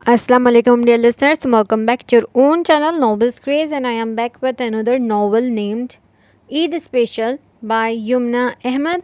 Assalamu alaikum dear listeners, welcome back to your own channel Novels Craze, and I am back with another novel named Eid Special by Yumna Ahmed.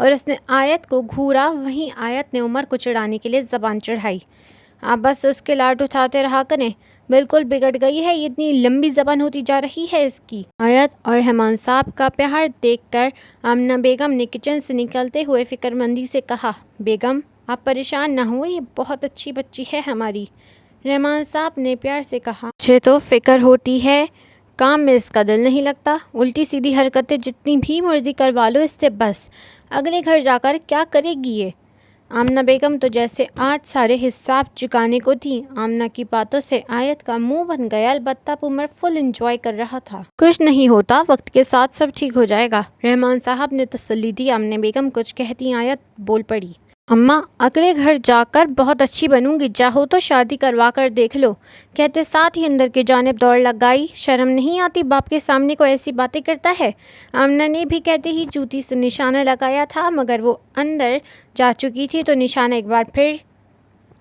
اور اس نے آیت کو گھورا، وہیں آیت نے عمر کو چڑھانے کے لیے زبان چڑھائی۔ آپ بس اس کے لاڈ اٹھاتے رہا کریں، بالکل بگڑ گئی ہے، اتنی لمبی زبان ہوتی جا رہی ہے اس کی۔ آیت اور رحمان صاحب کا پیار دیکھ کر آمنہ بیگم نے کچن سے نکلتے ہوئے فکر مندی سے کہا، بیگم آپ پریشان نہ ہوں، یہ بہت اچھی بچی ہے ہماری۔ رحمان صاحب نے پیار سے کہا، مجھے تو فکر ہوتی ہے کام میں اس کا دل نہیں لگتا، الٹی سیدھی حرکتیں جتنی بھی مرضی کروا لو اس سے، بس اگلے گھر جا کر کیا کرے گی یہ؟ آمنہ بیگم تو جیسے آج سارے حساب چکانے کو تھی۔ آمنہ کی باتوں سے آیت کا منہ بن گیا، البتہ عمر فل انجوائے کر رہا تھا۔ کچھ نہیں ہوتا، وقت کے ساتھ سب ٹھیک ہو جائے گا، رحمان صاحب نے تسلی دی۔ آمنہ بیگم کچھ کہتی آیت بول پڑی، اماں اگلے گھر جا کر بہت اچھی بنوں گی، چاہو تو شادی کروا کر دیکھ لو، کہتے ساتھ ہی اندر کی جانب دوڑ لگائی، شرم نہیں آتی باپ کے سامنے کو ایسی باتیں کرتا ہے؟ آمنہ نے بھی کہتے ہی جوتی سے نشانہ لگایا تھا، مگر وہ اندر جا چکی تھی تو نشانہ ایک بار پھر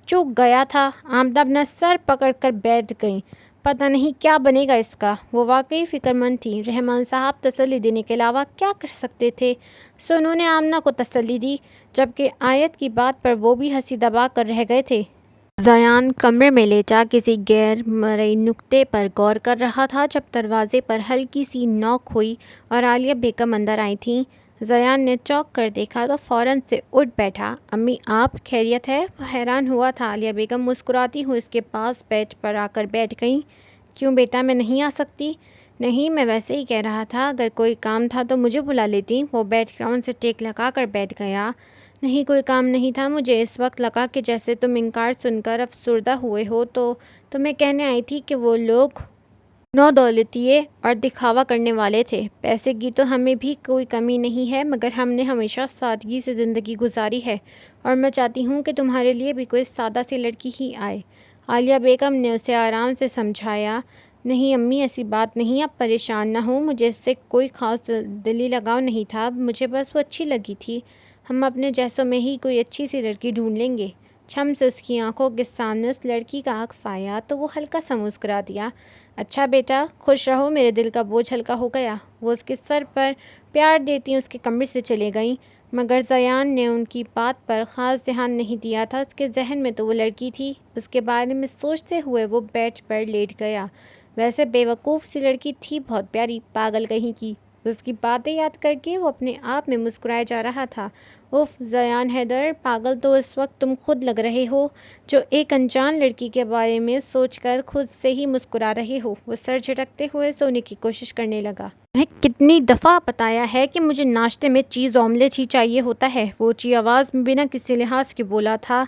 چوک گیا تھا۔ آمنہ اپنا سر پکڑ کر بیٹھ گئیں، پتہ نہیں کیا بنے گا اس کا۔ وہ واقعی فکر مند تھی، رحمان صاحب تسلی دینے کے علاوہ کیا کر سکتے تھے؟ سو انہوں نے آمنہ کو تسلی دی، جبکہ آیت کی بات پر وہ بھی ہنسی دبا کر رہ گئے تھے۔ زیان کمرے میں لیٹا کسی غیر مرئی نکتے پر غور کر رہا تھا جب دروازے پر ہلکی سی نوک ہوئی اور عالیہ بیگم اندر آئی تھیں۔ زیان نے چونک کر دیکھا تو فوراً سے اٹھ بیٹھا۔ امی آپ خیریت ہے؟ وہ حیران ہوا تھا۔ عالیہ بیگم مسکراتی ہوئی اس کے پاس بیڈ پر آ کر بیٹھ گئیں۔ کیوں بیٹا میں نہیں آ سکتی؟ نہیں میں ویسے ہی کہہ رہا تھا، اگر کوئی کام تھا تو مجھے بلا لیتی۔ وہ بیک گراؤنڈ سے ٹیک لگا کر بیٹھ گیا۔ نہیں کوئی کام نہیں تھا، مجھے اس وقت لگا کہ جیسے تم انکار سن کر افسردہ ہوئے ہو تو تمہیں کہنے آئی تھی کہ وہ لوگ نو دولتیے اور دکھاوا کرنے والے تھے۔ پیسے کی تو ہمیں بھی کوئی کمی نہیں ہے، مگر ہم نے ہمیشہ سادگی سے زندگی گزاری ہے اور میں چاہتی ہوں کہ تمہارے لیے بھی کوئی سادہ سی لڑکی ہی آئے۔ عالیہ بیگم نے اسے آرام سے سمجھایا۔ نہیں امی ایسی بات نہیں، آپ پریشان نہ ہوں، مجھے اس سے کوئی خاص دلی لگاؤ نہیں تھا، مجھے بس وہ اچھی لگی تھی۔ ہم اپنے جیسوں میں ہی کوئی اچھی سی لڑکی ڈھونڈ لیں گے۔ چھم سے اس کی آنکھوں کے سامنے اس لڑکی کا عکس آیا تو وہ ہلکا سا مسکرا دیا۔ اچھا بیٹا خوش رہو، میرے دل کا بوجھ ہلکا ہو گیا۔ وہ اس کے سر پر پیار دیتی اس کے کمرے سے چلے گئیں، مگر زیان نے ان کی بات پر خاص دھیان نہیں دیا تھا۔ اس کے ذہن میں تو وہ لڑکی تھی، اس کے بارے میں سوچتے ہوئے وہ بیڈ پر لیٹ گیا۔ ویسے بے وقوف سی لڑکی تھی، بہت پیاری، پاگل کہیں کی۔ اس کی باتیں یاد کر کے وہ اپنے آپ میں مسکرائے جا رہا تھا۔ اف زیان حیدر، پاگل تو اس وقت تم خود لگ رہے ہو جو ایک انجان لڑکی کے بارے میں سوچ کر خود سے ہی مسکرا رہے ہو۔ وہ سر جھٹکتے ہوئے سونے کی کوشش کرنے لگا۔ میں کتنی دفعہ بتایا ہے کہ مجھے ناشتے میں چیز آملیٹ ہی چاہیے ہوتا ہے، وہ اونچی آواز میں بنا کسی لحاظ کے بولا تھا۔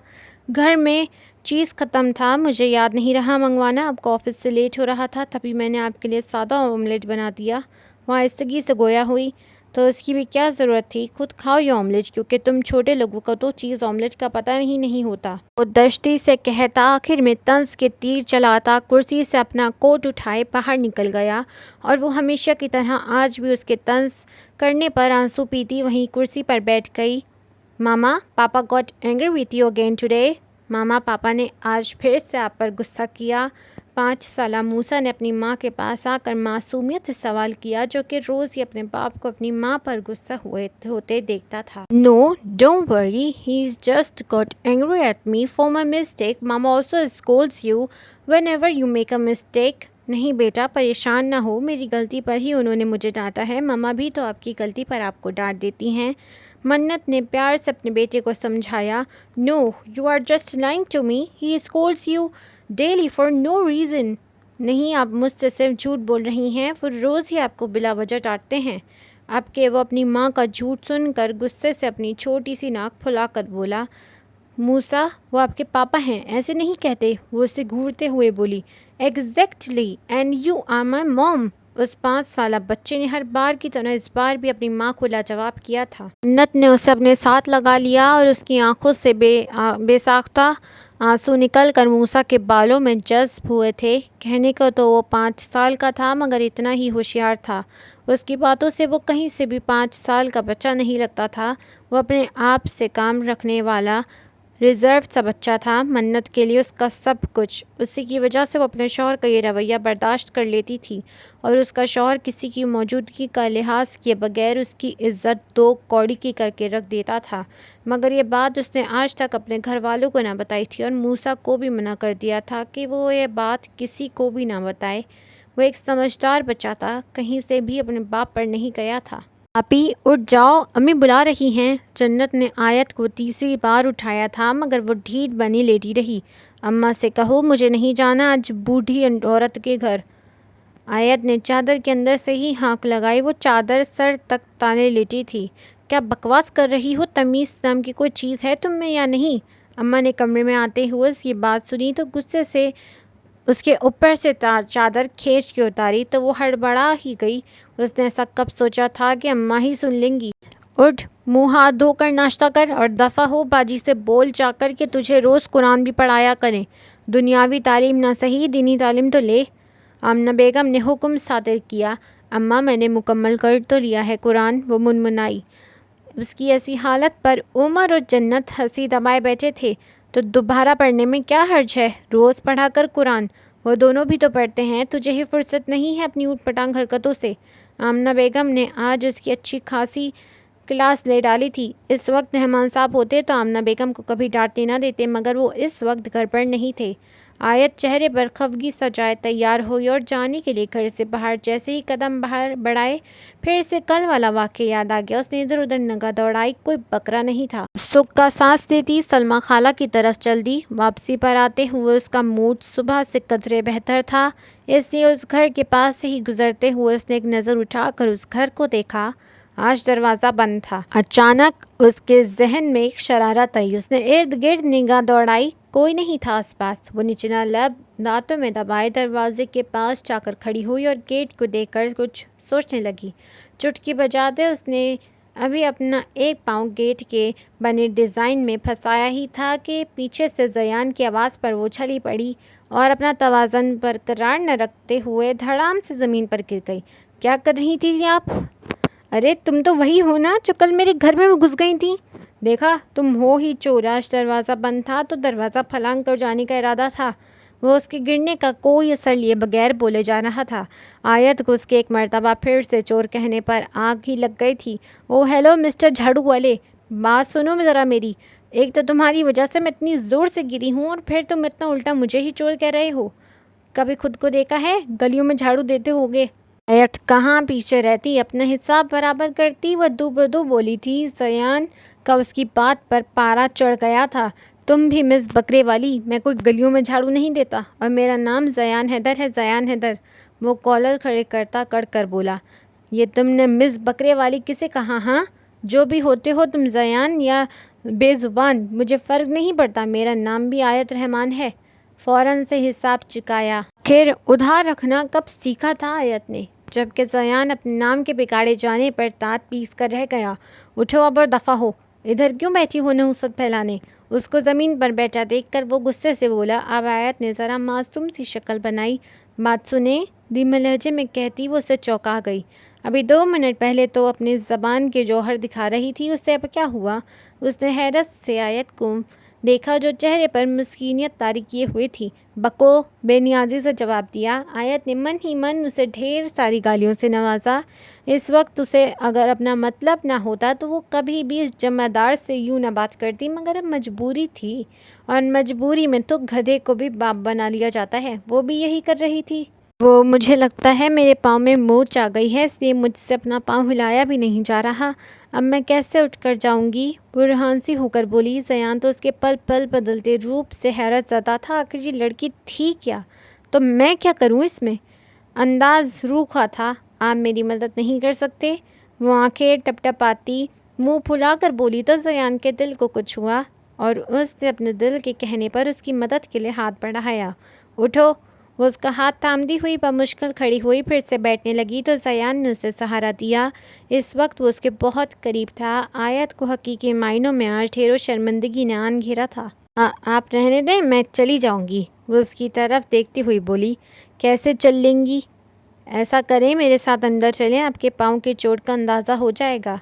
گھر میں چیز ختم تھا، مجھے یاد نہیں رہا منگوانا، آپ کو آفس سے لیٹ ہو رہا تھا تبھی میں نے آپ کے لیے سادہ آملیٹ بنا دیا۔ وہ آہستگی سے گویا ہوئی، تو اس کی بھی کیا ضرورت تھی، خود کھاؤ یہ آملیٹ، کیونکہ تم چھوٹے لوگوں کو تو چیز آملیٹ کا پتہ نہیں ہوتا۔ وہ دشتی سے کہتا، آخر میں طنز کے تیر چلاتا کرسی سے اپنا کوٹ اٹھائے باہر نکل گیا، اور وہ ہمیشہ کی طرح آج بھی اس کے طنز کرنے پر آنسو پیتی وہیں کرسی پر بیٹھ گئی۔ Mama papa got angry with you again today? ماما پاپا نے آج پھر سے آپ پر غصہ کیا؟ 5 سالہ موسیٰ نے اپنی ماں کے پاس آ کر معصومیت سے سوال کیا، جو کہ روز ہی اپنے باپ کو اپنی ماں پر غصہ ہوتے دیکھتا تھا۔ No, don't worry, he's just got angry at me for my mistake. Mama also scolds you whenever you make a mistake. نہیں بیٹا پریشان نہ ہو، میری غلطی پر ہی انہوں نے مجھے ڈانٹا ہے، ماما بھی تو آپ کی غلطی پر آپ کو ڈانٹ دیتی ہیں۔ منت نے پیار سے اپنے بیٹے کو سمجھایا۔ No, you are just lying to me. He scolds you daily for no reason. نہیں آپ مجھ سے صرف جھوٹ بول رہی ہیں، وہ روز ہی آپ کو بلا وجہ ڈانٹتے ہیں۔ اب کہ وہ اپنی ماں کا جھوٹ سن کر غصے سے اپنی چھوٹی سی ناک پھلا کر بولا، موسیٰ وہ آپ کے پاپا ہیں، ایسے نہیں کہتے۔ وہ اسے گھورتے ہوئے بولی، Exactly, and you are my mom. اس 5 سالہ بچے نے ہر بار کی طرح اس بار بھی اپنی ماں کو لاجواب کیا تھا۔ منت نے اسے اپنے ساتھ لگا لیا اور اس کی آنکھوں سے بے ساختہ آنسو نکل کر موسیٰ کے بالوں میں جذب ہوئے تھے۔ کہنے کو تو وہ 5 سال کا تھا، مگر اتنا ہی ہوشیار تھا۔ اس کی باتوں سے وہ کہیں سے بھی 5 سال کا بچہ نہیں لگتا تھا۔ وہ اپنے آپ سے کام رکھنے والا ریزرو سا بچہ تھا، منت کے لیے اس کا سب کچھ۔ اسی کی وجہ سے وہ اپنے شوہر کا یہ رویہ برداشت کر لیتی تھی اور اس کا شوہر کسی کی موجودگی کا لحاظ کیے بغیر اس کی عزت 2 کوڑی کی کر کے رکھ دیتا تھا۔ مگر یہ بات اس نے آج تک اپنے گھر والوں کو نہ بتائی تھی اور موسیٰ کو بھی منع کر دیا تھا کہ وہ یہ بات کسی کو بھی نہ بتائے۔ وہ ایک سمجھدار بچہ تھا، کہیں سے بھی اپنے باپ پر نہیں گیا تھا۔ آپی اٹھ جاؤ، امی بلا رہی ہیں۔ جنت نے آیت کو تیسری بار اٹھایا تھا مگر وہ ڈھیٹ بنی لیٹی رہی۔ اماں سے کہو مجھے نہیں جانا آج بوڑھی عورت کے گھر۔ آیت نے چادر کے اندر سے ہی ہانک لگائی۔ وہ چادر سر تک تانے لیٹی تھی۔ کیا بکواس کر رہی ہو؟ تمیز نام کی کوئی چیز ہے تم میں یا نہیں؟ اماں نے کمرے میں آتے ہوئے اس کی بات سنی تو غصے سے اس کے اوپر سے چادر کھینچ کے اتاری تو وہ ہڑبڑا ہی گئی۔ اس نے ایسا کب سوچا تھا کہ اماں ہی سن لیں گی۔ اٹھ، منہ ہاتھ دھو کر ناشتہ کر اور دفع ہو باجی سے بول جا کر کہ تجھے روز قرآن بھی پڑھایا کریں۔ دنیاوی تعلیم نہ صحیح، دینی تعلیم تو لے۔ آمنہ بیگم نے حکم صادر کیا۔ اماں میں نے مکمل کر تو لیا ہے قرآن، وہ منمنائی۔ اس کی ایسی حالت پر عمر اور جنت ہنسی دبائے بیٹھے تھے۔ تو دوبارہ پڑھنے میں کیا حرج ہے؟ روز پڑھا کر قرآن، وہ دونوں بھی تو پڑھتے ہیں، تجھے ہی فرصت نہیں ہے اپنی اوٹ پٹانگ حرکتوں سے۔ آمنہ بیگم نے آج اس کی اچھی خاصی کلاس لے ڈالی تھی۔ اس وقت رحمان صاحب ہوتے تو آمنہ بیگم کو کبھی ڈانٹنے نہ دیتے، مگر وہ اس وقت گھر پر نہیں تھے۔ آیت چہرے پر خفگی سجائے تیار ہوئی اور جانے کے لیے گھر سے باہر جیسے ہی قدم باہر بڑھائے پھر سے کل والا واقعہ یاد آ گیا۔ اس نے ادھر ادھر نگاہ دوڑائی، کوئی بکرا نہیں تھا۔ سکھ کا سانس لیتی سلمیٰ خالہ کی طرف چل دی۔ واپسی پر آتے ہوئے اس کا موڈ صبح سے قدرے بہتر تھا، اس لیے اس گھر کے پاس سے ہی گزرتے ہوئے اس نے ایک نظر اٹھا کر اس گھر کو دیکھا۔ آج دروازہ بند تھا۔ اچانک اس کے ذہن میں ایک شرارت آئی۔ اس نے ارد گرد نگاہ دوڑائی، کوئی نہیں تھا آس پاس۔ وہ نچلا لب دانتوں میں دبائے دروازے کے پاس جا کر کھڑی ہوئی اور گیٹ کو دیکھ کر کچھ سوچنے لگی۔ چٹکی بجاتے اس نے ابھی اپنا ایک پاؤں گیٹ کے بنے ڈیزائن میں پھنسایا ہی تھا کہ پیچھے سے زیان کی آواز پر وہ اچھلی پڑی اور اپنا توازن برقرار نہ رکھتے ہوئے دھڑام سے زمین پر گر گئی۔ کیا کر رہی تھی آپ؟ ارے تم تو وہی ہو نا جو کل میرے گھر میں گھس گئی تھی؟ دیکھا تم ہو ہی چور۔ آج دروازہ بند تھا تو دروازہ پھلانگ کر جانے کا ارادہ تھا۔ وہ اس کے گرنے کا کوئی اثر لیے بغیر بولے جا رہا تھا۔ آیت کو اس کے ایک مرتبہ پھر سے چور کہنے پر آگ ہی لگ گئی تھی۔ او ہیلو مسٹر جھاڑو والے، بات سنو ذرا میری۔ ایک تو تمہاری وجہ سے میں اتنی زور سے گری ہوں اور پھر تم اتنا الٹا مجھے ہی چور کہہ رہے ہو۔ کبھی خود کو دیکھا ہے؟ گلیوں میں جھاڑو دیتے ہوگے۔ آیت کہاں پیچھے رہتی، اپنا حساب برابر کرتی۔ وہ دو بدو بولی تھی۔ زیان کا اس کی بات پر پارا چڑھ گیا تھا۔ تم بھی مس بکرے والی، میں کوئی گلیوں میں جھاڑو نہیں دیتا اور میرا نام زیان حیدر ہے، زیان حیدر۔ وہ کالر کھڑے کرتا کڑ کر بولا۔ یہ تم نے مس بکرے والی کسے کہا؟ ہاں جو بھی ہوتے ہو تم، زیان یا بے زبان، مجھے فرق نہیں پڑتا، میرا نام بھی آیت رحمان ہے۔ فوراً سے حساب چکایا۔ آخر ادھار رکھنا کب سیکھا تھا آیت نے؟ جبکہ زیان اپنے نام کے بگاڑے جانے پر دانت پیس کر رہ گیا۔ اٹھو اب اور دفع ہو، ادھر کیوں بیٹھی ہو نحوست پھیلانے؟ اس کو زمین پر بیٹھا دیکھ کر وہ غصے سے بولا۔ اب آیت نے ذرا معصوم سی شکل بنائی۔ بات سنیں، دھیمے لہجے میں کہتی وہ اسے چونکا گئی۔ ابھی 2 منٹ پہلے تو اپنی زبان کے جوہر دکھا رہی تھی، اس سے اب کیا ہوا؟ اس نے حیرت سے آیت کو دیکھا جو چہرے پر مسکینیت طاری کیے ہوئے تھی۔ بکو، بے نیازی سے جواب دیا۔ آیت نے من ہی من اسے ڈھیر ساری گالیوں سے نوازا۔ اس وقت اسے اگر اپنا مطلب نہ ہوتا تو وہ کبھی بھی اس جمع دار سے یوں نہ بات کرتی، مگر اب مجبوری تھی اور مجبوری میں تو گدھے کو بھی باپ بنا لیا جاتا ہے۔ وہ بھی یہی کر رہی تھی۔ وہ مجھے لگتا ہے میرے پاؤں میں موچ آ گئی ہے، اس لیے مجھ سے اپنا پاؤں ہلایا بھی نہیں جا رہا۔ اب میں کیسے اٹھ کر جاؤں گی؟ برہان سی ہو کر بولی۔ زیان تو اس کے پل پل بدلتے روپ سے حیرت زدہ تھا۔ آخر یہ لڑکی تھی کیا؟ تو میں کیا کروں اس میں؟ انداز روکھا تھا۔ آپ میری مدد نہیں کر سکتے؟ وہ آنکھیں ٹپ ٹپ آتی منہ پھلا کر بولی تو زیان کے دل کو کچھ ہوا اور اس نے اپنے دل کے کہنے پر اس کی مدد کے لیے ہاتھ بڑھایا۔ اٹھو۔ وہ اس کا ہاتھ تھامتی ہوئی بمشکل کھڑی ہوئی، پھر سے بیٹھنے لگی تو زیان نے اسے سہارا دیا۔ اس وقت وہ اس کے بہت قریب تھا۔ آیت کو حقیقی معنوں میں آج ڈھیر و شرمندگی نے آن گھیرا تھا۔ آپ رہنے دیں، میں چلی جاؤں گی، وہ اس کی طرف دیکھتی ہوئی بولی۔ کیسے چل لیں گی؟ ایسا کریں میرے ساتھ اندر چلیں، آپ کے پاؤں کے چوٹ کا اندازہ ہو جائے گا۔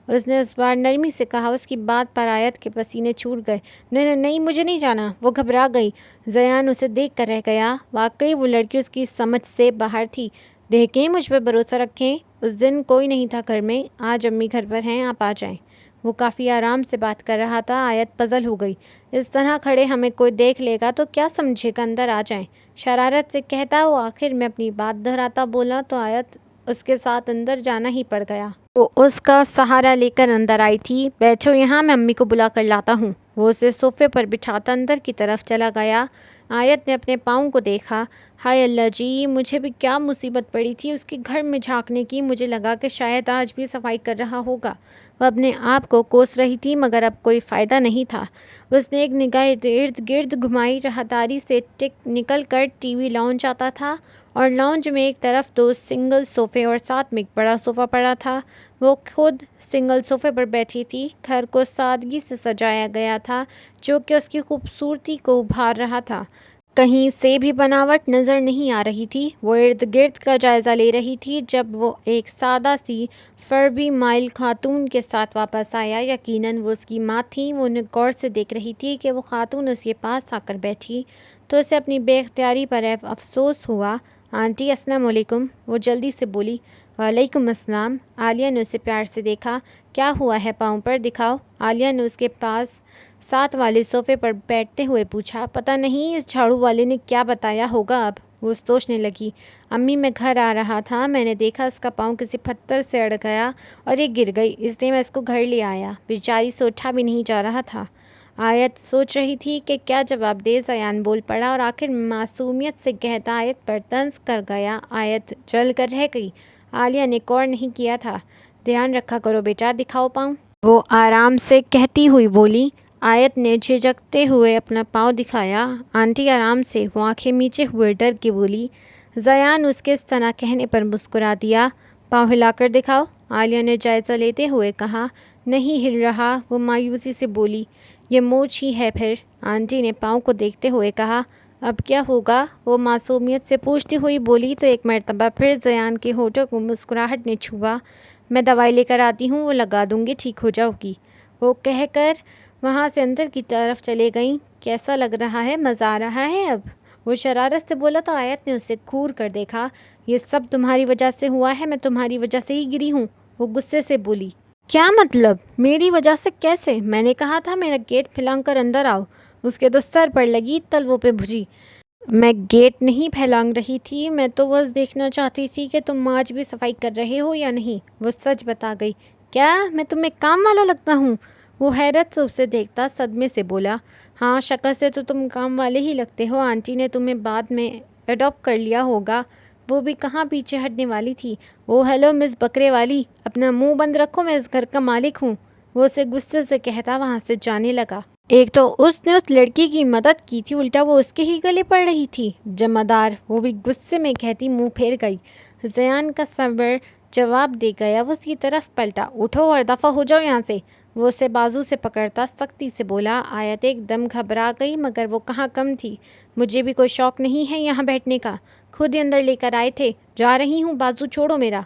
اس نے اس بار نرمی سے کہا۔ اس کی بات پر آیت کے پسینے چھوٹ گئے۔ نہیں نہیں، مجھے نہیں جانا۔ وہ گھبرا گئی۔ زیان اسے دیکھ کر رہ گیا۔ واقعی وہ لڑکی اس کی سمجھ سے باہر تھی۔ دیکھیں، مجھ پہ بھروسہ رکھیں، اس دن کوئی نہیں تھا گھر میں، آج امی گھر پر ہیں، آپ آ جائیں۔ وہ کافی آرام سے بات کر رہا تھا۔ آیت پزل ہو گئی۔ اس طرح کھڑے ہمیں کوئی دیکھ لے گا تو کیا سمجھے گا، اندر آ جائیں، شرارت سے کہتا وہ آخر میں اپنی بات دہراتا بولا تو آیت اس کے ساتھ اندر جانا ہی پڑ گیا۔ وہ اس کا سہارا لے کر اندر آئی تھی۔ بیٹھو یہاں، میں امی کو بلا کر لاتا ہوں۔ وہ اسے صوفے پر بٹھاتا اندر کی طرف چلا گیا۔ آیت نے اپنے پاؤں کو دیکھا۔ ہائے اللہ جی، مجھے بھی کیا مصیبت پڑی تھی اس کے گھر میں جھانکنے کی۔ مجھے لگا کہ شاید آج بھی صفائی کر رہا ہوگا۔ وہ اپنے آپ کو کوس رہی تھی مگر اب کوئی فائدہ نہیں تھا۔ اس نے ایک نگاہ ارد گرد گھمائی۔ راہداری سے نکل کر ٹی وی لاؤنج آتا تھا اور لاؤنج میں ایک طرف 2 سنگل صوفے اور ساتھ میں ایک بڑا صوفہ پڑا تھا۔ وہ خود سنگل صوفے پر بیٹھی تھی۔ گھر کو سادگی سے سجایا گیا تھا جو کہ اس کی خوبصورتی کو ابھار رہا تھا۔ کہیں سے بھی بناوٹ نظر نہیں آ رہی تھی۔ وہ ارد گرد کا جائزہ لے رہی تھی جب وہ ایک سادہ سی فربی مائل خاتون کے ساتھ واپس آیا۔ یقیناً وہ اس کی ماں تھی۔ وہ انہیں غور سے دیکھ رہی تھی کہ وہ خاتون اس کے پاس آ کر بیٹھی تو اسے اپنی بے اختیاری پر افسوس ہوا۔ آنٹی السلام علیکم، وہ جلدی سے بولی۔ وعلیکم السلام۔ عالیہ نے اسے پیار سے دیکھا۔ کیا ہوا ہے، پاؤں پر دکھاؤ۔ عالیہ نے اس کے پاس ساتھ والے صوفے پر بیٹھتے ہوئے پوچھا۔ پتہ نہیں اس جھاڑو والے نے کیا بتایا ہوگا اب، وہ سوچنے لگی۔ امی میں گھر آ رہا تھا، میں نے دیکھا اس کا پاؤں کسی پتھر سے اڑ گیا اور یہ گر گئی، اس لیے میں اس کو گھر لے آیا۔ بیچاری سے اٹھا بھی نہیں جا رہا تھا۔ آیت سوچ رہی تھی کہ کیا جواب دے۔ زیان بول پڑا اور آخر معصومیت سے کہتا آیت پر طنز کر گیا۔ آیت جل کر رہ گئی۔ عالیہ نے غور نہیں کیا تھا۔ دھیان رکھا کرو بیٹا، دکھاؤ پاؤں، وہ آرام سے کہتی ہوئی بولی۔ آیت نے جھجکتے ہوئے اپنا پاؤں دکھایا۔ آنٹی آرام سے، وہ آنکھیں میچے ہوئے ڈر کے بولی۔ زیان اس کے اس طرح کہنے پر مسکرا دیا۔ پاؤں ہلا کر دکھاؤ، عالیہ نے جائزہ لیتے ہوئے کہا۔ نہیں ہل رہا، وہ مایوسی سے بولی۔ یہ موچ ہی ہے پھر، آنٹی نے پاؤں کو دیکھتے ہوئے کہا۔ اب کیا ہوگا، وہ معصومیت سے پوچھتی ہوئی بولی تو ایک مرتبہ پھر زیان کے ہونٹوں کو مسکراہٹ نے چھوا۔ میں دوائی لے کر آتی ہوں، وہ لگا دوں گی، ٹھیک ہو جاؤ گی، وہ کہہ کر وہاں سے اندر کی طرف چلے گئیں۔ کیسا لگ رہا ہے، مزہ آ رہا ہے اب، وہ شرارت سے بولا تو آیت نے اسے گھور کر دیکھا۔ یہ سب تمہاری وجہ سے ہوا ہے، میں تمہاری وجہ سے ہی گری ہوں، وہ غصے سے بولی۔ کیا مطلب، میری وجہ سے کیسے؟ میں نے کہا تھا میرا گیٹ پھلانگ کر اندر آؤ، اس کے تو سر پر لگی، تلووں پہ بھجی۔ میں گیٹ نہیں پھیلانگ رہی تھی، میں تو بس دیکھنا چاہتی تھی کہ تم آج بھی صفائی کر رہے ہو یا نہیں، وہ سچ بتا گئی۔ کیا میں تمہیں کام والا لگتا ہوں، وہ حیرت سے اسے دیکھتا صدمے سے بولا۔ ہاں، شکل سے تو تم کام والے ہی لگتے ہو، آنٹی نے تمہیں بعد میں اڈاپٹ کر لیا ہوگا، وہ بھی کہاں پیچھے ہٹنے والی تھی۔ او ہیلو مس بکرے والی، اپنا منہ بند رکھو، میں اس گھر کا مالک ہوں، وہ اسے غصے سے کہتا وہاں سے جانے لگا۔ ایک تو اس نے اس لڑکی کی مدد کی تھی، الٹا وہ اس کے ہی گلے پڑ رہی تھی، جمعدار، وہ بھی غصے میں کہتی منہ پھیر گئی۔ زیان کا صبر جواب دے گیا، وہ اس کی طرف پلٹا۔ اٹھو اور دفع ہو جاؤ یہاں سے، وہ اسے بازو سے پکڑتا سختی سے بولا۔ آیت ایک دم گھبرا گئی مگر وہ کہاں کم تھی۔ مجھے بھی کوئی شوق نہیں ہے یہاں بیٹھنے کا، خود ہی اندر لے کر آئے تھے، جا رہی ہوں، بازو چھوڑو میرا،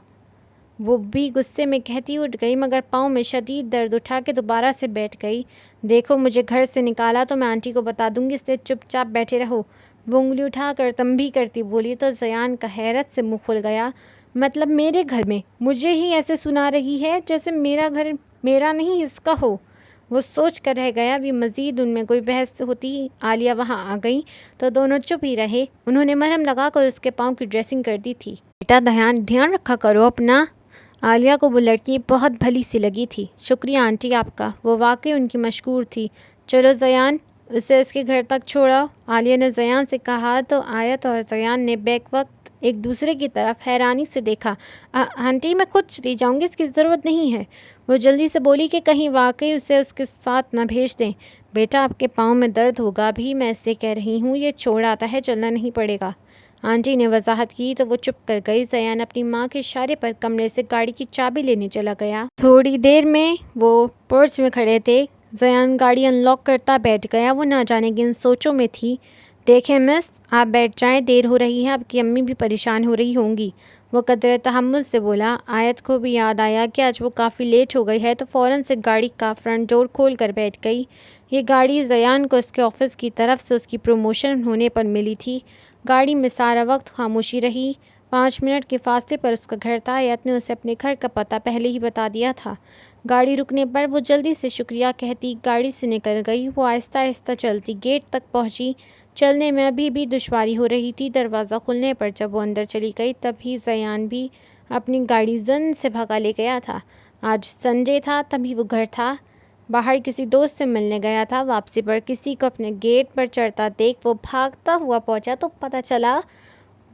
وہ بھی غصے میں کہتی اٹھ گئی مگر پاؤں میں شدید درد اٹھا کے دوبارہ سے بیٹھ گئی۔ دیکھو مجھے گھر سے نکالا تو میں آنٹی کو بتا دوں گی، اس لیے چپ چاپ بیٹھے رہو، وہ انگلی اٹھا کر تنبیہ کرتی بولی تو زیان کا حیرت سے منہ کھل گیا۔ مطلب میرے گھر میں مجھے ہی ایسے سنا رہی ہے جیسے میرا گھر میرا نہیں اس کا ہو، وہ سوچ کر رہ گیا۔ ابھی مزید ان میں کوئی بحث ہوتی عالیہ وہاں آ گئی تو دونوں چپ ہی رہے۔ انہوں نے مرہم لگا کر اس کے پاؤں کی ڈریسنگ کر دی تھی۔ بیٹا دھیان رکھا کرو اپنا، عالیہ کو وہ لڑکی بہت بھلی سی لگی تھی۔ شکریہ آنٹی آپ کا، وہ واقعی ان کی مشکور تھی۔ چلو زیان، اسے اس کے گھر تک چھوڑاؤ، عالیہ نے زیان سے کہا تو آیت اور زیان نے بیک وقت ایک دوسرے کی طرف حیرانی سے دیکھا۔ آنٹی میں خود چلی جاؤں گی، اس کی ضرورت نہیں ہے، وہ جلدی سے بولی کہ کہیں واقعی اسے اس کے ساتھ نہ بھیج دیں۔ بیٹا آپ کے پاؤں میں درد ہوگا بھی، میں اسے کہہ رہی ہوں یہ چھوڑ آتا ہے، چلنا نہیں پڑے گا، آنٹی نے وضاحت کی تو وہ چپ کر گئی۔ زیان اپنی ماں کے اشارے پر کمرے سے گاڑی کی چابی لینے چلا گیا۔ تھوڑی دیر میں وہ پورچ میں کھڑے تھے۔ زیان گاڑی ان لاک کرتا بیٹھ گیا، وہ نہ جانے کن سوچوں میں تھی۔ دیکھیں مس، آپ بیٹھ جائیں، دیر ہو رہی ہے، آپ کی امی بھی پریشان ہو رہی ہوں گی، وہ قدرے تحمل سے بولا۔ آیت کو بھی یاد آیا کہ آج وہ کافی لیٹ ہو گئی ہے تو فوراً سے گاڑی کا فرنٹ ڈور کھول کر بیٹھ گئی۔ یہ گاڑی زیان کو اس کے آفس کی طرف سے اس کی پروموشن ہونے پر ملی تھی۔ گاڑی میں سارا وقت خاموشی رہی۔ 5 منٹ کے فاصلے پر اس کا گھر تھا۔ آیت نے اسے اپنے گھر کا پتہ پہلے ہی بتا دیا تھا۔ گاڑی رکنے پر وہ جلدی سے شکریہ کہتی گاڑی سے نکل گئی۔ وہ آہستہ آہستہ چلتی گیٹ تک پہنچی۔ چلنے میں ابھی بھی دشواری ہو رہی تھی۔ دروازہ کھلنے پر جب وہ اندر چلی گئی تب ہی زیان بھی اپنی گاڑی زن سے بھگا لے گیا تھا۔ آج سنڈے تھا تبھی وہ گھر تھا۔ باہر کسی دوست سے ملنے گیا تھا۔ واپسی پر کسی کو اپنے گیٹ پر چڑھتا دیکھ وہ بھاگتا ہوا پہنچا تو پتہ چلا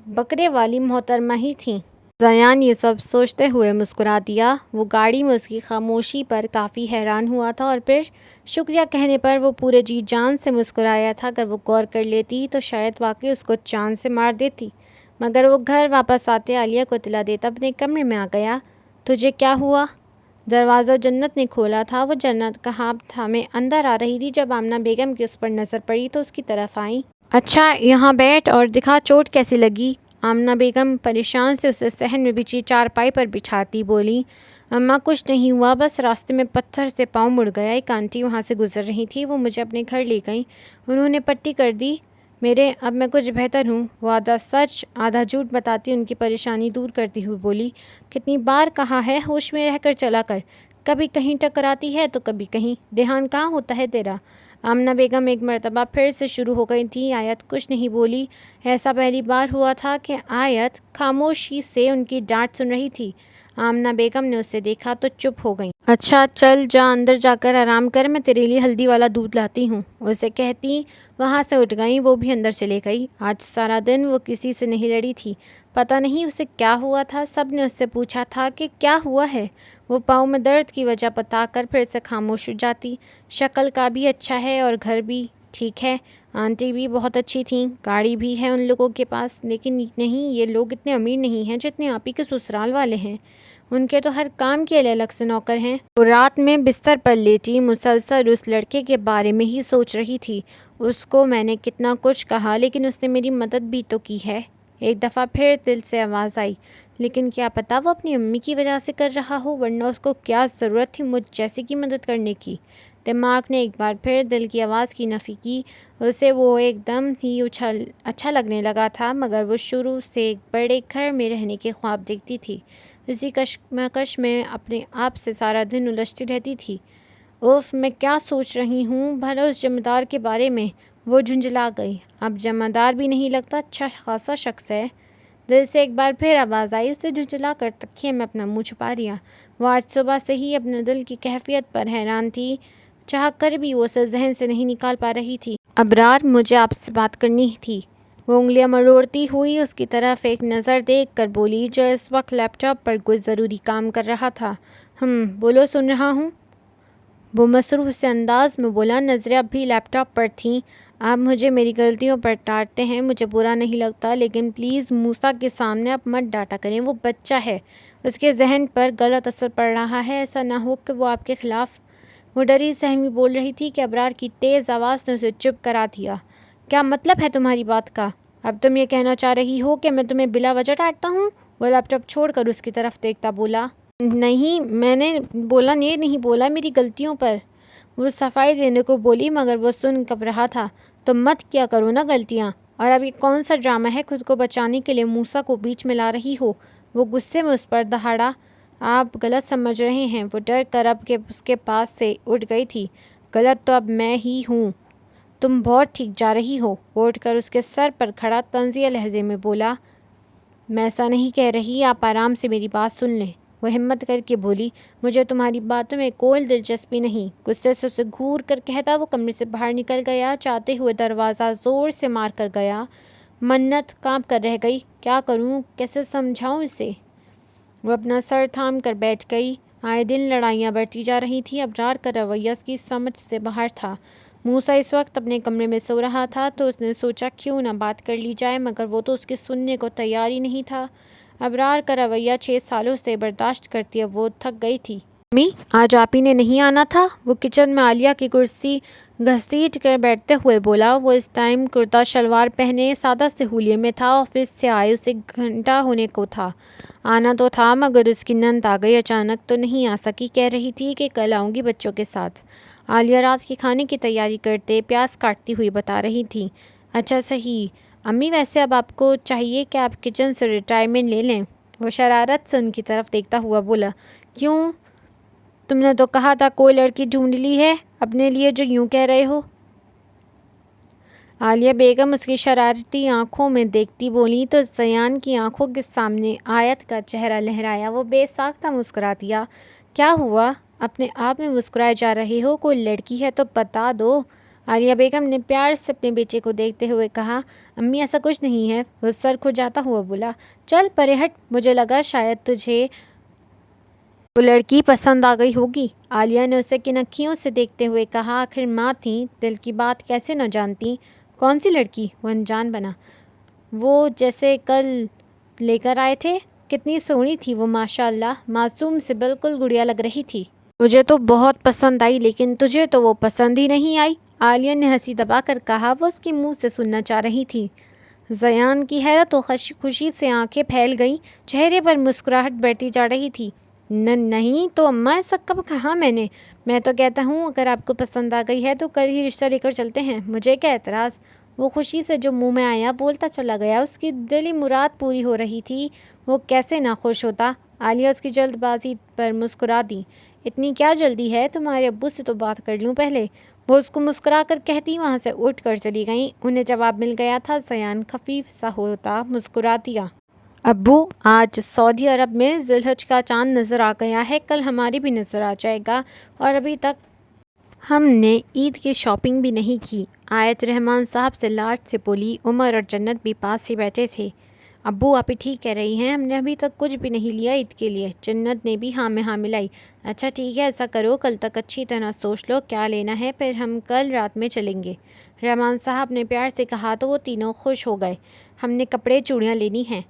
بکرے والی محترمہ ہی تھیں۔ زیان یہ سب سوچتے ہوئے مسکرا دیا۔ وہ گاڑی میں اس کی خاموشی پر کافی حیران ہوا تھا اور پھر شکریہ کہنے پر وہ پورے جی جان سے مسکرایا تھا۔ اگر وہ غور کر لیتی تو شاید واقعی اس کو چاند سے مار دیتی، مگر وہ گھر واپس آتے عالیہ کو اطلاع دیتا اپنے کمرے میں آ گیا۔ تجھے کیا ہوا؟ دروازہ جنت نے کھولا تھا۔ وہ جنت کا ہاتھ تھامے اندر آ رہی تھی جب آمنہ بیگم کی اس پر نظر پڑی تو اس کی طرف آئیں۔ اچھا یہاں بیٹھ اور دکھا چوٹ کیسی لگی؟ آمنہ بیگم پریشان سے اسے صحن میں بچھی چارپائی پر بٹھاتی بولی۔ اماں کچھ نہیں ہوا، بس راستے میں پتھر سے پاؤں مڑ گیا۔ ایک آنٹی وہاں سے گزر رہی تھی، وہ مجھے اپنے گھر لے گئیں، انہوں نے پٹی کر دی میرے، اب میں کچھ بہتر ہوں۔ وہ آدھا سچ آدھا جھوٹ بتاتی ان کی پریشانی دور کرتی ہوئی بولی۔ کتنی بار کہا ہے ہوش میں رہ کر چلا کر، کبھی کہیں ٹکراتی ہے تو کبھی کہیں، دھیان کہاں ہوتا ہے تیرا؟ آمنہ بیگم ایک مرتبہ پھر سے شروع ہو گئی تھی۔ آیت کچھ نہیں بولی۔ ایسا پہلی بار ہوا تھا کہ آیت خاموشی سے ان کی ڈانٹ سن رہی تھی۔ آمنہ بیگم نے اسے دیکھا تو چپ ہو گئیں۔ اچھا چل جا اندر جا کر آرام کر، میں تیرے لیے ہلدی والا دودھ لاتی ہوں، اسے کہتی وہاں سے اٹھ گئیں۔ وہ بھی اندر چلے گئی۔ آج سارا دن وہ کسی سے نہیں لڑی تھی، پتہ نہیں اسے کیا ہوا تھا۔ سب نے اس سے پوچھا تھا کہ کیا ہوا ہے، وہ پاؤں میں درد کی وجہ بتا کر پھر سے خاموش ہو جاتی۔ شکل کا بھی اچھا ہے اور گھر بھی ٹھیک ہے، آنٹی بھی بہت اچھی تھیں، گاڑی بھی ہے ان لوگوں کے پاس، لیکن نہیں یہ لوگ اتنے امیر نہیں ہیں جتنے آپ ہی کے سسرال والے ہیں، ان کے تو ہر کام کے لیے الگ سے نوکر ہیں۔ وہ رات میں بستر پر لیٹی مسلسل اس لڑکے کے بارے میں ہی سوچ رہی تھی۔ اس کو میں نے کتنا کچھ کہا لیکن اس نے میری مدد بھی تو کی ہے۔ ایک دفعہ پھر دل سے آواز آئی، لیکن کیا پتا وہ اپنی امی کی وجہ سے کر رہا ہو، ورنہ اس کو کیا ضرورت تھی مجھ جیسے کی مدد کرنے کی؟ دماغ نے ایک بار پھر دل کی آواز کی نفی کی۔ اسے وہ ایک دم ہی اچھا لگنے لگا تھا، مگر وہ شروع سے ایک بڑے گھر میں رہنے کے خواب دیکھتی تھی، اسی کشمکش میں اپنے آپ سے سارا دن الجھتی رہتی تھی۔ اوف میں کیا سوچ رہی ہوں، بھلا اس جمیندار کے بارے میں؟ وہ جھنجھلا گئی۔ اب جمیندار بھی نہیں لگتا، اچھا خاصا شخص ہے۔ دل سے ایک بار پھر آواز آئی، اسے جھنجھلا کر تکیے میں اپنا منہ چھپا لیا۔ وہ آج صبح سے ہی اپنے دل کی کیفیت پر حیران تھی، چاہ کر بھی وہ اسے ذہن سے نہیں نکال پا رہی تھی۔ ابرار مجھے آپ سے بات کرنی تھی، وہ انگلیاں مروڑتی ہوئی اس کی طرف ایک نظر دیکھ کر بولی، جو اس وقت لیپ ٹاپ پر کوئی ضروری کام کر رہا تھا۔ بولو سن رہا ہوں، وہ مصروف سے انداز میں بولا۔ نظریں اب بھی لیپ ٹاپ پر تھیں۔ آپ مجھے میری غلطیوں پر ڈانٹتے ہیں، مجھے برا نہیں لگتا، لیکن پلیز موسیٰ کے سامنے آپ مت ڈانٹا کریں، وہ بچہ ہے، اس کے ذہن پر غلط اثر پڑ رہا ہے، ایسا نہ ہو کہ وہ آپ کے خلاف۔ وہ ڈری سہمی بول رہی تھی کہ ابرار کی تیز آواز نے اسے چپ کرا دیا۔ کیا مطلب ہے تمہاری بات کا؟ اب تم یہ کہنا چاہ رہی ہو کہ میں تمہیں بلا وجہ ڈانٹتا ہوں؟ وہ لیپ ٹاپ چھوڑ کر اس کی طرف دیکھتا بولا۔ نہیں میں نے بولا، یہ نہیں بولا میری غلطیوں پر، وہ صفائی دینے کو بولی مگر وہ سن کب رہا تھا۔ تم مت کیا کرو نا غلطیاں، اور اب یہ کون سا ڈرامہ ہے خود کو بچانے کے لیے موسیٰ کو بیچ میں لا رہی ہو؟ وہ غصے میں اس پر دہاڑا۔ آپ غلط سمجھ رہے ہیں، وہ ڈر کر اب کے اس کے پاس سے اٹھ گئی تھی۔ غلط تو اب میں ہی ہوں، تم بہت ٹھیک جا رہی ہو، وہ اٹھ کر اس کے سر پر کھڑا طنزیہ لہجے میں بولا۔ میں ایسا نہیں کہہ رہی، آپ آرام سے میری بات سن لیں، وہ ہمت کر کے بولی۔ مجھے تمہاری باتوں میں کوئی دلچسپی نہیں، غصے سے اسے گھور کر کہتا وہ کمرے سے باہر نکل گیا، چاہتے ہوئے دروازہ زور سے مار کر گیا۔ منت کانپ کر رہ گئی، کیا کروں، کیسے سمجھاؤں اسے؟ وہ اپنا سر تھام کر بیٹھ گئی۔ آئے دن لڑائیاں بڑھتی جا رہی تھیں، ابرار کا رویہ اس کی سمجھ سے باہر تھا۔ موسیٰ اس وقت اپنے کمرے میں سو رہا تھا تو اس نے سوچا کیوں نہ بات کر لی جائے، مگر وہ تو اس کے سننے کو تیار ہی نہیں تھا۔ ابرار کا رویہ 6 سالوں سے برداشت کرتی اب وہ تھک گئی تھی۔ امی آج آپ ہی نے نہیں آنا تھا؟ وہ کچن میں عالیہ کی کرسی گھسیٹ کر بیٹھتے ہوئے بولا۔ وہ اس ٹائم کرتا شلوار پہنے سادہ سے حلیے میں تھا۔ آفس سے آئے اسے گھنٹہ ہونے کو تھا۔ آنا تو تھا مگر اس کی نند آ گئی، اچانک تو نہیں آ سکی، کہہ رہی تھی کہ کل آؤں گی بچوں کے ساتھ۔ عالیہ رات کے کھانے کی تیاری کرتے پیاز کاٹتی ہوئی بتا رہی تھی۔ اچھا صحیح امی، ویسے اب آپ کو چاہیے کہ آپ کچن سے ریٹائرمنٹ لے لیں۔ وہ شرارت سے ان کی طرف دیکھتا ہوا بولا۔ کیوں؟ تم نے تو کہا تھا کوئی لڑکی ڈھونڈ لی ہے اپنے لیے جو یوں کہہ رہے ہو؟ عالیہ بیگم اس کی شرارتی آنکھوں میں دیکھتی بولی تو زیان کی آنکھوں کے سامنے آیت کا چہرہ لہرایا۔ وہ بے ساختہ مسکرا دیا۔ کیا ہوا؟ اپنے آپ میں مسکرائے جا رہے ہو؟ کوئی لڑکی ہے تو بتا دو۔ عالیہ بیگم نے پیار سے اپنے بیٹے کو دیکھتے ہوئے کہا۔ امی ایسا کچھ نہیں ہے، وہ سر کھجاتا ہوا بولا۔ چل پرے ہٹ، مجھے لگا شاید تجھے وہ لڑکی پسند آ گئی ہوگی۔ عالیہ نے اسے کنکھیوں سے دیکھتے ہوئے کہا۔ آخر ماں تھیں، دل کی بات کیسے نہ جانتی؟ کون سی لڑکی؟ وہ انجان بنا۔ وہ جیسے کل لے کر آئے تھے، کتنی سونی تھی وہ، ماشاء اللہ، معصوم سے بالکل گڑیا لگ رہی تھی۔ مجھے تو بہت پسند آئی، لیکن تجھے تو وہ پسند ہی نہیں آئی، عالیہ نے ہنسی دبا کر کہا۔ وہ اس کے منہ سے سننا چاہ رہی تھی۔ زیان کی حیرت و خوشی سے آنکھیں پھیل گئیں، چہرے پر مسکراہٹ بڑھتی جا رہی تھی۔ نہیں تو اماں، ایسا کب کہا میں نے؟ میں تو کہتا ہوں اگر آپ کو پسند آ گئی ہے تو کل ہی رشتہ لے کر چلتے ہیں، مجھے کیا اعتراض؟ وہ خوشی سے جو منہ میں آیا بولتا چلا گیا۔ اس کی دلی مراد پوری ہو رہی تھی، وہ کیسے نہ خوش ہوتا۔ عالیہ اس کی جلد بازی پر مسکرا دی۔ اتنی کیا جلدی ہے؟ تمہارے ابو سے تو بات کر لوں پہلے، وہ اس کو مسکرا کر کہتی وہاں سے اٹھ کر چلی گئیں۔ انہیں جواب مل گیا تھا۔ زیان خفیف سا ہوتا مسکرا دیا۔ ابو، آج سعودی عرب میں ذی الحج کا چاند نظر آ گیا ہے، کل ہماری بھی نظر آ جائے گا، اور ابھی تک ہم نے عید کی شاپنگ بھی نہیں کی، آیت رحمان صاحب سے لاڈ سے بولی۔ عمر اور جنت بھی پاس ہی بیٹھے تھے۔ ابو، آپ ہی ٹھیک کہہ رہی ہیں، ہم نے ابھی تک کچھ بھی نہیں لیا عید کے لیے۔ جنت نے بھی ہاں میں ہاں ملائی۔ اچھا ٹھیک ہے، ایسا کرو کل تک اچھی طرح سوچ لو کیا لینا ہے، پھر ہم کل رات میں چلیں گے، رحمان صاحب نے پیار سے کہا تو وہ تینوں خوش ہو گئے۔ ہم نے کپڑے چوڑیاں لینی ہیں۔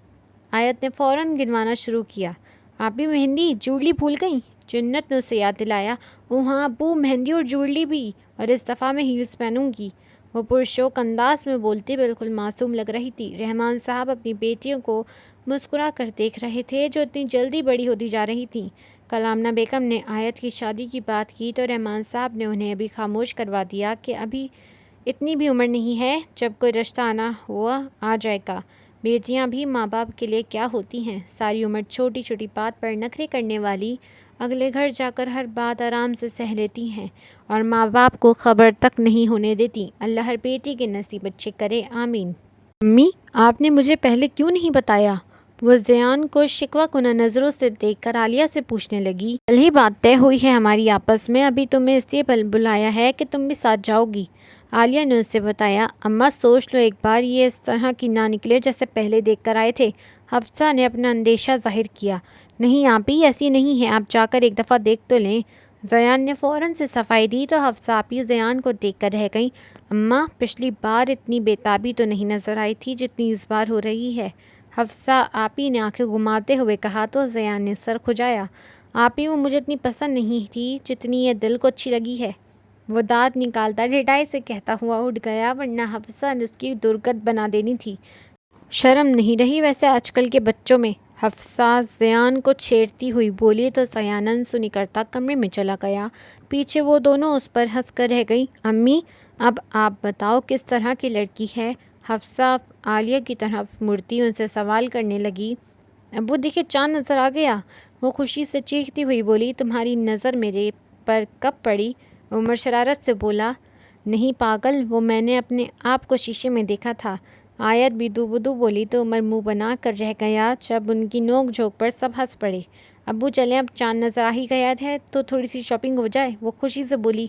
آیت نے فوراً گنوانا شروع کیا۔ آپ بھی مہندی جوڑلی بھول گئیں؟ جنت نے اسے یاد دلایا۔ او ہاں ابو، مہندی اور جوڑلی بھی، اور اس دفعہ میں ہیلز پہنوں گی، وہ پرشوق انداز میں بولتی بالکل معصوم لگ رہی تھی۔ رحمان صاحب اپنی بیٹیوں کو مسکرا کر دیکھ رہے تھے جو اتنی جلدی بڑی ہوتی جا رہی تھیں۔ کل آمنہ بیگم نے آیت کی شادی کی بات کی تو رحمان صاحب نے انہیں ابھی خاموش کروا دیا کہ ابھی اتنی بھی عمر نہیں ہے، جب کوئی رشتہ آنا ہوا آ جائے گا۔ بیٹیاں بھی ماں باپ کے لیے کیا ہوتی ہیں، ساری عمر چھوٹی چھوٹی بات پر نخرے کرنے والی، اگلے گھر جا کر ہر بات آرام سے سہ لیتی ہیں اور ماں باپ کو خبر تک نہیں ہونے دیتی۔ اللہ ہر بیٹی کے نصیب اچھے کرے، آمین۔ امی، آپ نے مجھے پہلے کیوں نہیں بتایا؟ وہ زیان کو شکوہ کنہ نظروں سے دیکھ کر عالیہ سے پوچھنے لگی۔ کل ہی بات طے ہوئی ہے ہماری آپس میں، ابھی تمہیں اس لیے بلایا ہے کہ تم بھی ساتھ جاؤ گی، عالیہ نے اسے بتایا۔ اماں سوچ لو ایک بار، یہ اس طرح کی نہ نکلے جیسے پہلے دیکھ کر آئے تھے۔ حفصہ نے اپنا اندیشہ ظاہر کیا۔ نہیں آپی، ایسی نہیں ہے، آپ جا کر ایک دفعہ دیکھ تو لیں۔ زیان نے فوراً سے صفائی دی تو حفصہ آپی زیان کو دیکھ کر رہ گئیں۔ اماں، پچھلی بار اتنی بےتابی تو نہیں نظر آئی تھی جتنی اس بار ہو رہی ہے، حفصہ آپی نے آنکھیں گھماتے ہوئے کہا تو زیان نے سر کھجایا۔ آپی، وہ مجھے اتنی پسند نہیں تھی جتنی یہ دل کو اچھی لگی ہے، وہ دانت نکالتا ڈھٹائی سے کہتا ہوا اٹھ گیا، ورنہ حفصہ نے اس کی درگت بنا دینی تھی۔ شرم نہیں رہی ویسے آج کل کے بچوں میں، حفصہ زیان کو چھیڑتی ہوئی بولی تو زیان انسنی کرتا کمرے میں چلا گیا۔ پیچھے وہ دونوں اس پر ہنس کر رہ گئی۔ امی، اب آپ بتاؤ کس طرح کی لڑکی ہے؟ حفصہ عالیہ کی طرف مڑتی ان سے سوال کرنے لگی۔ ابو دیکھے چاند نظر آ گیا، وہ خوشی سے چیختی ہوئی بولی۔ تمہاری نظر میرے پر کب پڑی؟ عمر شرارت سے بولا۔ نہیں پاگل، وہ میں نے اپنے آپ کو شیشے میں دیکھا تھا، آیت بھی دو بدو بولی تو عمر منہ بنا کر رہ گیا۔ جب ان کی نوک جھوک پر سب ہنس پڑے۔ ابو چلیں، اب چاند نظر آ ہی گیا ہے تو تھوڑی سی شاپنگ ہو جائے، وہ خوشی سے بولی۔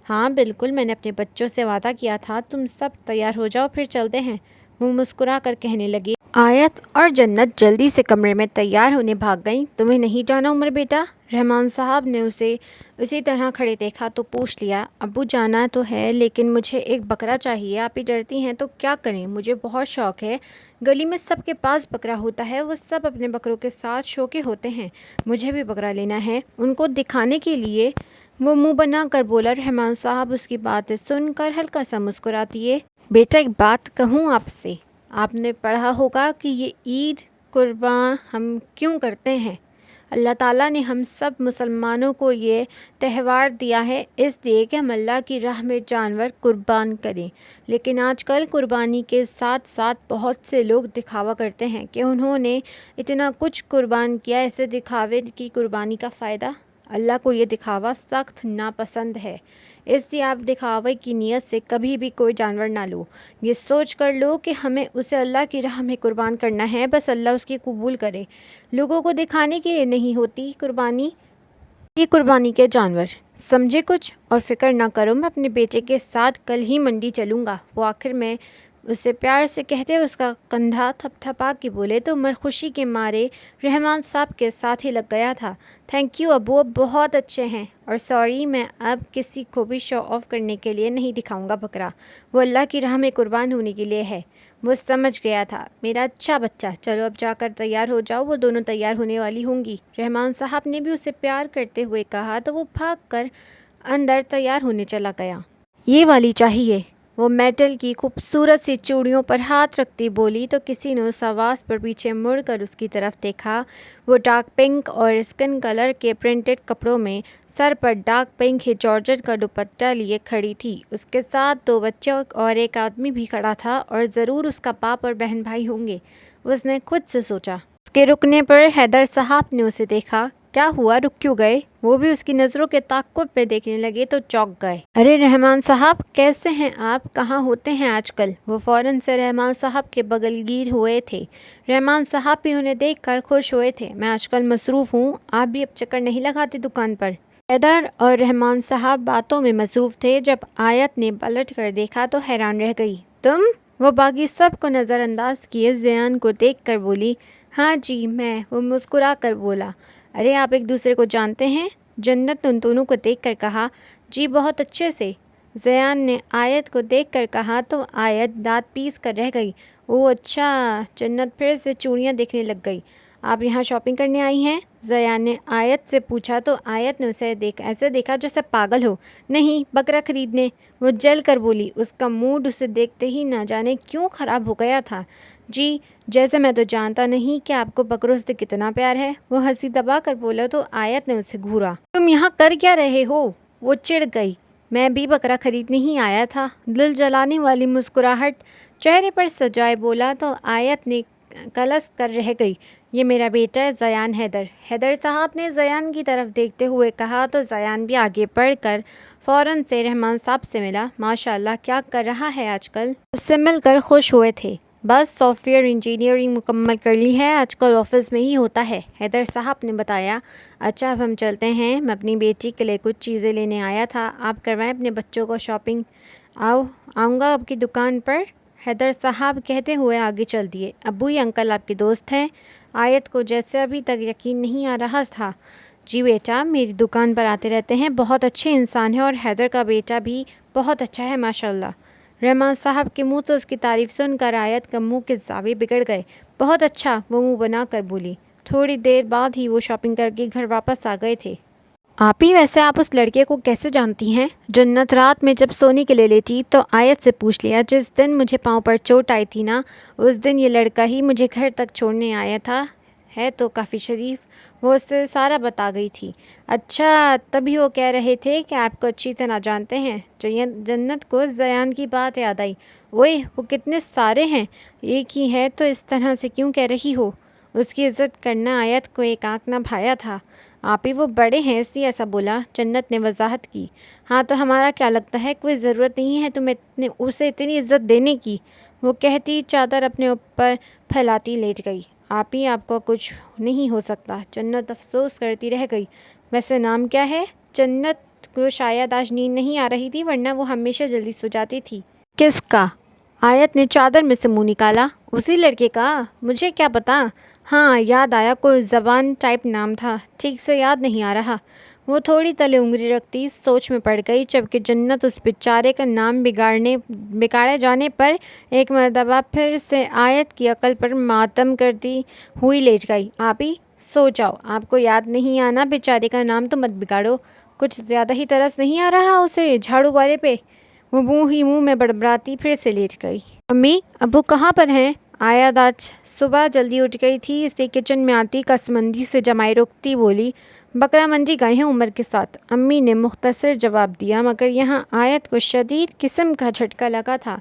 ہاں بالکل، میں نے اپنے بچوں سے وعدہ کیا تھا، تم سب تیار ہو جاؤ پھر چلتے ہیں، وہ مسکرا کر کہنے لگے۔ آیت اور جنت جلدی سے کمرے میں تیار ہونے بھاگ گئیں۔ تمہیں نہیں جانا عمر بیٹا؟ رحمان صاحب نے اسے اسی طرح کھڑے دیکھا تو پوچھ لیا۔ ابو جانا تو ہے لیکن مجھے ایک بکرا چاہیے۔ آپ ہی ڈرتی ہیں تو کیا کریں، مجھے بہت شوق ہے۔ گلی میں سب کے پاس بکرا ہوتا ہے، وہ سب اپنے بکروں کے ساتھ شوقی ہوتے ہیں، مجھے بھی بکرا لینا ہے ان کو دکھانے کے لیے۔ وہ منہ بنا کر بولا۔ رحمان صاحب اس کی باتیں سن کر ہلکا سا مسکرا دیے۔ بیٹا ایک بات کہوں آپ سے، آپ نے پڑھا ہوگا کہ یہ عید قربان ہم کیوں کرتے ہیں؟ اللہ تعالیٰ نے ہم سب مسلمانوں کو یہ تہوار دیا ہے اس لیے کہ ہم اللہ کی راہ میں جانور قربان کریں، لیکن آج کل قربانی کے ساتھ ساتھ بہت سے لوگ دکھاوا کرتے ہیں کہ انہوں نے اتنا کچھ قربان کیا۔ ایسے دکھاوے کی قربانی کا فائدہ؟ اللہ کو یہ دکھاوا سخت ناپسند ہے، اس لیے آپ دکھاوے کی نیت سے کبھی بھی کوئی جانور نہ لو۔ یہ سوچ کر لو کہ ہمیں اسے اللہ کی راہ میں قربان کرنا ہے، بس اللہ اس کی قبول کرے۔ لوگوں کو دکھانے کے لیے نہیں ہوتی قربانی، یہ قربانی کے جانور، سمجھے کچھ؟ اور فکر نہ کرو، میں اپنے بیٹے کے ساتھ کل ہی منڈی چلوں گا۔ وہ آخر میں اسے پیار سے کہتے اس کا کندھا تھپ تھپا کے بولے تو عمر خوشی کے مارے رحمان صاحب کے ساتھ ہی لگ گیا تھا۔ تھینک یو ابو، اب بہت اچھے ہیں، اور سوری میں اب کسی کو بھی شو آف کرنے کے لیے نہیں دکھاؤں گا بکرا، وہ اللہ کی راہ میں قربان ہونے کے لیے ہے۔ وہ سمجھ گیا تھا، میرا اچھا بچہ، چلو اب جا کر تیار ہو جاؤ، وہ دونوں تیار ہونے والی ہوں گی۔ رحمان صاحب نے بھی اسے پیار کرتے ہوئے کہا تو وہ بھاگ کر اندر تیار ہونے چلا گیا۔ یہ والی چاہیے، وہ میٹل کی خوبصورت سی چوڑیوں پر ہاتھ رکھتی بولی تو کسی نے اس آواز پر پیچھے مڑ کر اس کی طرف دیکھا۔ وہ ڈارک پنک اور اسکن کلر کے پرنٹڈ کپڑوں میں، سر پر ڈارک پنک ہی جارجٹ کا دوپٹہ لیے کھڑی تھی۔ اس کے ساتھ دو بچے اور ایک آدمی بھی کھڑا تھا، اور ضرور اس کا باپ اور بہن بھائی ہوں گے، اس نے خود سے سوچا۔ اس کے رکنے پر حیدر صاحب نے اسے دیکھا۔ کیا ہوا، رک کیوں گئے؟ وہ بھی اس کی نظروں کے تعاقب میں دیکھنے لگے تو چونک گئے۔ ارے رحمان صاحب، کیسے ہیں آپ؟ کہاں ہوتے ہیں آج کل؟ وہ فوراً سے رحمان صاحب کے بغل گیر ہوئے تھے۔ رحمان صاحب بھی انہیں دیکھ کر خوش ہوئے تھے۔ میں آج کل مصروف ہوں، آپ بھی اب چکر نہیں لگاتے دکان پر؟ حیدر اور رحمان صاحب باتوں میں مصروف تھے۔ جب آیت نے پلٹ کر دیکھا تو حیران رہ گئی۔ تم؟ وہ باقی سب کو نظر انداز کیے زیان کو دیکھ کر بولی۔ ہاں جی میں، وہ مسکرا کر بولا۔ ارے آپ ایک دوسرے کو جانتے ہیں؟ جنت نے ان دونوں کو دیکھ کر کہا۔ جی بہت اچھے سے، زیان نے آیت کو دیکھ کر کہا تو آیت دانت پیس کر رہ گئی۔ اوہ اچھا، جنت پھر سے چوڑیاں دیکھنے لگ گئی۔ آپ یہاں شاپنگ کرنے آئی ہیں؟ زیان نے آیت سے پوچھا تو آیت نے اسے ایسے دیکھا جیسے پاگل ہو۔ نہیں، بکرا خریدنے، وہ جل کر بولی۔ اس کا موڈ اسے دیکھتے ہی نہ جانے کیوں خراب ہو گیا تھا۔ جی جیسے میں تو جانتا نہیں کہ آپ کو بکروں سے کتنا پیار ہے، وہ ہنسی دبا کر بولا تو آیت نے اسے گھورا۔ تم یہاں کر کیا رہے ہو؟ وہ چڑ گئی۔ میں بھی بکرا خریدنے ہی آیا تھا، دل جلانے والی مسکراہٹ چہرے پر سجائے بولا تو آیت نے کلس کر رہ گئی۔ یہ میرا بیٹا ہے زیان حیدر، حیدر صاحب نے زیان کی طرف دیکھتے ہوئے کہا تو زیان بھی آگے بڑھ کر فوراً سے رحمان صاحب سے ملا۔ ماشاءاللہ، کیا کر رہا ہے آج کل؟ اس سے مل کر خوش ہوئے تھے۔ بس سافٹ ویئر انجینئرنگ مکمل کر لی ہے، آج کل آفس میں ہی ہوتا ہے، حیدر صاحب نے بتایا۔ اچھا اب ہم چلتے ہیں، میں اپنی بیٹی کے لیے کچھ چیزیں لینے آیا تھا، آپ کروائیں اپنے بچوں کو شاپنگ۔ آؤں گا آپ کی دکان پر، حیدر صاحب کہتے ہوئے آگے چل دیے۔ ابو یہ انکل آپ کے دوست ہیں؟ آیت کو جیسے ابھی تک یقین نہیں آ رہا تھا۔ جی بیٹا، میری دکان پر آتے رہتے ہیں، بہت اچھے انسان ہیں، اور حیدر کا بیٹا بھی بہت اچھا ہے ماشاءاللہ۔ رحمان صاحب کے منہ سے اس کی تعریف سن کر آیت کا منہ کے زاویے بگڑ گئے۔ بہت اچھا، وہ منہ بنا کر بولی۔ تھوڑی دیر بعد ہی وہ شاپنگ کر کے گھر واپس آ گئے تھے۔ آپ ہی ویسے آپ اس لڑکے کو کیسے جانتی ہیں؟ جنت رات میں جب سونے کے لیے لیٹی تو آیت سے پوچھ لیا۔ جس دن مجھے پاؤں پر چوٹ آئی تھی نا، اس دن یہ لڑکا ہی مجھے گھر تک چھوڑنے آیا تھا، ہے تو کافی شریف، وہ اس سے سارا بتا گئی تھی۔ اچھا، تبھی وہ کہہ رہے تھے کہ آپ کو اچھی طرح جانتے ہیں۔ جنت کو زیان کی بات یاد آئی۔ اوئے وہ کتنے سارے ہیں، ایک ہی ہے تو اس طرح سے کیوں کہہ رہی ہو؟ اس کی عزت کرنا آیت کو ایک آنکھ نہ بھایا تھا۔ آپ ہی وہ بڑے ہیں اس لیے ایسا بولا، جنت نے وضاحت کی۔ ہاں تو ہمارا کیا لگتا ہے، کوئی ضرورت نہیں ہے تمہیں اسے اتنی عزت دینے کی، وہ کہتی چادر اپنے اوپر پھیلاتی لیٹ گئی۔ آپ ہی آپ کو کچھ نہیں ہو سکتا، جنت افسوس کرتی رہ گئی۔ ویسے نام کیا ہے؟ جنت کو شاید آج نیند نہیں آ رہی تھی ورنہ وہ ہمیشہ جلدی سو جاتی تھی۔ کس کا؟ آیت نے چادر میں سے منہ نکالا۔ اسی لڑکے کا؟ مجھے کیا پتا۔ ہاں یاد آیا، کوئی زبان ٹائپ نام تھا، ٹھیک سے یاد نہیں آ رہا۔ وہ تھوڑی تلے انگلی رکھتی سوچ میں پڑ گئی، جبکہ جنت اس بیچارے کا نام بگاڑے جانے پر ایک مرتبہ پھر سے آیت کی عقل پر ماتم کرتی ہوئی لیٹ گئی۔ آپ ہی سو جاؤ، آپ کو یاد نہیں آنا، بیچارے کا نام تو مت بگاڑو۔ کچھ زیادہ ہی ترس نہیں آ رہا اسے جھاڑو والے پہ؟ وہ منہ میں بڑبڑاتی پھر سے لیٹ گئی۔ امی ابو کہاں پر ہیں؟ آیت آج صبح جلدی اٹھ گئی تھی، اس لیے کچن میں آتی قسمندی سے جمائے رکھتی بولی، بکرا منڈی گئے ہیں عمر کے ساتھ۔ امی نے مختصر جواب دیا، مگر یہاں آیت کو شدید قسم کا جھٹکا لگا تھا۔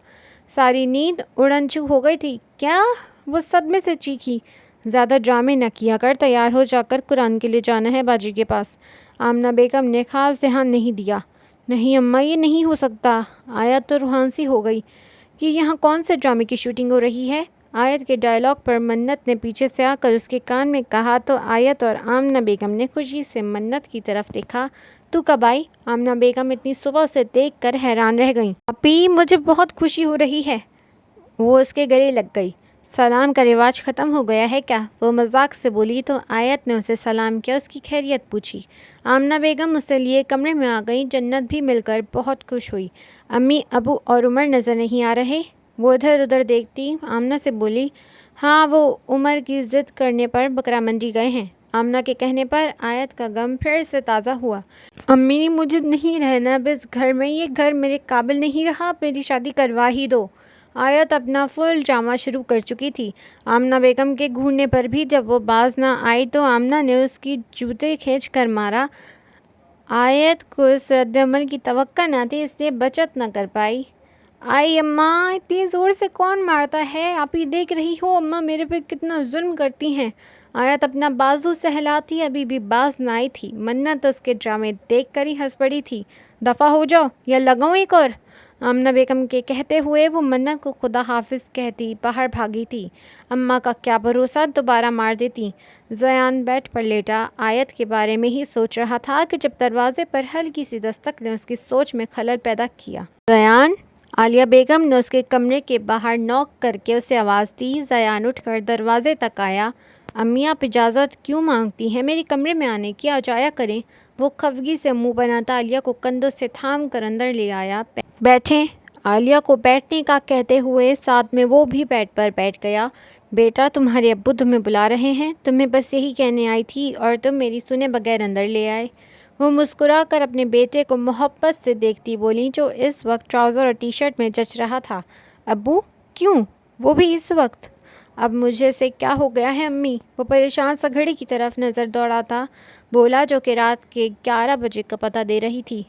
ساری نیند اڑن چھو ہو گئی تھی۔ کیا؟ وہ صدمے سے چیخی۔ زیادہ ڈرامے نہ کیا کر، تیار ہو جا کر قرآن کے لیے جانا ہے باجی کے پاس۔ آمنہ بیگم نے خاص دھیان نہیں دیا۔ نہیں اماں، یہ نہیں ہو سکتا۔ آیت تو روحان سی ہو گئی کہ یہاں کون سے ڈرامے کی شوٹنگ ہو رہی ہے۔ آیت کے ڈائلاگ پر منت نے پیچھے سے آ کر اس کے کان میں کہا تو آیت اور آمنہ بیگم نے خوشی سے منت کی طرف دیکھا۔ تو کب آئی؟ آمنہ بیگم اتنی صبح سے دیکھ کر حیران رہ گئیں۔ اپی مجھے بہت خوشی ہو رہی ہے۔ وہ اس کے گلے لگ گئی۔ سلام کا رواج ختم ہو گیا ہے کیا؟ وہ مذاق سے بولی تو آیت نے اسے سلام کیا، اس کی خیریت پوچھی۔ آمنہ بیگم اسے لیے کمرے میں آ گئی۔ جنت بھی مل کر بہت خوش ہوئی۔ امی ابو اور عمر نظر نہیں آ رہے؟ وہ ادھر ادھر دیکھتی آمنہ سے بولی، ہاں وہ عمر کی ضد کرنے پر بکرا منڈی گئے ہیں۔ آمنہ کے کہنے پر آیت کا غم پھر سے تازہ ہوا۔ امی مجھے نہیں رہنا اب اس گھر میں، یہ گھر میرے قابل نہیں رہا، میری شادی کروا ہی دو۔ آیت اپنا فل ڈرامہ شروع کر چکی تھی۔ آمنہ بیگم کے گھورنے پر بھی جب وہ باز نہ آئی تو آمنہ نے اس کی جوتے کھینچ کر مارا۔ آیت کو اس رد عمل کی توقع نہ تھی، اس لیے بچت نہ کر پائی۔ آئی اماں، اتنی زور سے کون مارتا ہے؟ آپ ہی دیکھ رہی ہو اماں میرے پہ کتنا ظلم کرتی ہیں۔ آیت اپنا بازو سہلاتی ابھی بھی باز نہ آئی تھی۔ منت اس کے ڈرامے دیکھ کر ہی ہنس پڑی تھی۔ دفع ہو جاؤ یا لگاؤں ایک اور؟ آمنہ بیگم کے کہتے ہوئے وہ منت کو خدا حافظ کہتی باہر بھاگی تھی۔ اماں کا کیا بھروسہ، دوبارہ مار دیتی۔ زیان بیڈ پر لیٹا آیت کے بارے میں ہی سوچ رہا تھا کہ جب دروازے پر ہلکی سی دستک نے اس کی سوچ میں خلل پیدا کیا۔ زیان؟ عالیہ بیگم نے اس کے کمرے کے باہر نوک کر کے اسے آواز دی۔ زیان اٹھ کر دروازے تک آیا۔ امی آپ اجازت کیوں مانگتی ہیں میرے کمرے میں آنے کی؟ آ جایا کریں۔ وہ خفگی سے منہ بناتا عالیہ کو کندھوں سے تھام کر اندر لے آیا۔ بیٹھیں۔ عالیہ کو بیٹھنے کا کہتے ہوئے ساتھ میں وہ بھی بیڈ پر بیٹھ گیا۔ بیٹا تمہارے ابو تمہیں بلا رہے ہیں، تمہیں بس یہی کہنے آئی تھی اور تم میری سنے بغیر اندر لے آئے۔ وہ مسکرا کر اپنے بیٹے کو محبت سے دیکھتی بولی، جو اس وقت ٹراؤزر اور ٹی شرٹ میں جچ رہا تھا۔ ابو؟ کیوں؟ وہ بھی اس وقت؟ اب مجھے سے کیا ہو گیا ہے امی؟ وہ پریشان سا گھڑی کی طرف نظر دوڑاتا بولا، جو کہ رات کے 11 بجے کا پتہ دے رہی تھی۔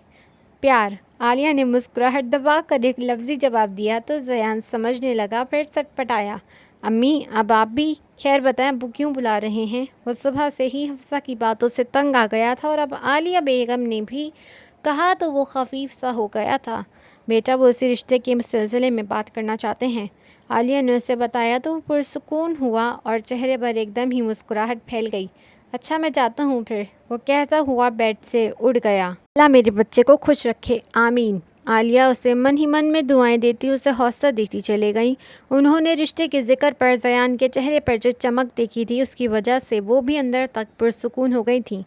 پیار۔ عالیہ نے مسکراہٹ دبا کر ایک لفظی جواب دیا تو زیان سمجھنے لگا، پھر سٹ پٹایا۔ امی اب آپ بھی خیر بتائیں ابو کیوں بلا رہے ہیں؟ وہ صبح سے ہی حفصہ کی باتوں سے تنگ آ گیا تھا اور اب عالیہ بیگم نے بھی کہا تو وہ خفیف سا ہو گیا تھا۔ بیٹا وہ اسی رشتے کے سلسلے میں بات کرنا چاہتے ہیں۔ عالیہ نے اسے بتایا تو وہ پرسکون ہوا اور چہرے پر ایک دم ہی مسکراہٹ پھیل گئی۔ اچھا میں جاتا ہوں پھر، وہ کہتا ہوا بیڈ سے اٹھ گیا۔ اللہ میرے بچے کو خوش رکھے، آمین۔ عالیہ اسے من ہی من میں دعائیں دیتی اسے حوصلہ دیتی چلے گئیں۔ انہوں نے رشتے کے ذکر پر زیان کے چہرے پر جو چمک دیکھی تھی اس کی وجہ سے وہ بھی اندر تک پرسکون ہو گئی تھیں۔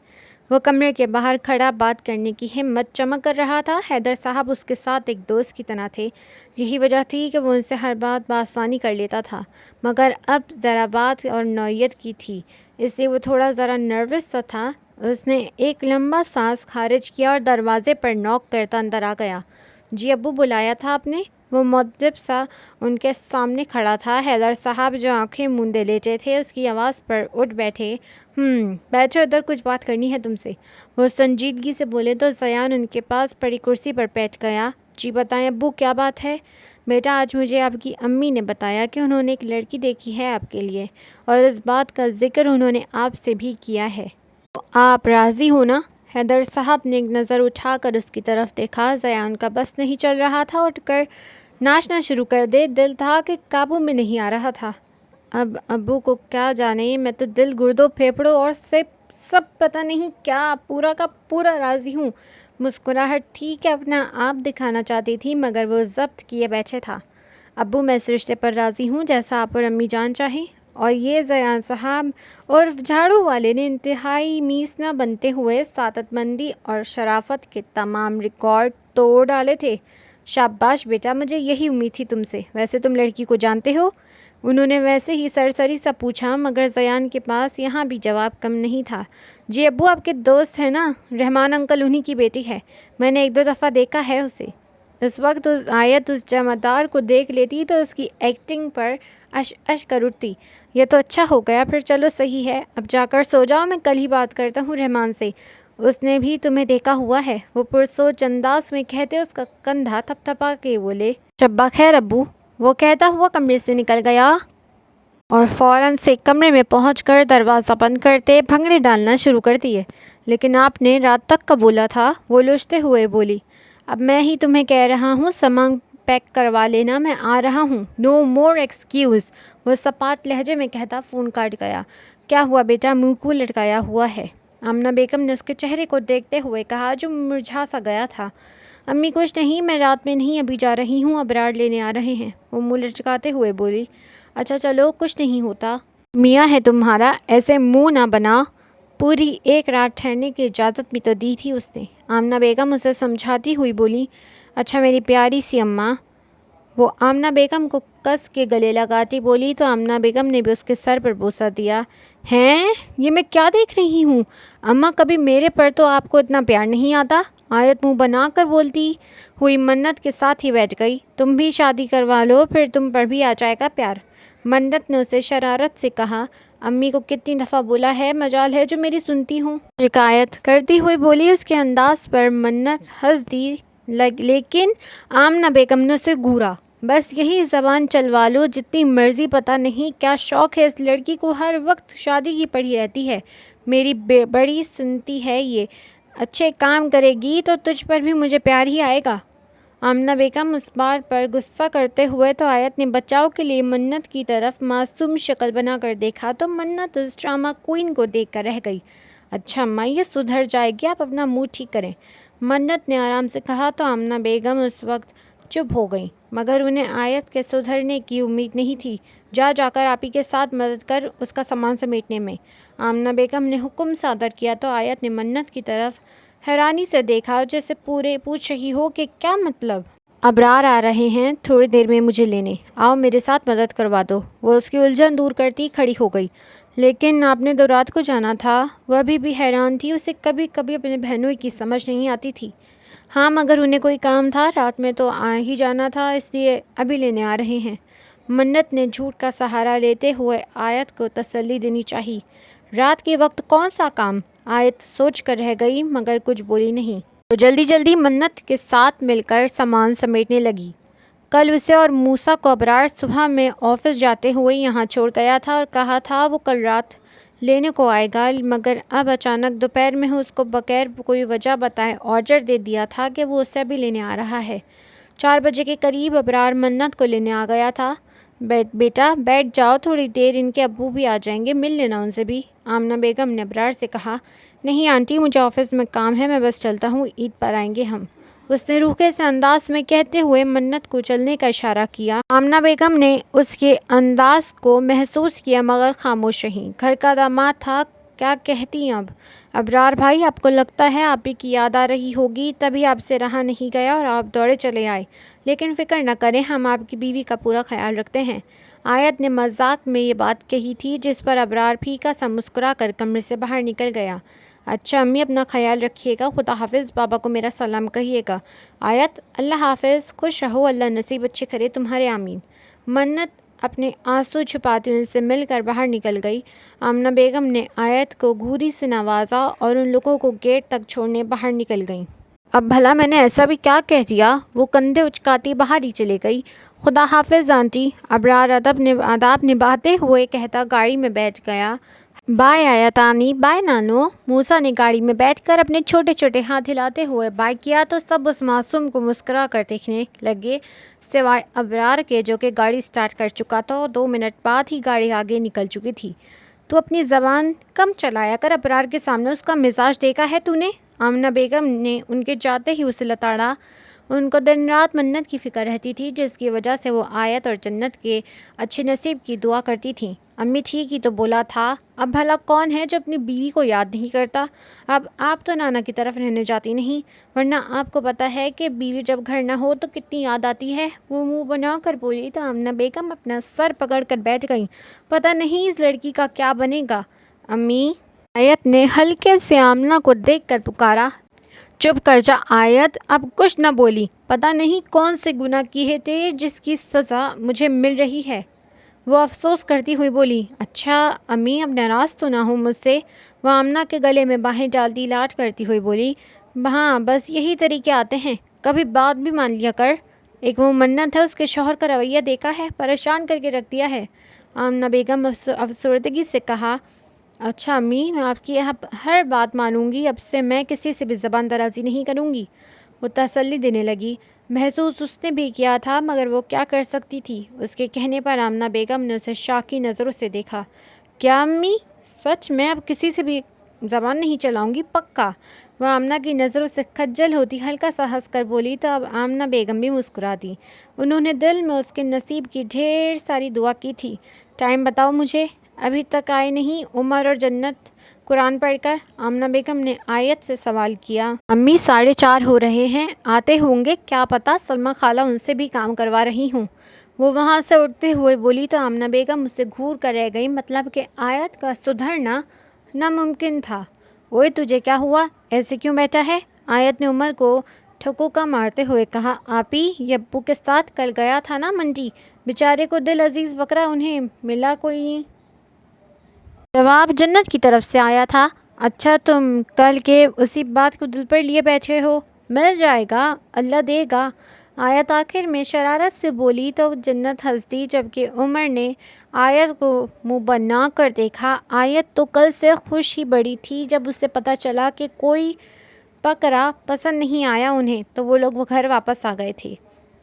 وہ کمرے کے باہر کھڑا بات کرنے کی ہمت چمک کر رہا تھا۔ حیدر صاحب اس کے ساتھ ایک دوست کی طرح تھے، یہی وجہ تھی کہ وہ ان سے ہر بات بآسانی کر لیتا تھا، مگر اب ذرا بات اور نوعیت کی تھی، اس لیے وہ تھوڑا ذرا نروس سا تھا۔ اس نے ایک لمبا سانس خارج کیا اور دروازے پر نوک کرتا اندر آ گیا۔ جی ابو بلایا تھا آپ نے؟ وہ مؤدب سا ان کے سامنے کھڑا تھا۔ حیدر صاحب جو آنکھیں موندے لیٹے تھے اس کی آواز پر اٹھ بیٹھے۔ بیٹھو، ادھر کچھ بات کرنی ہے تم سے۔ وہ سنجیدگی سے بولے تو زیان ان کے پاس پڑی کرسی پر بیٹھ گیا۔ جی بتائیں ابو کیا بات ہے؟ بیٹا آج مجھے آپ کی امی نے بتایا کہ انہوں نے ایک لڑکی دیکھی ہے آپ کے لیے، اور اس بات کا ذکر انہوں نے آپ سے بھی کیا ہے۔ تو آپ راضی ہو نا؟ حیدر صاحب نے ایک نظر اٹھا کر اس کی طرف دیکھا۔ زیان کا بس نہیں چل رہا تھا، اٹھ کر ناچنا شروع کر دے، دل تھا کہ قابو میں نہیں آ رہا تھا۔ اب ابو کو کیا جانے، میں تو دل گردوں پھیپھڑوں اور سب پتہ نہیں کیا پورا کا پورا راضی ہوں۔ مسکراہٹ تھی کہ اپنا آپ دکھانا چاہتی تھی، مگر وہ ضبط کیے بیٹھے تھا۔ ابو میں اس رشتے پر راضی ہوں جیسا آپ اور امی جان چاہیں۔ اور یہ زیان صاحب اور جھاڑو والے نے انتہائی میس نہ بنتے ہوئے سعادت مندی اور شرافت کے تمام ریکارڈ توڑ ڈالے تھے۔ شاباش بیٹا، مجھے یہی امید تھی تم سے۔ ویسے تم لڑکی کو جانتے ہو؟ انہوں نے ویسے ہی سرسری سا پوچھا، مگر زیان کے پاس یہاں بھی جواب کم نہیں تھا۔ جی ابو، آپ کے دوست ہیں نا، رحمان انکل انہی کی بیٹی ہے، میں نے 1-2 دفعہ دیکھا ہے اسے۔ اس وقت آیت اس جمعدار کو دیکھ لیتی تو اس کی ایکٹنگ پر اش کر اٹھتی۔ یہ تو اچھا ہو گیا، پھر چلو صحیح ہے، اب جا کر سو جاؤ، میں کل ہی بات کرتا ہوں رحمان سے، اس نے بھی تمہیں دیکھا ہوا ہے، وہ پرسوچ انداز میں کہتے اس کا کندھا تھپ تھپا کے بولے۔ شبہ خیر ابو، وہ کہتا ہوا کمرے سے نکل گیا اور فوراً سے کمرے میں پہنچ کر دروازہ بند کرتے بھنگڑے ڈالنا شروع کر دیے۔ لیکن آپ نے رات تک کا بولا تھا، وہ لوچتے ہوئے بولی۔ اب میں ہی تمہیں کہہ رہا ہوں، سامان پیک کروا لینا، میں آ رہا ہوں، نو مور ایکسکیوز، وہ سپاٹ لہجے میں کہتا فون کاٹ گیا۔ کیا ہوا بیٹا، منہ کو لٹکایا ہوا ہے؟ آمنہ بیگم نے اس کے چہرے کو دیکھتے ہوئے کہا جو مرجھا سا گیا تھا۔ امی کچھ نہیں، میں رات میں نہیں، ابھی جا رہی ہوں، ابرار لینے آ رہے ہیں، وہ منہ لٹکاتے ہوئے بولی۔ اچھا چلو، کچھ نہیں ہوتا، میاں ہے تمہارا، ایسے منہ نہ بنا، پوری 1 رات ٹھہرنے کی اجازت بھی تو دی تھی اس نے۔ آمنہ بیگم اسے سمجھاتی ہوئی بولی۔ اچھا میری پیاری سی اماں، وہ آمنہ بیگم کو کس کے گلے لگاتی بولی تو آمنہ بیگم نے بھی اس کے سر پر بوسہ دیا۔ ہیں، یہ میں کیا دیکھ رہی ہوں؟ اماں کبھی میرے پر تو آپ کو اتنا پیار نہیں آتا؟ آیت منہ بنا کر بولتی ہوئی منت کے ساتھ ہی بیٹھ گئی۔ تم بھی شادی کروا لو، پھر تم پر بھی آ جائے گا پیار، منت نے اسے شرارت سے کہا۔ امی کو کتنی دفعہ بولا ہے، مجال ہے جو میری سنتی ہوں، شکایت کرتی ہوئی بولی۔ اس کے انداز پر منت ہنس دی، لیکن آمنہ بیگم نے اسے گھورا۔ بس یہی زبان چلوا لو جتنی مرضی، پتہ نہیں کیا شوق ہے اس لڑکی کو، ہر وقت شادی کی پڑی رہتی ہے، میری بڑی سنتی ہے یہ، اچھے کام کرے گی تو تجھ پر بھی مجھے پیار ہی آئے گا۔ آمنہ بیگم اس بات پر غصہ کرتے ہوئے تو آیت نے بچاؤ کے لیے منت کی طرف معصوم شکل بنا کر دیکھا تو منت اس ڈرامہ کوئن کو دیکھ کر رہ گئی۔ اچھا اماں، یہ سدھر جائے گی، آپ اپنا منہ ٹھیک کریں، منت نے آرام سے کہا تو آمنہ بیگم اس وقت چپ ہو گئیں، مگر انہیں آیت کے سدھرنے کی امید نہیں تھی۔ جا کر آپی کے ساتھ مدد کر اس کا سامان سمیٹنے میں، آمنہ بیگم نے حکم صادر کیا تو آیت نے منت کی طرف حیرانی سے دیکھا، جیسے پوچھ رہی ہو کہ کیا مطلب؟ ابرار آ رہے ہیں تھوڑی دیر میں مجھے لینے، آؤ میرے ساتھ مدد کروا دو، وہ اس کی الجھن دور کرتی کھڑی ہو گئی۔ لیکن آپ نے تو رات کو جانا تھا، وہ ابھی بھی حیران تھی، اسے کبھی کبھی اپنے بہنوں کی سمجھ نہیں آتی تھی۔ ہاں مگر انہیں کوئی کام تھا، رات میں تو آ ہی جانا تھا، اس لیے ابھی لینے آ رہے ہیں، منت نے جھوٹ کا سہارا لیتے ہوئے آیت کو تسلی دینی چاہی۔ رات کے وقت کون سا کام؟ آیت سوچ کر رہ گئی مگر کچھ بولی نہیں، تو جلدی منت کے ساتھ مل کر سامان سمیٹنے لگی۔ کل اسے اور موسیٰ کو ابرار صبح میں آفس جاتے ہوئے یہاں چھوڑ گیا تھا اور کہا تھا وہ کل رات لینے کو آئے گا، مگر اب اچانک دوپہر میں اس کو بغیر کوئی وجہ بتائے آرڈر دے دیا تھا کہ وہ اسے ابھی لینے آ رہا ہے۔ 4 بجے کے قریب ابرار منت کو لینے آ گیا تھا۔ بیٹا بیٹھ جاؤ، تھوڑی دیر ان کے ابو بھی آ جائیں گے، مل لینا ان سے بھی، آمنہ بیگم نے ابرار سے کہا۔ نہیں آنٹی، مجھے آفس میں کام ہے، میں بس چلتا ہوں، عید پر آئیں گے ہم، اس نے روکھے سے انداز میں کہتے ہوئے منت کو چلنے کا اشارہ کیا۔ آمنہ بیگم نے اس کے انداز کو محسوس کیا مگر خاموش رہیں۔ گھر کا داماد تھا، کیا کہتی اب؟ ابرار بھائی، آپ کو لگتا ہے آپ ہی کی یاد آ رہی ہوگی، تبھی آپ سے رہا نہیں گیا اور آپ دوڑے چلے آئے، لیکن فکر نہ کریں، ہم آپ کی بیوی کا پورا خیال رکھتے ہیں۔ آیت نے مذاق میں یہ بات کہی تھی، جس پر ابرار پھیکا سا مسکرا کر کمرے سے باہر نکل گیا۔ اچھا امی، اپنا خیال رکھیے گا، خدا حافظ، بابا کو میرا سلام کہیے گا۔ آیت، اللہ حافظ، خوش رہو، اللہ نصیب اچھے کرے تمہارے، آمین۔ منت اپنے آنسو چھپاتے ان سے مل کر باہر نکل گئی۔ آمنہ بیگم نے آیت کو گھوری سے نوازا اور ان لوگوں کو گیٹ تک چھوڑنے باہر نکل گئیں۔ اب بھلا میں نے ایسا بھی کیا کہہ دیا؟ وہ کندھے اچکاتی باہر ہی چلے گئی۔ خدا حافظ آنٹی، ابرار آداب نبھاتے ہوئے کہتا گاڑی میں بیٹھ گیا۔ بائے آیت آنی، بائے نانو، موسیٰ نے گاڑی میں بیٹھ کر اپنے چھوٹے چھوٹے ہاتھ ہلاتے ہوئے بائے کیا تو سب اس معصوم کو مسکرا کر دیکھنے لگے، سوائے ابرار کے جو کہ گاڑی سٹارٹ کر چکا تھا اور 2 منٹ بعد ہی گاڑی آگے نکل چکی تھی۔ تو اپنی زبان کم چلایا کر، ابرار کے سامنے اس کا مزاج دیکھا ہے تو نے؟ آمنہ بیگم نے ان کے جاتے ہی اسے لتاڑا۔ ان کو دن رات منت کی فکر رہتی تھی، جس کی وجہ سے وہ آیت اور جنت کے اچھے نصیب کی دعا کرتی تھیں۔ امی ٹھیک ہی تو بولا تھا، اب بھلا کون ہے جو اپنی بیوی کو یاد نہیں کرتا؟ اب آپ تو نانا کی طرف رہنے جاتی نہیں، ورنہ آپ کو پتہ ہے کہ بیوی جب گھر نہ ہو تو کتنی یاد آتی ہے۔ وہ منہ بنا کر بولی تو آمنہ بیگم اپنا سر پکڑ کر بیٹھ گئیں۔ پتہ نہیں اس لڑکی کا کیا بنے گا۔ امی، آیت نے ہلکے سے آمنہ کو دیکھ کر پکارا۔ چپ کر جا آیت، اب کچھ نہ بولی۔ پتہ نہیں کون سے گناہ کیے تھے جس کی سزا مجھے مل رہی ہے، وہ افسوس کرتی ہوئی بولی۔ اچھا امی، اب ناراض تو نہ ہو مجھ سے؟ وہ آمنہ کے گلے میں باہیں ڈالتی لاڈ کرتی ہوئی بولی۔ ہاں، بس یہی طریقے آتے ہیں، کبھی بات بھی مان لیا کر۔ ایک وہ منت ہے، اس کے شوہر کا رویہ دیکھا ہے، پریشان کر کے رکھ دیا ہے۔ آمنہ بیگم افسردگی سے کہا۔ اچھا امی، میں آپ کی ہر بات مانوں گی، اب سے میں کسی سے بھی زبان درازی نہیں کروں گی، وہ تسلی دینے لگی۔ محسوس اس نے بھی کیا تھا، مگر وہ کیا کر سکتی تھی؟ اس کے کہنے پر آمنہ بیگم نے اسے شاکی نظروں سے دیکھا۔ کیا امی؟ سچ میں اب کسی سے بھی زبان نہیں چلاؤں گی، پکا؟ وہ آمنہ کی نظروں سے خجل ہوتی ہلکا سا ہنس کر بولی تو اب آمنہ بیگم بھی مسکرا دی۔ انہوں نے دل میں اس کے نصیب کی ڈھیر ساری دعا کی تھی۔ ٹائم بتاؤ مجھے، ابھی تک آئے نہیں عمر اور جنت قرآن پڑھ کر؟ آمنہ بیگم نے آیت سے سوال کیا۔ امی 4:30 ہو رہے ہیں، آتے ہوں گے، کیا پتہ سلمیٰ خالہ ان سے بھی کام کروا رہی ہوں، وہ وہاں سے اٹھتے ہوئے بولی تو آمنہ بیگم اسے گھور کر رہ گئی، مطلب کہ آیت کا سدھرنا ناممکن تھا۔ اوئے تجھے کیا ہوا، ایسے کیوں بیٹھا ہے؟ آیت نے عمر کو ٹھکوکا مارتے ہوئے کہا۔ آپی، یہ ابو کے ساتھ کل گیا تھا نا منڈی، بیچارے کو دل عزیز بکرا انہیں ملا کوئی؟ جواب جنت کی طرف سے آیا تھا۔ اچھا، تم کل کے اسی بات کو دل پر لیے بیٹھے ہو؟ مل جائے گا، اللہ دے گا، آیت آخر میں شرارت سے بولی تو جنت ہنس دی، جبکہ عمر نے آیت کو منہ بنا کر دیکھا۔ آیت تو کل سے خوش ہی بڑی تھی، جب اسے پتہ چلا کہ کوئی بکرا پسند نہیں آیا انہیں تو وہ لوگ گھر واپس آ گئے تھے۔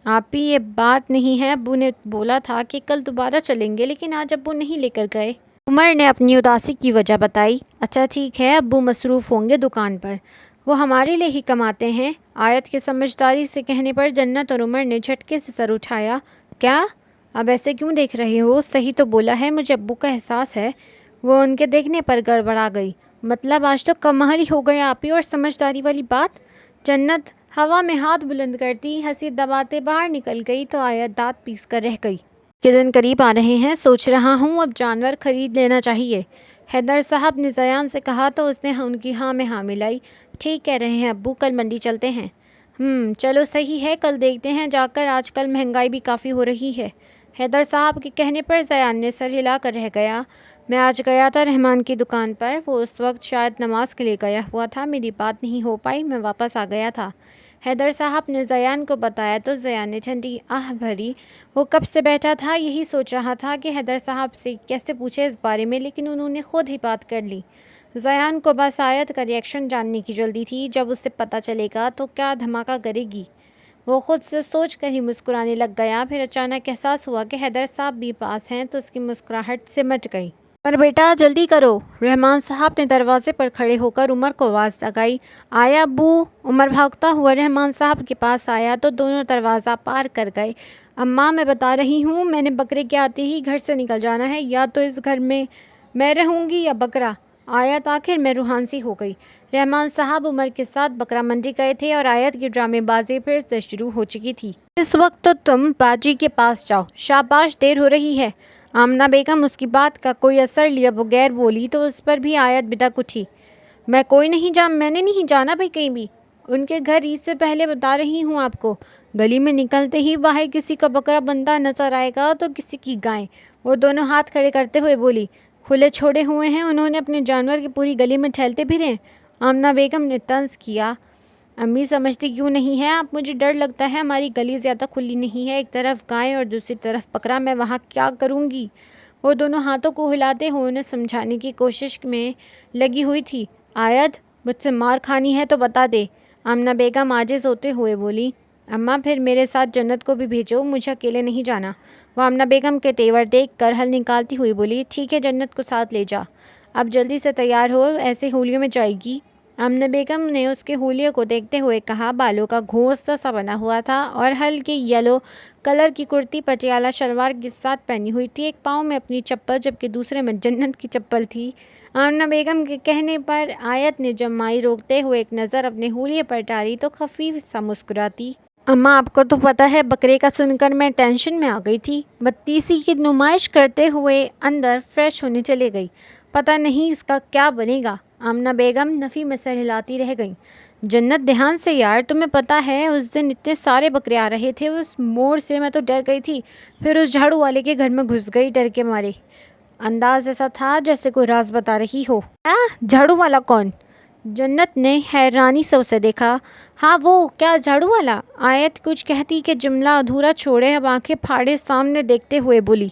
آپی، یہ بات نہیں ہے، ابو نے بولا تھا کہ کل دوبارہ چلیں گے، لیکن آج ابو نہیں لے کر گئے۔ عمر نے اپنی اداسی کی وجہ بتائی۔ اچھا ٹھیک ہے، ابو مصروف ہوں گے دکان پر، وہ ہمارے لیے ہی کماتے ہیں۔ آیت کے سمجھداری سے کہنے پر جنت اور عمر نے جھٹکے سے سر اٹھایا۔ کیا؟ اب ایسے کیوں دیکھ رہے ہو؟ صحیح تو بولا ہے، مجھے ابو کا احساس ہے۔ وہ ان کے دیکھنے پر گڑبڑا گئی۔ مطلب آج تو کمال ہی ہو گیا آپی، اور سمجھداری والی بات؟ جنت ہوا میں ہاتھ بلند کرتی ہنسی دباتے باہر نکل گئی تو آیت دانت پیس کر رہ گئی۔ کے دن قریب آ رہے ہیں، سوچ رہا ہوں اب جانور خرید لینا چاہیے، حیدر صاحب نے زیان سے کہا تو اس نے ان کی ہاں میں ہاں ملائی۔ ٹھیک کہہ رہے ہیں ابو، کل منڈی چلتے ہیں۔ چلو صحیح ہے، کل دیکھتے ہیں جا کر، آج کل مہنگائی بھی کافی ہو رہی ہے۔ حیدر صاحب کے کہنے پر زیان نے سر ہلا کر رہ گیا۔ میں آج گیا تھا رحمان کی دکان پر، وہ اس وقت شاید نماز کے لیے گیا ہوا تھا، میری بات نہیں ہو پائی، میں واپس آ گیا تھا۔ حیدر صاحب نے زیان کو بتایا تو زیان نے ٹھنڈی آہ بھری۔ وہ کب سے بیٹھا تھا، یہی سوچ رہا تھا کہ حیدر صاحب سے کیسے پوچھے اس بارے میں، لیکن انہوں نے خود ہی بات کر لی۔ زیان کو بس آیت کا ری ایکشن جاننے کی جلدی تھی، جب اسے پتہ چلے گا تو کیا دھماکہ کرے گی۔ وہ خود سے سوچ کر ہی مسکرانے لگ گیا، پھر اچانک احساس ہوا کہ حیدر صاحب بھی پاس ہیں تو اس کی مسکراہٹ سمٹ گئی۔ پر بیٹا جلدی کرو، رحمان صاحب نے دروازے پر کھڑے ہو کر عمر کو آواز لگائی۔ آیا ابو؟ عمر بھاگتا ہوا رحمان صاحب کے پاس آیا تو دونوں دروازہ پار کر گئے۔ اماں، میں بتا رہی ہوں، میں نے بکرے کے آتے ہی گھر سے نکل جانا ہے، یا تو اس گھر میں رہوں گی یا بکرا۔ آیت آخر میں روحان سی ہو گئی۔ رحمان صاحب عمر کے ساتھ بکرا منڈی گئے تھے اور آیت کی ڈرامے بازی پھر سے شروع ہو چکی تھی۔ اس وقت تو تم باجی کے پاس جاؤ، شاباش، دیر ہو رہی ہے۔ آمنہ بیگم اس کی بات کا کوئی اثر لیے بغیر بولی تو اس پر بھی آیت بدک اٹھی۔ میں نے نہیں جانا بھائی کہیں بھی، ان کے گھر عید سے پہلے بتا رہی ہوں آپ کو۔ گلی میں نکلتے ہی باہر کسی کا بکرا بندہ نظر آئے گا تو کسی کی گائے، وہ دونوں ہاتھ کھڑے کرتے ہوئے بولی۔ کھلے چھوڑے ہوئے ہیں انہوں نے اپنے جانور کی پوری گلی میں ٹہلتے پھریں۔ آمنہ بیگم نے طنز کیا۔ امی سمجھتی کیوں نہیں ہے آپ، مجھے ڈر لگتا ہے، ہماری گلی زیادہ کھلی نہیں ہے، ایک طرف گائے اور دوسری طرف بکرا، میں وہاں کیا کروں گی؟ وہ دونوں ہاتھوں کو ہلاتے ہوئے انہیں سمجھانے کی کوشش میں لگی ہوئی تھی۔ آیت، مجھ سے مار کھانی ہے تو بتا دے، آمنہ بیگم عاجز ہوتے ہوئے بولی۔ اماں پھر میرے ساتھ جنت کو بھی بھیجو، مجھے اکیلے نہیں جانا، وہ آمنہ بیگم کے تیور دیکھ کر ہل نکالتی ہوئی بولی۔ ٹھیک ہے، جنت کو ساتھ لے جا، اب جلدی سے تیار ہو، ایسے ہولیوں میں جائے گی۔ آمنہ بیگم نے اس کے حلیے کو دیکھتے ہوئے کہا۔ بالوں کا گھونستا سا بنا ہوا تھا اور ہلکی یلو کلر کی کرتی پٹیالہ شلوار کے ساتھ پہنی ہوئی تھی، ایک پاؤں میں اپنی چپل جبکہ دوسرے میں جنت کی چپل تھی۔ آمنہ بیگم کے کہنے پر آیت نے جمائی روکتے ہوئے ایک نظر اپنے حلیے پر ڈالی تو خفیف سا مسکراتی۔ اماں آپ کو تو پتہ ہے بکرے کا سن کر میں ٹینشن میں آ گئی تھی۔ بدتیسی کی نمائش کرتے ہوئے اندر فریش ہونے چلے گئی۔ پتہ نہیں اس کا کیا بنے گا۔ آمنہ بیگم نفی میں سر ہلاتی رہ گئیں۔ جنت دھیان سے یار، تمہیں پتہ ہے اس دن اتنے سارے بکرے آ رہے تھے، اس موڑ سے میں تو ڈر گئی تھی، پھر اس جھاڑو والے کے گھر میں گھس گئی ڈر کے مارے۔ انداز ایسا تھا جیسے کوئی راز بتا رہی ہو۔ جھاڑو والا کون؟ جنت نے حیرانی سے اسے دیکھا۔ ہاں وہ، کیا جھاڑو والا؟ آیت کچھ کہتی کہ جملہ ادھورا چھوڑے اب آنکھیں پھاڑے سامنے دیکھتے ہوئے بولی۔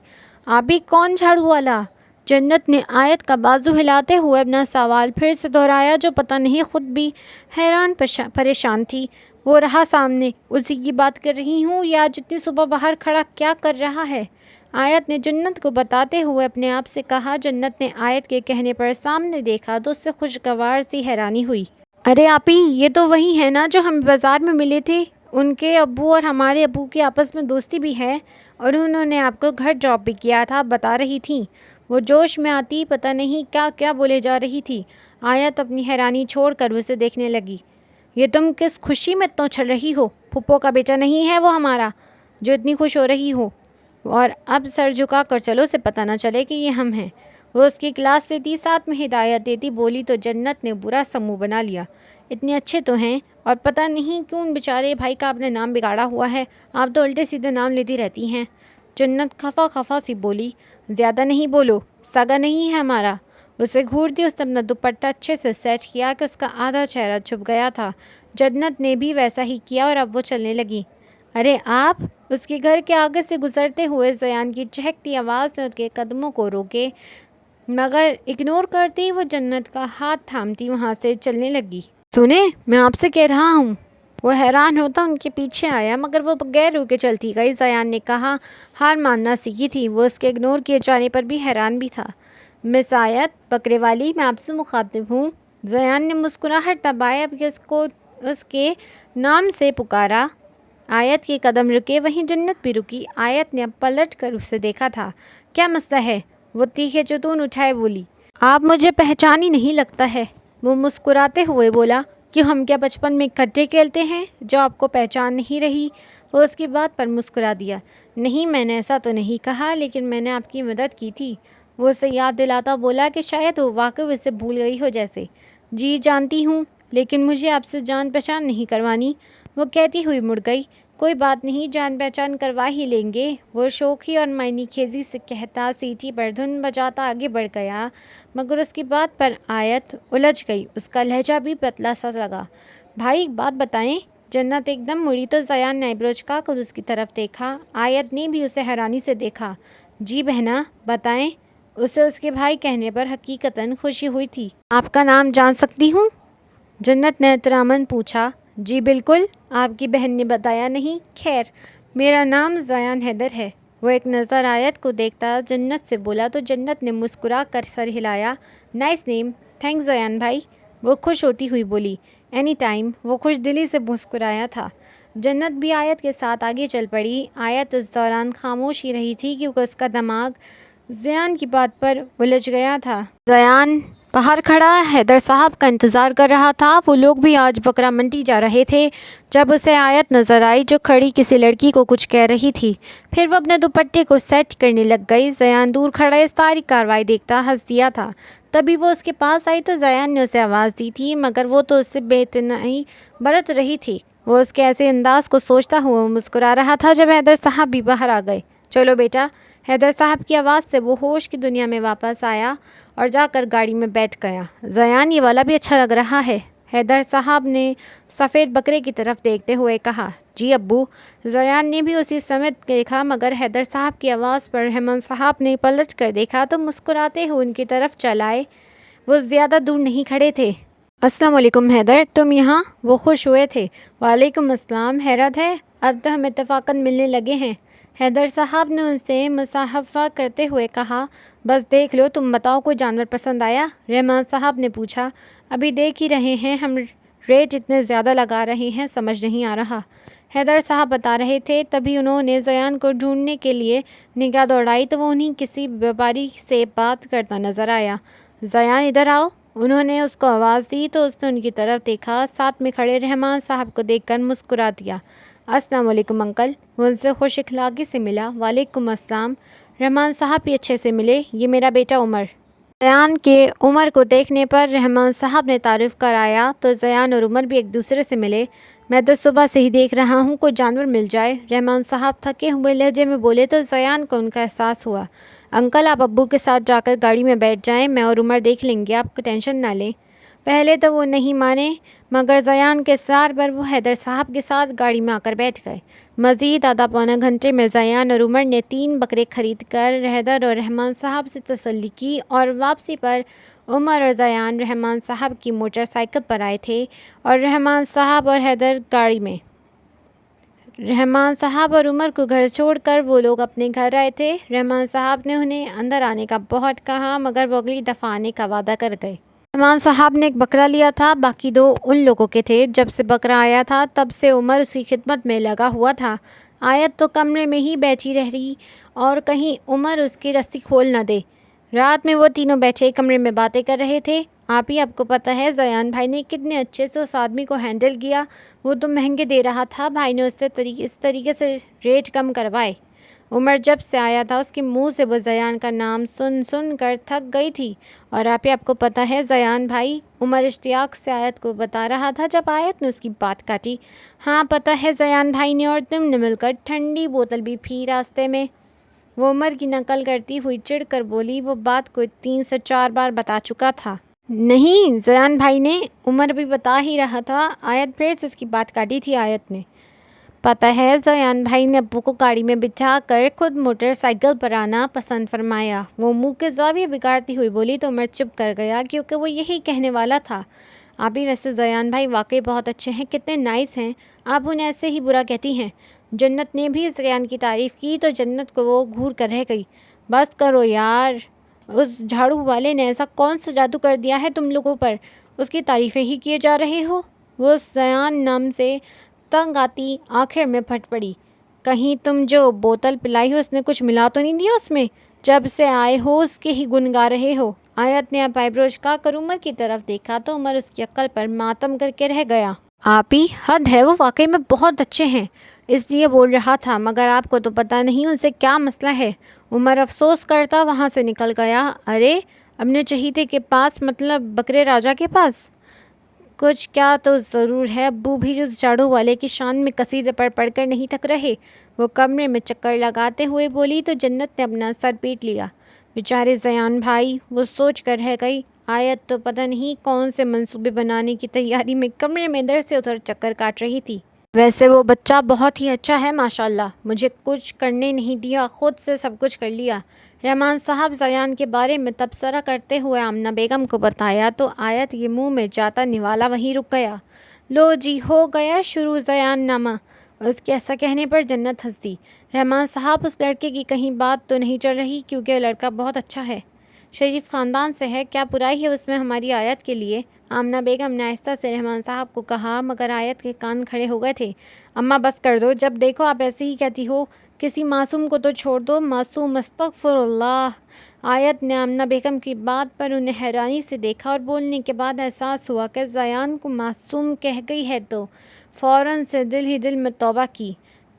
آبی کون جھاڑو والا؟ جنت نے آیت کا بازو ہلاتے ہوئے اپنا سوال پھر سے دہرایا جو پتہ نہیں خود بھی حیران پریشان تھی۔ وہ رہا سامنے، اسی کی بات کر رہی ہوں یا جتنی صبح باہر کھڑا کیا کر رہا ہے؟ آیت نے جنت کو بتاتے ہوئے اپنے آپ سے کہا۔ جنت نے آیت کے کہنے پر سامنے دیکھا تو اس سے خوشگوار سی حیرانی ہوئی۔ ارے آپی، یہ تو وہی ہے نا جو ہم بازار میں ملے تھے؟ ان کے ابو اور ہمارے ابو کی آپس میں دوستی بھی ہے اور انہوں نے آپ کو گھر ڈراپ بھی کیا تھا، بتا رہی تھیں۔ وہ جوش میں آتی پتہ نہیں کیا کیا بولے جا رہی تھی۔ آیت اپنی حیرانی چھوڑ کر اسے دیکھنے لگی۔ یہ تم کس خوشی میں اتنا اچھل رہی ہو؟ پھپھو کا بیٹا نہیں ہے وہ ہمارا جو اتنی خوش ہو رہی ہو؟ اور اب سر جھکا کر چلو، اسے پتہ نہ چلے کہ یہ ہم ہیں۔ وہ اس کی کلاس سے تھی، ساتھ میں ہدایت دیتی بولی تو جنت نے برا سا منہ بنا لیا۔ اتنے اچھے تو ہیں اور پتہ نہیں کیوں ان بیچارے بھائی کا آپ نے نام بگاڑا ہوا ہے، آپ تو الٹے سیدھے نام لیتی رہتی ہیں۔ جنت خفا خفا سی بولی۔ زیادہ نہیں بولو، سگا نہیں ہے ہمارا۔ اسے گھورتی اس نے اپنا دوپٹہ اچھے سے سیٹ کیا کہ اس کا آدھا چہرہ چھپ گیا تھا۔ جنت نے بھی ویسا ہی کیا اور اب وہ چلنے لگی۔ ارے آپ! اس کے گھر کے آگے سے گزرتے ہوئے زیان کی چہکتی آواز نے اس کے قدموں کو روکے، مگر اگنور کرتی وہ جنت کا ہاتھ تھامتی وہاں سے چلنے لگی۔ سنیں، میں آپ سے کہہ رہا ہوں۔ وہ حیران ہوتا ان کے پیچھے آیا مگر وہ بغیر روکے چلتی گئی۔ زیان نے کہا ہار ماننا سیکھی تھی، وہ اس کے اگنور کیے جانے پر بھی حیران بھی تھا۔ مس آیت، بکرے والی، میں آپ سے مخاطب ہوں۔ زیان نے مسکراہٹ دبائے اب اس کے نام سے پکارا۔ آیت کے قدم رکے، وہیں جنت بھی رکی۔ آیت نے اب پلٹ کر اسے دیکھا تھا۔ کیا مسئلہ ہے؟ وہ تیکھے چتون اٹھائے بولی۔ آپ مجھے پہچان ہی نہیں لگتا ہے۔ وہ مسکراتے ہوئے بولا۔ کیوں، ہم کیا بچپن میں اکٹھے کھیلتے ہیں جو آپ کو پہچان نہیں رہی؟ وہ اس کی بات پر مسکرا دیا۔ نہیں، میں نے ایسا تو نہیں کہا، لیکن میں نے آپ کی مدد کی تھی۔ وہ اسے یاد دلاتا بولا کہ شاید وہ واقعی اسے بھول گئی ہو جیسے۔ جی جانتی ہوں، لیکن مجھے آپ سے جان پہچان نہیں کروانی، وہ کہتی ہوئی مڑ گئی۔ کوئی بات نہیں، جان پہچان کروا ہی لیں گے، وہ شوخی اور معنی خیزی سے کہتا سیٹی پر دھن بجاتا آگے بڑھ گیا، مگر اس کی بات پر آیت الجھ گئی۔ اس کا لہجہ بھی پتلا سا لگا۔ بھائی ایک بات بتائیں؟ جنت ایک دم مڑی تو زیان نے آئیبرو چکا کر اس کی طرف دیکھا۔ آیت نے بھی اسے حیرانی سے دیکھا۔ جی بہنا بتائیں۔ اسے اس کے بھائی کہنے پر حقیقتاً خوشی ہوئی تھی۔ آپ کا نام جان سکتی ہوں؟ جنت نے احتراماً پوچھا۔ جی بالکل، آپ کی بہن نے بتایا نہیں؟ خیر، میرا نام زیان حیدر ہے۔ وہ ایک نظر آیت کو دیکھتا جنت سے بولا تو جنت نے مسکرا کر سر ہلایا۔ نائس نیم، تھینکس زیان بھائی، وہ خوش ہوتی ہوئی بولی۔ اینی ٹائم، وہ خوش دلی سے مسکرایا تھا۔ جنت بھی آیت کے ساتھ آگے چل پڑی۔ آیت اس دوران خاموش ہی رہی تھی کیونکہ اس کا دماغ زیان کی بات پر الجھ گیا تھا۔ زیان باہر کھڑا حیدر صاحب کا انتظار کر رہا تھا۔ وہ لوگ بھی آج بکرا منڈی جا رہے تھے جب اسے آیت نظر آئی جو کھڑی کسی لڑکی کو کچھ کہہ رہی تھی۔ پھر وہ اپنے دوپٹے کو سیٹ کرنے لگ گئی۔ زیان دور کھڑا اس ساری کارروائی دیکھتا ہنس دیا تھا۔ تبھی وہ اس کے پاس آئی تو زیان نے اسے آواز دی تھی مگر وہ تو اس سے بے اعتنائی برت رہی تھی۔ وہ اس کے ایسے انداز کو سوچتا ہوا مسکرا رہا تھا جب حیدر صاحب بھی باہر آ گئے۔ چلو بیٹا، حیدر صاحب کی آواز سے وہ ہوش کی دنیا میں واپس آیا اور جا کر گاڑی میں بیٹھ گیا۔ زیان یہ والا بھی اچھا لگ رہا ہے، حیدر صاحب نے سفید بکرے کی طرف دیکھتے ہوئے کہا۔ جی ابو۔ زیان نے بھی اسی سمت دیکھا مگر حیدر صاحب کی آواز پر رحمان صاحب نے پلٹ کر دیکھا تو مسکراتے ہوئے ان کی طرف چل آئے۔ وہ زیادہ دور نہیں کھڑے تھے۔ السلام علیکم حیدر، تم یہاں؟ وہ خوش ہوئے تھے۔ وعلیکم السلام، حیرت ہے اب تو ہم اتفاقاً ملنے لگے ہیں۔ حیدر صاحب نے ان سے مصاحبہ کرتے ہوئے کہا، بس دیکھ لو، تم بتاؤ کوئی جانور پسند آیا؟ رحمان صاحب نے پوچھا، ابھی دیکھ ہی رہے ہیں، ہم ریٹ اتنے زیادہ لگا رہے ہیں، سمجھ نہیں آ رہا۔ حیدر صاحب بتا رہے تھے، تبھی انہوں نے زیان کو ڈھونڈنے کے لیے نگاہ دوڑائی تو وہ انہیں کسی بیپاری سے بات کرتا نظر آیا۔ زیان ادھر آؤ، انہوں نے اس کو آواز دی تو اس نے ان کی طرف دیکھا، ساتھ میں کھڑے رحمان صاحب کو دیکھ کر مسکرا دیا۔ السلام علیکم انکل، وہ ان سے خوش اخلاقی سے ملا۔ وعلیکم السلام۔ رحمان صاحب بھی اچھے سے ملے، یہ میرا بیٹا عمر۔ زیان کے عمر کو دیکھنے پر رحمان صاحب نے تعارف کرایا تو زیان اور عمر بھی ایک دوسرے سے ملے۔ میں تو صبح سے ہی دیکھ رہا ہوں کوئی جانور مل جائے، رحمان صاحب تھکے ہوئے لہجے میں بولے تو زیان کو ان کا احساس ہوا۔ انکل آپ ابو کے ساتھ جا کر گاڑی میں بیٹھ جائیں، میں اور عمر دیکھ لیں گے، آپ کو ٹینشن نہ لیں۔ پہلے تو وہ نہیں مانے، مگر زیان کے اصرار پر وہ حیدر صاحب کے ساتھ گاڑی میں آ کر بیٹھ گئے۔ مزید آدھا پونا گھنٹے میں زیان اور عمر نے 3 بکرے خرید کر حیدر اور رحمان صاحب سے تسلی کی اور واپسی پر عمر اور زیان رحمان صاحب کی موٹر سائیکل پر آئے تھے اور رحمان صاحب اور حیدر گاڑی میں۔ رحمان صاحب اور عمر کو گھر چھوڑ کر وہ لوگ اپنے گھر آئے تھے۔ رحمان صاحب نے انہیں اندر آنے کا بہت کہا مگر وہ اگلی دفعہ آنے کا وعدہ کر گئے۔ رحمان صاحب نے ایک بکرا لیا تھا، باقی 2 ان لوگوں کے تھے۔ جب سے بکرا آیا تھا تب سے عمر اس کی خدمت میں لگا ہوا تھا۔ آیت تو کمرے میں ہی بیٹھی رہی اور کہیں عمر اس کی رسی کھول نہ دے۔ رات میں وہ تینوں بیٹھے کمرے میں باتیں کر رہے تھے۔ آپ کو پتہ ہے زیان بھائی نے کتنے اچھے سے اس آدمی کو ہینڈل کیا، وہ تو مہنگے دے رہا تھا، بھائی نے اس سے اس طریقے سے ریٹ کم کروائے۔ عمر جب سے آیا تھا اس کے منہ سے وہ زیان کا نام سن کر تھک گئی تھی۔ اور آپ کو پتہ ہے زیان بھائی، عمر اشتیاق سے آیت کو بتا رہا تھا جب آیت نے اس کی بات کاٹی۔ ہاں پتہ ہے زیان بھائی نے، اور تم نے مل کر ٹھنڈی بوتل بھی پی راستے میں۔ وہ عمر کی نقل کرتی ہوئی چڑھ کر بولی، وہ بات کو 3 سے 4 بار بتا چکا تھا۔ نہیں زیان بھائی نے، عمر بھی بتا ہی رہا تھا، آیت پھر سے اس کی بات کاٹی تھی۔ آیت نے پتہ ہے زیان بھائی نے ابو کو گاڑی میں بٹھا کر خود موٹر سائیکل پر آنا پسند فرمایا۔ وہ منہ کے زاویے بگاڑتی ہوئی بولی تو عمر چپ کر گیا کیونکہ وہ یہی کہنے والا تھا۔ آپ ہی ویسے زیان بھائی واقعی بہت اچھے ہیں، کتنے نائس ہیں، آپ انہیں ایسے ہی برا کہتی ہیں۔ جنت نے بھی زیان کی تعریف کی تو جنت کو وہ گھور کر رہ گئی۔ بس کرو یار، اس جھاڑو والے نے ایسا کون سا جادو کر دیا ہے تم لوگوں پر، اس کی تعریفیں ہی کیے جا رہے ہو۔ وہ زیان نام سے تنگ آتی آخر میں پھٹ پڑی، کہیں تم جو بوتل پلائی ہو اس نے کچھ ملا تو نہیں دیا اس میں، جب سے آئے ہو اس کے ہی گن گا رہے ہو۔ آیت نے اب آئیبرو جھکا کر عمر کی طرف دیکھا تو عمر اس کی عقل پر ماتم کر کے رہ گیا۔ آپ ہی حد ہے، وہ واقعی میں بہت اچھے ہیں، اس لیے بول رہا تھا، مگر آپ کو تو پتہ نہیں ان سے کیا مسئلہ ہے۔ عمر افسوس کرتا وہاں سے نکل گیا۔ ارے اپنے چہیتے کے پاس، مطلب بکرے راجا کے پاس؟ کچھ کیا تو ضرور ہے، ابو بھی اس جھاڑو والے کی شان میں قصیدے پڑھ کر نہیں تھک رہے۔ وہ کمرے میں چکر لگاتے ہوئے بولی تو جنت نے اپنا سر پیٹ لیا۔ بیچارے زیان بھائی، وہ سوچ کر رہ گئی۔ آیت تو پتہ نہیں کون سے منصوبے بنانے کی تیاری میں کمرے میں ادھر سے ادھر چکر کاٹ رہی تھی۔ ویسے وہ بچہ بہت ہی اچھا ہے ماشاءاللہ، مجھے کچھ کرنے نہیں دیا، خود سے سب کچھ کر لیا۔ رحمان صاحب زیان کے بارے میں تبصرہ کرتے ہوئے آمنہ بیگم کو بتایا تو آیت کے منہ میں جاتا نوالا وہیں رک گیا۔ لو جی، ہو گیا شروع زیان نامہ۔ اس کے ایسا کہنے پر جنت ہنس دی۔ رحمان صاحب، اس لڑکے کی کہیں بات تو نہیں چل رہی؟ کیونکہ وہ لڑکا بہت اچھا ہے، شریف خاندان سے ہے، کیا برائی ہے اس میں ہماری آیت کے لیے؟ آمنہ بیگم نے آہستہ سے رحمان صاحب کو کہا، مگر آیت کے کان کھڑے ہو گئے تھے۔ اماں بس کر دو، جب دیکھو آپ ایسے ہی کہتی ہو، کسی معصوم کو تو چھوڑ دو۔ معصوم؟ استغفر اللہ۔ آیت نے آمنہ بیگم کی بات پر انہیں حیرانی سے دیکھا اور بولنے کے بعد احساس ہوا کہ زیان کو معصوم کہہ گئی ہے تو فوراً سے دل ہی دل میں توبہ کی۔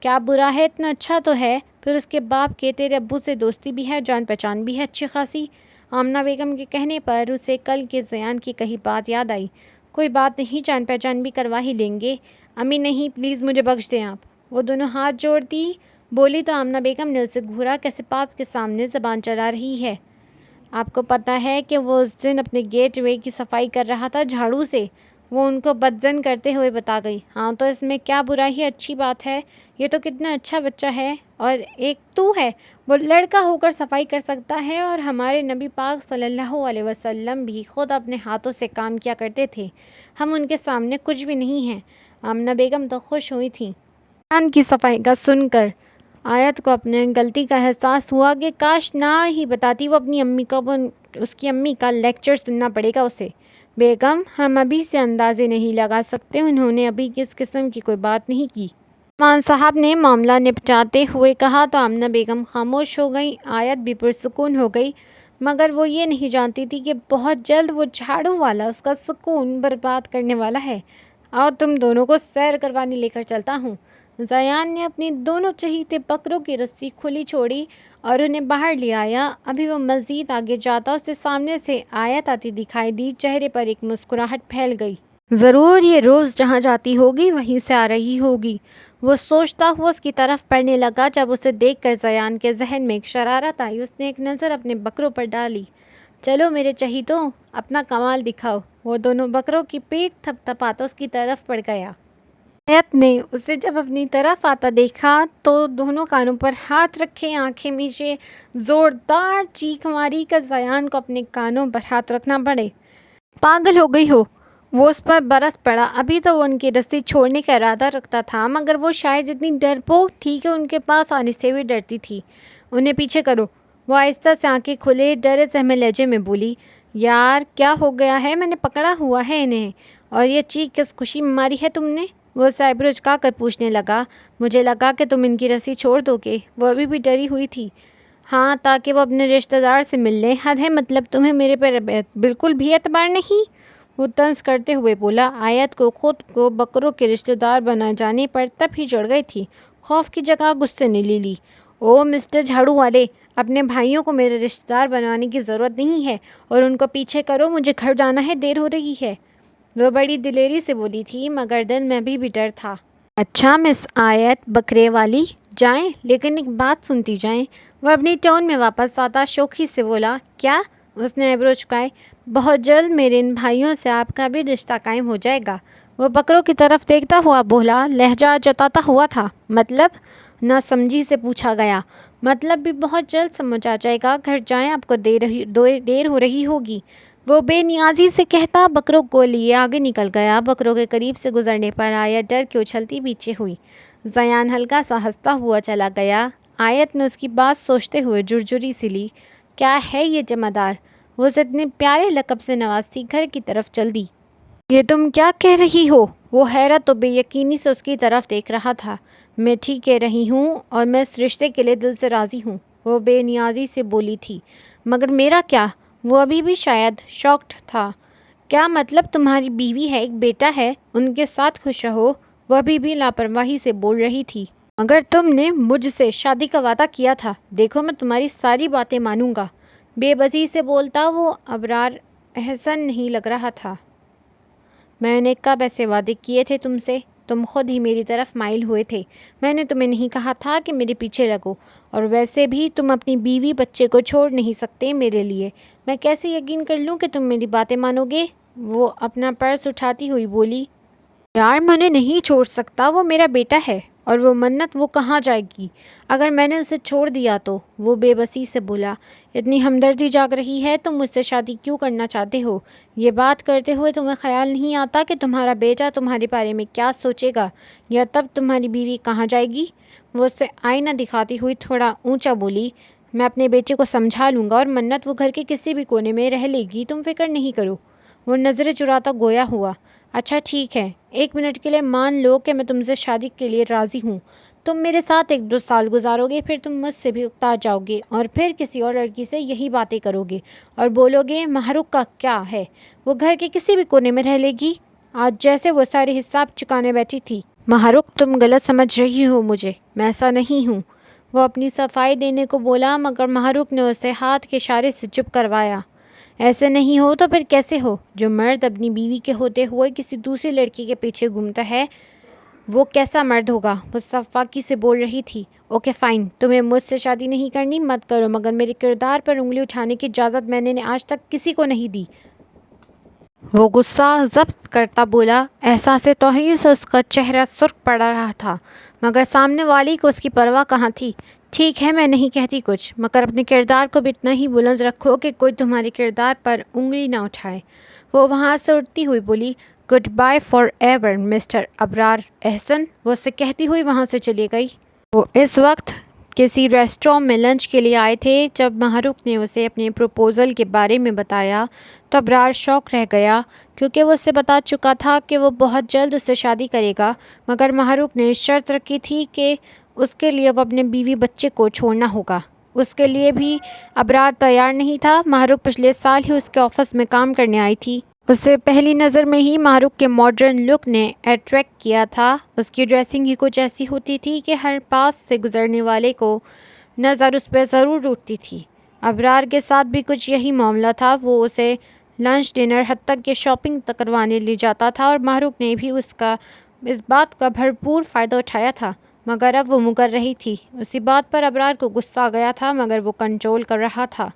کیا برا ہے، اتنا اچھا تو ہے، پھر اس کے باپ کے تیرے ابو سے دوستی بھی ہے، جان پہچان بھی ہے اچھی خاصی۔ آمنہ بیگم کے کہنے پر اسے کل کے زیان کی کہی بات یاد آئی۔ کوئی بات نہیں، جان پہچان بھی کروا ہی لیں گے۔ امی نہیں، پلیز مجھے بخش دیں آپ۔ وہ دونوں ہاتھ جوڑتی بولی تو آمنہ بیگم نے اسے گھورا، کیسے پاپ کے سامنے زبان چلا رہی ہے۔ آپ کو پتہ ہے کہ وہ اس دن اپنے گیٹ وے کی صفائی کر رہا تھا جھاڑو سے، وہ ان کو بدظن کرتے ہوئے بتا گئی۔ ہاں تو اس میں کیا برائی ہے، اچھی بات ہے، یہ تو کتنا اچھا بچہ ہے، اور ایک تو ہے، وہ لڑکا ہو کر صفائی کر سکتا ہے، اور ہمارے نبی پاک صلی اللہ علیہ وسلم بھی خود اپنے ہاتھوں سے کام کیا کرتے تھے، ہم ان کے سامنے کچھ بھی نہیں ہیں۔ آمنہ بیگم تو خوش ہوئی تھیں زیان کی صفائی کا سن کر۔ آیت کو اپنے غلطی کا احساس ہوا کہ کاش نہ ہی بتاتی، وہ اپنی امی کو اس کی امی کا لیکچر سننا پڑے گا اسے۔ بیگم، ہم ابھی سے اندازے نہیں لگا سکتے، انہوں نے ابھی کس قسم کی کوئی بات نہیں کی۔ عثمان صاحب نے معاملہ نپٹاتے ہوئے کہا تو آمنہ بیگم خاموش ہو گئی۔ آیت بھی پرسکون ہو گئی، مگر وہ یہ نہیں جانتی تھی کہ بہت جلد وہ جھاڑو والا اس کا سکون برباد کرنے والا ہے۔ آؤ تم دونوں کو سیر کروانے لے کر چلتا ہوں۔ زیان نے اپنی دونوں چہیتے بکروں کی رسی کھلی چھوڑی اور انہیں باہر لے آیا۔ ابھی وہ مزید آگے جاتا اسے سامنے سے آیت آتی دکھائی دی، چہرے پر ایک مسکراہٹ پھیل گئی۔ ضرور یہ روز جہاں جاتی ہوگی وہیں سے آ رہی ہوگی، وہ سوچتا ہوا اس کی طرف پڑھنے لگا۔ جب اسے دیکھ کر زیان کے ذہن میں ایک شرارت آئی، اس نے ایک نظر اپنے بکروں پر ڈالی۔ چلو میرے چہیتوں، اپنا کمال دکھاؤ۔ وہ دونوں بکروں کی پیٹھ تھپ تھپاتا اس کی طرف بڑھ گیا۔ آیت نے اسے جب اپنی طرف آتا دیکھا تو دونوں کانوں پر ہاتھ رکھے، آنکھیں میچے زوردار چیخ ماری کہ زیان کو اپنے کانوں پر ہاتھ رکھنا پڑے۔ پاگل ہو گئی ہو؟ وہ اس پر برس پڑا۔ ابھی تو وہ ان کی رسی چھوڑنے کا ارادہ رکھتا تھا، مگر وہ شاید اتنی ڈرپوک تھی کہ ان کے پاس آنے سے بھی ڈرتی تھی۔ انہیں پیچھے کرو، وہ آہستہ سے آنکھیں کھلے ڈرے سہمے لہجے میں بولی۔ یار کیا ہو گیا ہے؟ میں نے پکڑا ہوا ہے انہیں، اور یہ چیخ کس خوشی میں ماری ہے تم نے؟ وہ سائبر جھکا کر پوچھنے لگا۔ مجھے لگا کہ تم ان کی رسی چھوڑ دو گے۔ وہ ابھی بھی ڈری ہوئی تھی۔ ہاں، تاکہ وہ اپنے رشتہ دار سے مل لیں۔ حد ہے، مطلب تمہیں میرے پر بالکل بھی اعتبار نہیں؟ وہ طنز کرتے ہوئے بولا۔ آیت کو خود کو بکروں کے رشتہ دار بنائے جانے پر تب ہی چڑھ گئی تھی، خوف کی جگہ غصے نے لے لی۔ او مسٹر جھاڑو والے، اپنے بھائیوں کو میرے رشتہ دار بنوانے کی ضرورت نہیں ہے، اور ان کو پیچھے کرو، مجھے گھر جانا ہے، دیر ہو رہی ہے۔ وہ بڑی دلیری سے بولی تھی، مگر دل میں ابھی بھی ڈر تھا۔ اچھا مس آیت بکرے والی، جائیں، لیکن ایک بات سنتی جائیں۔ وہ اپنی ٹون میں واپس آتا شوخی سے بولا۔ کیا؟ اس نے ایبرو چکائے۔ بہت جلد میرے ان بھائیوں سے آپ کا بھی رشتہ قائم ہو جائے گا۔ وہ بکروں کی طرف دیکھتا ہوا بولا، لہجہ جتاتا ہوا تھا۔ مطلب؟ ناسمجھی سے پوچھا گیا۔ مطلب بھی بہت جلد سمجھ آ جائے گا، گھر جائیں، آپ کو دیر ہو رہی ہوگی۔ وہ بے نیازی سے کہتا بکروں کو لیے آگے نکل گیا۔ بکروں کے قریب سے گزرنے پر آیت ڈر کے اچھلتی پیچھے ہوئی۔ زیان ہلکا سا ہنستا ہوا چلا گیا۔ آیت نے اس کی بات سوچتے ہوئے جرجری سی لی۔ کیا ہے یہ جمع دار؟ وہ اسے اتنے پیارے لقب سے نوازتی گھر کی طرف چل دی۔ یہ تم کیا کہہ رہی ہو؟ وہ حیرت و بے یقینی سے اس کی طرف دیکھ رہا تھا۔ میں ٹھیک کہہ رہی ہوں، اور میں اس رشتے کے لیے دل سے راضی ہوں، وہ بے نیازی سے بولی تھی۔ مگر میرا کیا؟ وہ ابھی بھی شاید شاکڈ تھا۔ کیا مطلب تمہاری بیوی ہے، ایک بیٹا ہے، ان کے ساتھ خوش رہو؟ وہ ابھی بھی لاپرواہی سے بول رہی تھی۔ مگر تم نے مجھ سے شادی کا وعدہ کیا تھا، دیکھو میں تمہاری ساری باتیں مانوں گا۔ بے بسی سے بولتا وہ ابرار احسن نہیں لگ رہا تھا۔ میں نے کب ایسے وعدے کیے تھے تم سے؟ تم خود ہی میری طرف مائل ہوئے تھے۔ میں نے تمہیں نہیں کہا تھا کہ میرے پیچھے لگو، اور ویسے بھی تم اپنی بیوی بچے کو چھوڑ نہیں سکتے میرے لیے۔ میں کیسے یقین کر لوں کہ تم میری باتیں مانو گے؟ وہ اپنا پرس اٹھاتی ہوئی بولی۔ یار میں انہیں نہیں چھوڑ سکتا، وہ میرا بیٹا ہے، اور وہ منت وہ کہاں جائے گی اگر میں نے اسے چھوڑ دیا تو؟ وہ بے بسی سے بولا۔ اتنی ہمدردی جاگ رہی ہے، تم مجھ سے شادی کیوں کرنا چاہتے ہو؟ یہ بات کرتے ہوئے تمہیں خیال نہیں آتا کہ تمہارا بیٹا تمہارے بارے میں کیا سوچے گا، یا تب تمہاری بیوی کہاں جائے گی؟ وہ اسے آئینہ دکھاتی ہوئی تھوڑا اونچا بولی۔ میں اپنے بیٹے کو سمجھا لوں گا، اور منت وہ گھر کے کسی بھی کونے میں رہ لے گی، تم فکر نہیں کرو۔ وہ نظریں چراتا گویا ہوا۔ اچھا ٹھیک ہے، ایک منٹ کے لیے مان لو کہ میں تم سے شادی کے لیے راضی ہوں۔ تم میرے ساتھ 1-2 سال گزارو گے، پھر تم مجھ سے بھی اکتا جاؤ گے، اور پھر کسی اور لڑکی سے یہی باتیں کرو گے، اور بولو گے مہرک کا کیا ہے، وہ گھر کے کسی بھی کونے میں رہ لے گی۔ آج جیسے وہ سارے حساب چکانے بیٹھی تھی۔ مہرک، تم غلط سمجھ رہی ہو مجھے، میں ایسا نہیں ہوں۔ وہ اپنی صفائی دینے کو بولا، مگر مہرک نے اسے ہاتھ کے اشارے سے چپ کروایا۔ ایسے نہیں ہو تو پھر کیسے ہو؟ جو مرد اپنی بیوی کے ہوتے ہوئے کسی دوسری لڑکی کے پیچھے گھومتا ہے، وہ کیسا مرد ہوگا؟ وہ صفاقی سے بول رہی تھی۔ اوکے فائن، تمہیں مجھ سے شادی نہیں کرنی، مت کرو، مگر میرے کردار پر انگلی اٹھانے کی اجازت میں نے آج تک کسی کو نہیں دی۔ وہ غصہ ضبط کرتا بولا۔ احساس توہین سے اس کا چہرہ سرخ پڑ رہا تھا، مگر سامنے والی کو اس کی پرواہ کہاں تھی۔ ٹھیک ہے، میں نہیں کہتی کچھ، مگر اپنے کردار کو بھی اتنا ہی بلند رکھو کہ کوئی تمہارے کردار پر انگلی نہ اٹھائے۔ وہ وہاں سے اٹھتی ہوئی بولی۔ Good bye forever mister Abrar Ahsan, وہ اسے کہتی ہوئی وہاں سے چلی گئی۔ وہ اس وقت کسی ریسٹورینٹ میں لنچ کے لیے آئے تھے۔ جب ماہ رخ نے اسے اپنے پروپوزل کے بارے میں بتایا تو ابرار شوق رہ گیا، کیونکہ وہ اسے بتا چکا تھا کہ وہ بہت جلد اس سے شادی کرے گا، مگر ماہ رخ نے شرط رکھی تھی کہ اس کے لیے وہ اپنے بیوی بچے کو چھوڑنا ہوگا۔ اس کے لیے بھی ابرار تیار نہیں تھا۔ ماہ رخ پچھلے سال ہی اس کے آفس میں کام کرنے آئی تھی۔ اسے پہلی نظر میں ہی ماہ رخ کے ماڈرن لک نے اٹریکٹ کیا تھا۔ اس کی ڈریسنگ ہی کچھ ایسی ہوتی تھی کہ ہر پاس سے گزرنے والے کو نظر اس پہ ضرور اٹھتی تھی۔ ابرار کے ساتھ بھی کچھ یہی معاملہ تھا۔ وہ اسے لنچ، ڈنر، حتیٰ کہ شاپنگ تک کروانے لے جاتا تھا، اور ماہ رخ نے بھی اس بات کا بھرپور فائدہ اٹھایا تھا، مگر اب وہ مکر رہی تھی۔ اسی بات پر ابرار کو غصہ آ گیا تھا، مگر وہ کنٹرول کر رہا تھا۔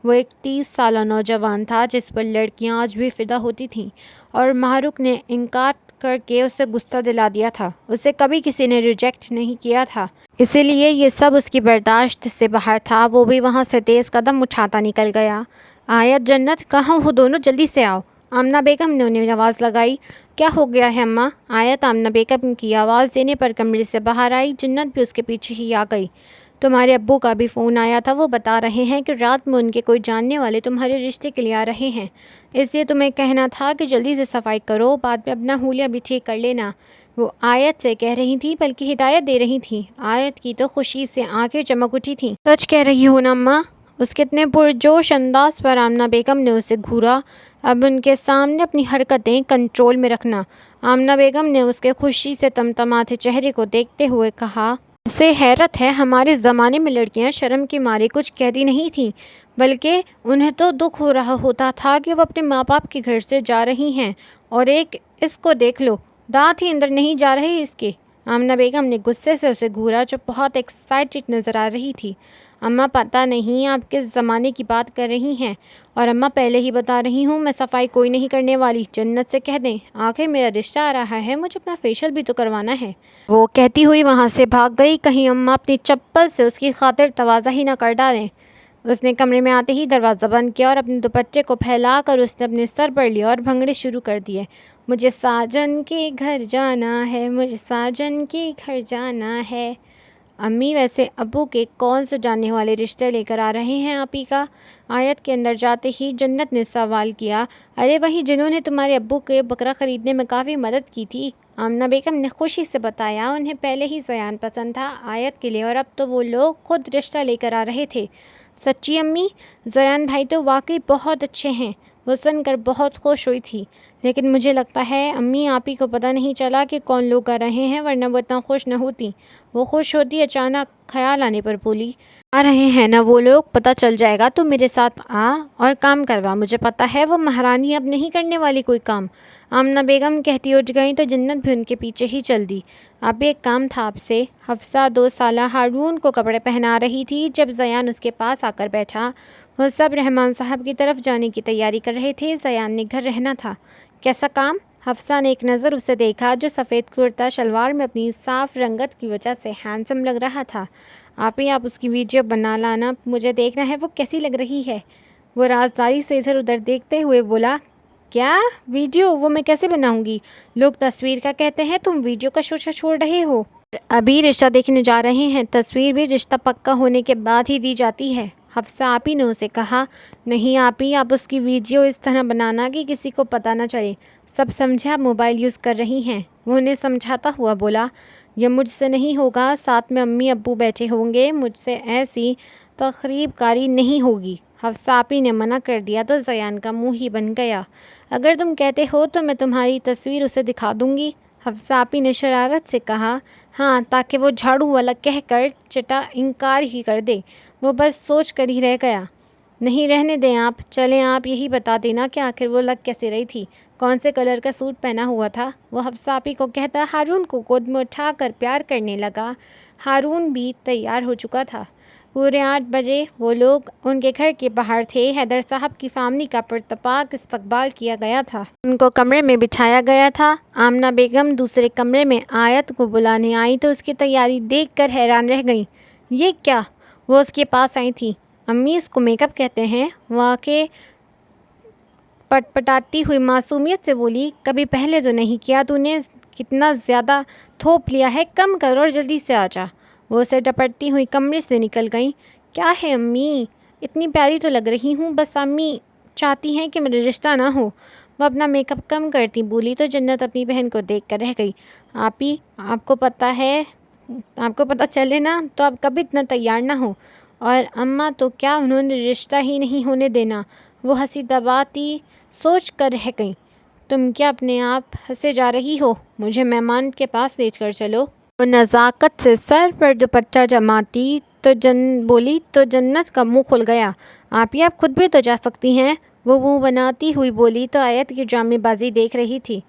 وہ ایک 30 سالہ نوجوان تھا جس پر لڑکیاں آج بھی فدا ہوتی تھیں، اور ماہ رخ نے انکار کر کے اسے غصہ دلا دیا تھا۔ اسے کبھی کسی نے ریجیکٹ نہیں کیا تھا، اسی لیے یہ سب اس کی برداشت سے باہر تھا۔ وہ بھی وہاں سے تیز قدم اٹھاتا نکل گیا۔ آیت، جنت، کہاں ہو دونوں؟ جلدی سے آؤ۔ آمنہ بیگم نے انہیں آواز لگائی۔ کیا ہو گیا ہے اماں؟ آیت آمنہ بیگم کی آواز دینے پر کمرے سے باہر آئی۔ جنت بھی اس کے پیچھے ہی آ گئی۔ تمہارے ابو کا بھی فون آیا تھا، وہ بتا رہے ہیں کہ رات میں ان کے کوئی جاننے والے تمہارے رشتے کے لیے آ رہے ہیں، اس لیے تمہیں کہنا تھا کہ جلدی سے صفائی کرو، بعد میں اپنا حلیہ بھی ٹھیک کر لینا۔ وہ آیت سے کہہ رہی تھی، بلکہ ہدایت دے رہی تھی۔ آیت کی تو خوشی سے آنکھیں چمک اٹھی تھیں۔ سچ کہہ رہی ہو نا اماں؟ اس کے اتنے پرجوش انداز پر آمنہ بیگم نے اسے گھورا۔ اب ان کے سامنے اپنی حرکتیں کنٹرول میں رکھنا۔ آمنہ بیگم نے اس کے خوشی سے تمتماتے چہرے کو دیکھتے ہوئے کہا، اسے حیرت ہے، ہمارے زمانے میں لڑکیاں شرم کے مارے کچھ کہتی نہیں تھیں، بلکہ انہیں تو دکھ ہو رہا ہوتا تھا کہ وہ اپنے ماں باپ کے گھر سے جا رہی ہیں، اور ایک اس کو دیکھ لو، دانت ہی اندر نہیں جا رہے اس کے۔ آمنہ بیگم نے غصے سے اسے گھورا، جو بہت ایکسائٹڈ نظر آ رہی تھی۔ اماں، پتہ نہیں آپ کس زمانے کی بات کر رہی ہیں، اور اماں پہلے ہی بتا رہی ہوں، میں صفائی کوئی نہیں کرنے والی۔ جنت سے کہہ دیں، آخر میرا رشتہ آ رہا ہے، مجھے اپنا فیشل بھی تو کروانا ہے۔ وہ کہتی ہوئی وہاں سے بھاگ گئی، کہیں اماں اپنی چپل سے اس کی خاطر تواضع ہی نہ کر ڈالیں۔ اس نے کمرے میں آتے ہی دروازہ بند کیا اور اپنے دوپٹے کو پھیلا کر اس نے اپنے سر پر لیا اور بھنگڑے شروع کر دیے۔ مجھے ساجن کے گھر جانا ہے، مجھے ساجن کے گھر جانا ہے۔ امی، ویسے ابو کے کون سے جاننے والے رشتے لے کر آ رہے ہیں آپ ہی کا؟ آیت کے اندر جاتے ہی جنت نے سوال کیا۔ ارے وہی جنہوں نے تمہارے ابو کے بکرا خریدنے میں کافی مدد کی تھی۔ آمنہ بیگم نے خوشی سے بتایا۔ انہیں پہلے ہی زیان پسند تھا آیت کے لیے، اور اب تو وہ لوگ خود رشتہ لے کر آ رہے تھے۔ سچی امی؟ زیان بھائی تو واقعی بہت اچھے ہیں، وہ سن کر بہت خوش ہوئی تھی۔ لیکن مجھے لگتا ہے امی آپ ہی کو پتہ نہیں چلا کہ کون لوگ آ رہے ہیں، ورنہ وہ اتنا خوش نہ ہوتی۔ وہ خوش ہوتی، اچانک خیال آنے پر بولی، آ رہے ہیں نا وہ لوگ، پتہ چل جائے گا تو میرے ساتھ آ اور کام کروا، مجھے پتہ ہے وہ مہارانی اب نہیں کرنے والی کوئی کام۔ آمنہ بیگم کہتی اٹھ گئیں تو جنت بھی ان کے پیچھے ہی چل دی۔ اب ایک کام تھا آپ سے۔ حفصہ 2 سالہ ہارون کو کپڑے پہنا رہی تھی جب زیان اس کے پاس آ کر بیٹھا۔ وہ سب رحمان صاحب کی طرف جانے کی تیاری کر رہے تھے۔ زیان نے گھر رہنا تھا۔ کیسا کام؟ حفصہ نے ایک نظر اسے دیکھا، جو سفید کرتا شلوار میں اپنی صاف رنگت کی وجہ سے ہینڈسم لگ رہا تھا۔ آپ اس کی ویڈیو بنا لانا، مجھے دیکھنا ہے وہ کیسی لگ رہی ہے۔ وہ رازداری سے ادھر ادھر دیکھتے ہوئے بولا، کیا ویڈیو؟ وہ میں کیسے بناؤں گی؟ لوگ تصویر کا کہتے ہیں، تم ویڈیو کا شوشہ چھوڑ رہے ہو۔ ابھی رشتہ دیکھنے جا رہے ہیں، تصویر بھی رشتہ پکا ہونے کے بعد ہی دی جاتی ہے۔ حفصہ آپی نے اسے کہا۔ نہیں آپی، آپ اس کی ویڈیو اس طرح بنانا کہ کسی کو پتہ نہ چلے، سب سمجھے آپ موبائل یوز کر رہی ہیں۔ وہ انہیں سمجھاتا ہوا بولا، یہ مجھ سے نہیں ہوگا، ساتھ میں امی ابو بیٹھے ہوں گے، مجھ سے ایسی تقریب کاری نہیں ہوگی۔ حفصہ آپی نے منع کر دیا تو زیان کا منہ ہی بن گیا۔ اگر تم کہتے ہو تو میں تمہاری تصویر اسے دکھا دوں گی، حفصہ آپی نے شرارت سے کہا۔ ہاں، تاکہ وہ جھاڑو والا کہہ کر چٹا انکار ہی کر دے۔ وہ بس سوچ کر ہی رہ گیا۔ نہیں، رہنے دیں آپ، چلیں آپ یہی بتا دینا کہ آخر وہ لگ کیسے رہی تھی، کون سے کلر کا سوٹ پہنا ہوا تھا۔ وہ حفصہ آپی کو کہتا ہارون کو گود میں اٹھا کر پیار کرنے لگا۔ ہارون بھی تیار ہو چکا تھا۔ پورے 8 بجے وہ لوگ ان کے گھر کے باہر تھے۔ حیدر صاحب کی فیملی کا پرتپاک استقبال کیا گیا تھا۔ ان کو کمرے میں بٹھایا گیا تھا۔ آمنہ بیگم دوسرے کمرے میں آیت کو بلانے آئی تو اس کی تیاری دیکھ کر حیران رہ گئیں۔ یہ کیا؟ وہ اس کے پاس آئی تھی۔ امی، اس کو میک اپ کہتے ہیں، واقع پٹ پٹاتی ہوئی معصومیت سے بولی، کبھی پہلے تو نہیں کیا، تو نے کتنا زیادہ تھوپ لیا ہے، کم کر اور جلدی سے آ جا۔ وہ اسے ڈپٹتی ہوئی کمرے سے نکل گئیں۔ کیا ہے امی، اتنی پیاری تو لگ رہی ہوں، بس امی چاہتی ہیں کہ میرا رشتہ نہ ہو۔ وہ اپنا میک اپ کم کرتی بولی تو جنت اپنی بہن کو دیکھ کر رہ گئی۔ آپی، آپ کو پتہ چلے نا تو آپ کبھی اتنا تیار نہ ہو۔ اور اماں تو کیا، انہوں نے رشتہ ہی نہیں ہونے دینا۔ وہ ہنسی دباتی سوچ کر رہ گئی۔ تم کیا اپنے آپ ہنسے جا رہی ہو؟ مجھے مہمان کے پاس لے کر چلو۔ وہ نزاکت سے سر پر دوپٹہ جماتی تو جنت کا منہ کھل گیا۔ آپی، آپ خود بھی تو جا سکتی ہیں، وہ منہ بناتی ہوئی بولی تو آیت کی ڈرامے بازی دیکھ رہی تھی۔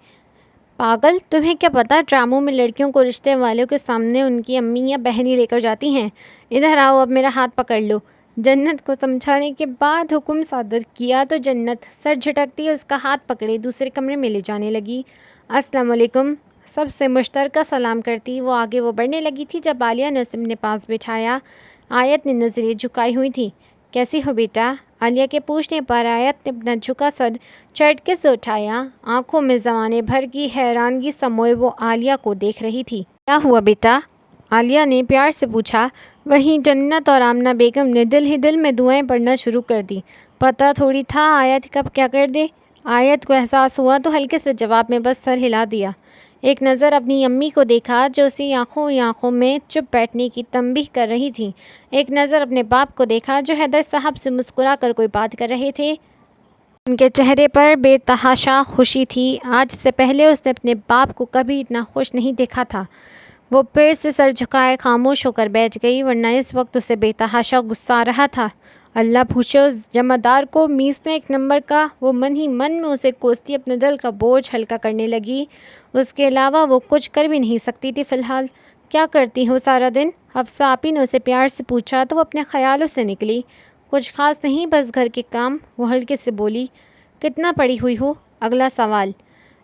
پاگل، تمہیں کیا پتا ڈراموں میں لڑکیوں کو رشتے والوں کے سامنے ان کی امی یا بہنیں لے کر جاتی ہیں۔ ادھر آؤ، اب میرا ہاتھ پکڑ لو۔ جنت کو سمجھانے کے بعد حکم صادر کیا تو جنت سر جھٹکتی اس کا ہاتھ پکڑے دوسرے کمرے میں لے جانے لگی۔ السلام علیکم، سب سے مشترکہ سلام کرتی وہ آگے بڑھنے لگی تھی جب عالیہ نے اسے اپنے پاس بٹھایا۔ آیت نے نظریں جھکائی ہوئی تھی۔ کیسی ہو بیٹا؟ عالیہ کے پوچھنے پر آیت نے اپنا جھکا سر چٹکے سے اٹھایا۔ آنکھوں میں زمانے بھر کی حیرانگی سموئے وہ عالیہ کو دیکھ رہی تھی۔ کیا ہوا بیٹا؟ عالیہ نے پیار سے پوچھا۔ وہیں جنت اور آمنہ بیگم نے دل ہی دل میں دعائیں پڑھنا شروع کر دی۔ پتہ تھوڑی تھا آیت کب کیا کر دے۔ آیت کو احساس ہوا تو ہلکے سے جواب میں بس سر ہلا دیا۔ ایک نظر اپنی امی کو دیکھا جو اسی آنکھوں میں چپ بیٹھنے کی تنبیہ کر رہی تھی۔ ایک نظر اپنے باپ کو دیکھا جو حیدر صاحب سے مسکرا کر کوئی بات کر رہے تھے۔ ان کے چہرے پر بے تحاشا خوشی تھی۔ آج سے پہلے اس نے اپنے باپ کو کبھی اتنا خوش نہیں دیکھا تھا۔ وہ پھر سے سر جھکائے خاموش ہو کر بیٹھ گئی، ورنہ اس وقت اسے بے تحاشا غصہ آ رہا تھا۔ اللہ پوچھے اس جمع دار کو، میسنا ایک نمبر کا۔ وہ من ہی من میں اسے کوستی اپنے دل کا بوجھ ہلکا کرنے لگی۔ اس کے علاوہ وہ کچھ کر بھی نہیں سکتی تھی فی الحال۔ کیا کرتی ہو سارا دن؟ حفصہ آپی نے اسے پیار سے پوچھا تو وہ اپنے خیالوں سے نکلی۔ کچھ خاص نہیں، بس گھر کے کام، وہ ہلکے سے بولی۔ کتنا پڑھی ہوئی ہو؟ اگلا سوال۔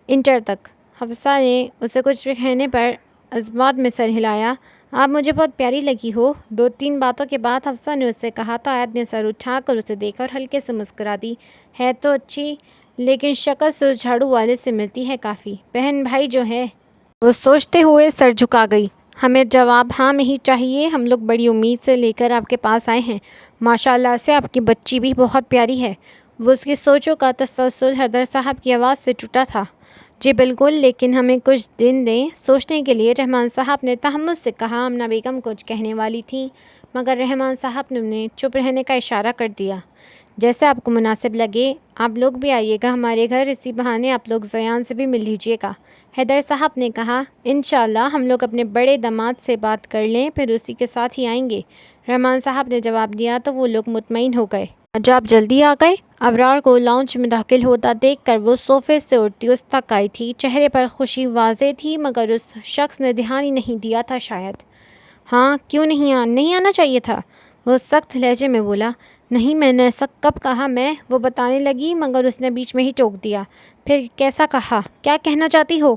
انٹر تک۔ حفصہ نے اسے کچھ کہنے پر اسبات میں سر ہلایا۔ آپ مجھے بہت پیاری لگی ہو۔ 2-3 باتوں کے بعد حفصہ نے اسے کہا تو آیت نے سر اٹھا کر اسے دیکھا اور ہلکے سے مسکرا دی۔ ہے تو اچھی، لیکن شکل سے اس جھاڑو والے سے ملتی ہے کافی۔ بہن بھائی جو ہے، وہ سوچتے ہوئے سر جھکا گئی۔ ہمیں جواب ہاں میں ہی چاہیے، ہم لوگ بڑی امید سے لے کر آپ کے پاس آئے ہیں۔ ماشاءاللہ سے آپ کی بچی بھی بہت پیاری ہے۔ وہ اس کی سوچوں کا تسلسل حیدر صاحب کی آواز سے ٹوٹا تھا۔ جی بالکل، لیکن ہمیں کچھ دن دیں سوچنے کے لیے، رحمان صاحب نے تحمل سے کہا۔ آمنہ بیگم کچھ کہنے والی تھیں مگر رحمان صاحب نے انہیں چپ رہنے کا اشارہ کر دیا۔ جیسے آپ کو مناسب لگے، آپ لوگ بھی آئیے گا ہمارے گھر، اسی بہانے آپ لوگ زیان سے بھی مل لیجیے گا، حیدر صاحب نے کہا۔ انشاءاللہ ہم لوگ اپنے بڑے داماد سے بات کر لیں، پھر اسی کے ساتھ ہی آئیں گے، رحمان صاحب نے جواب دیا تو وہ لوگ مطمئن ہو گئے۔ آج آپ جلدی آ گئے؟ ابرار کو لاؤنج میں داخل ہوتا دیکھ کر وہ صوفے سے اٹھتی اس تک آئی تھی۔ چہرے پر خوشی واضح تھی مگر اس شخص نے دھیان ہی نہیں دیا تھا شاید۔ ہاں، کیوں نہیں آنا چاہیے تھا؟ وہ سخت لہجے میں بولا۔ نہیں، میں نے ایسا کب کہا؟ وہ بتانے لگی مگر اس نے بیچ میں ہی ٹوک دیا۔ پھر کیسا کہا؟ کیا کہنا چاہتی ہو؟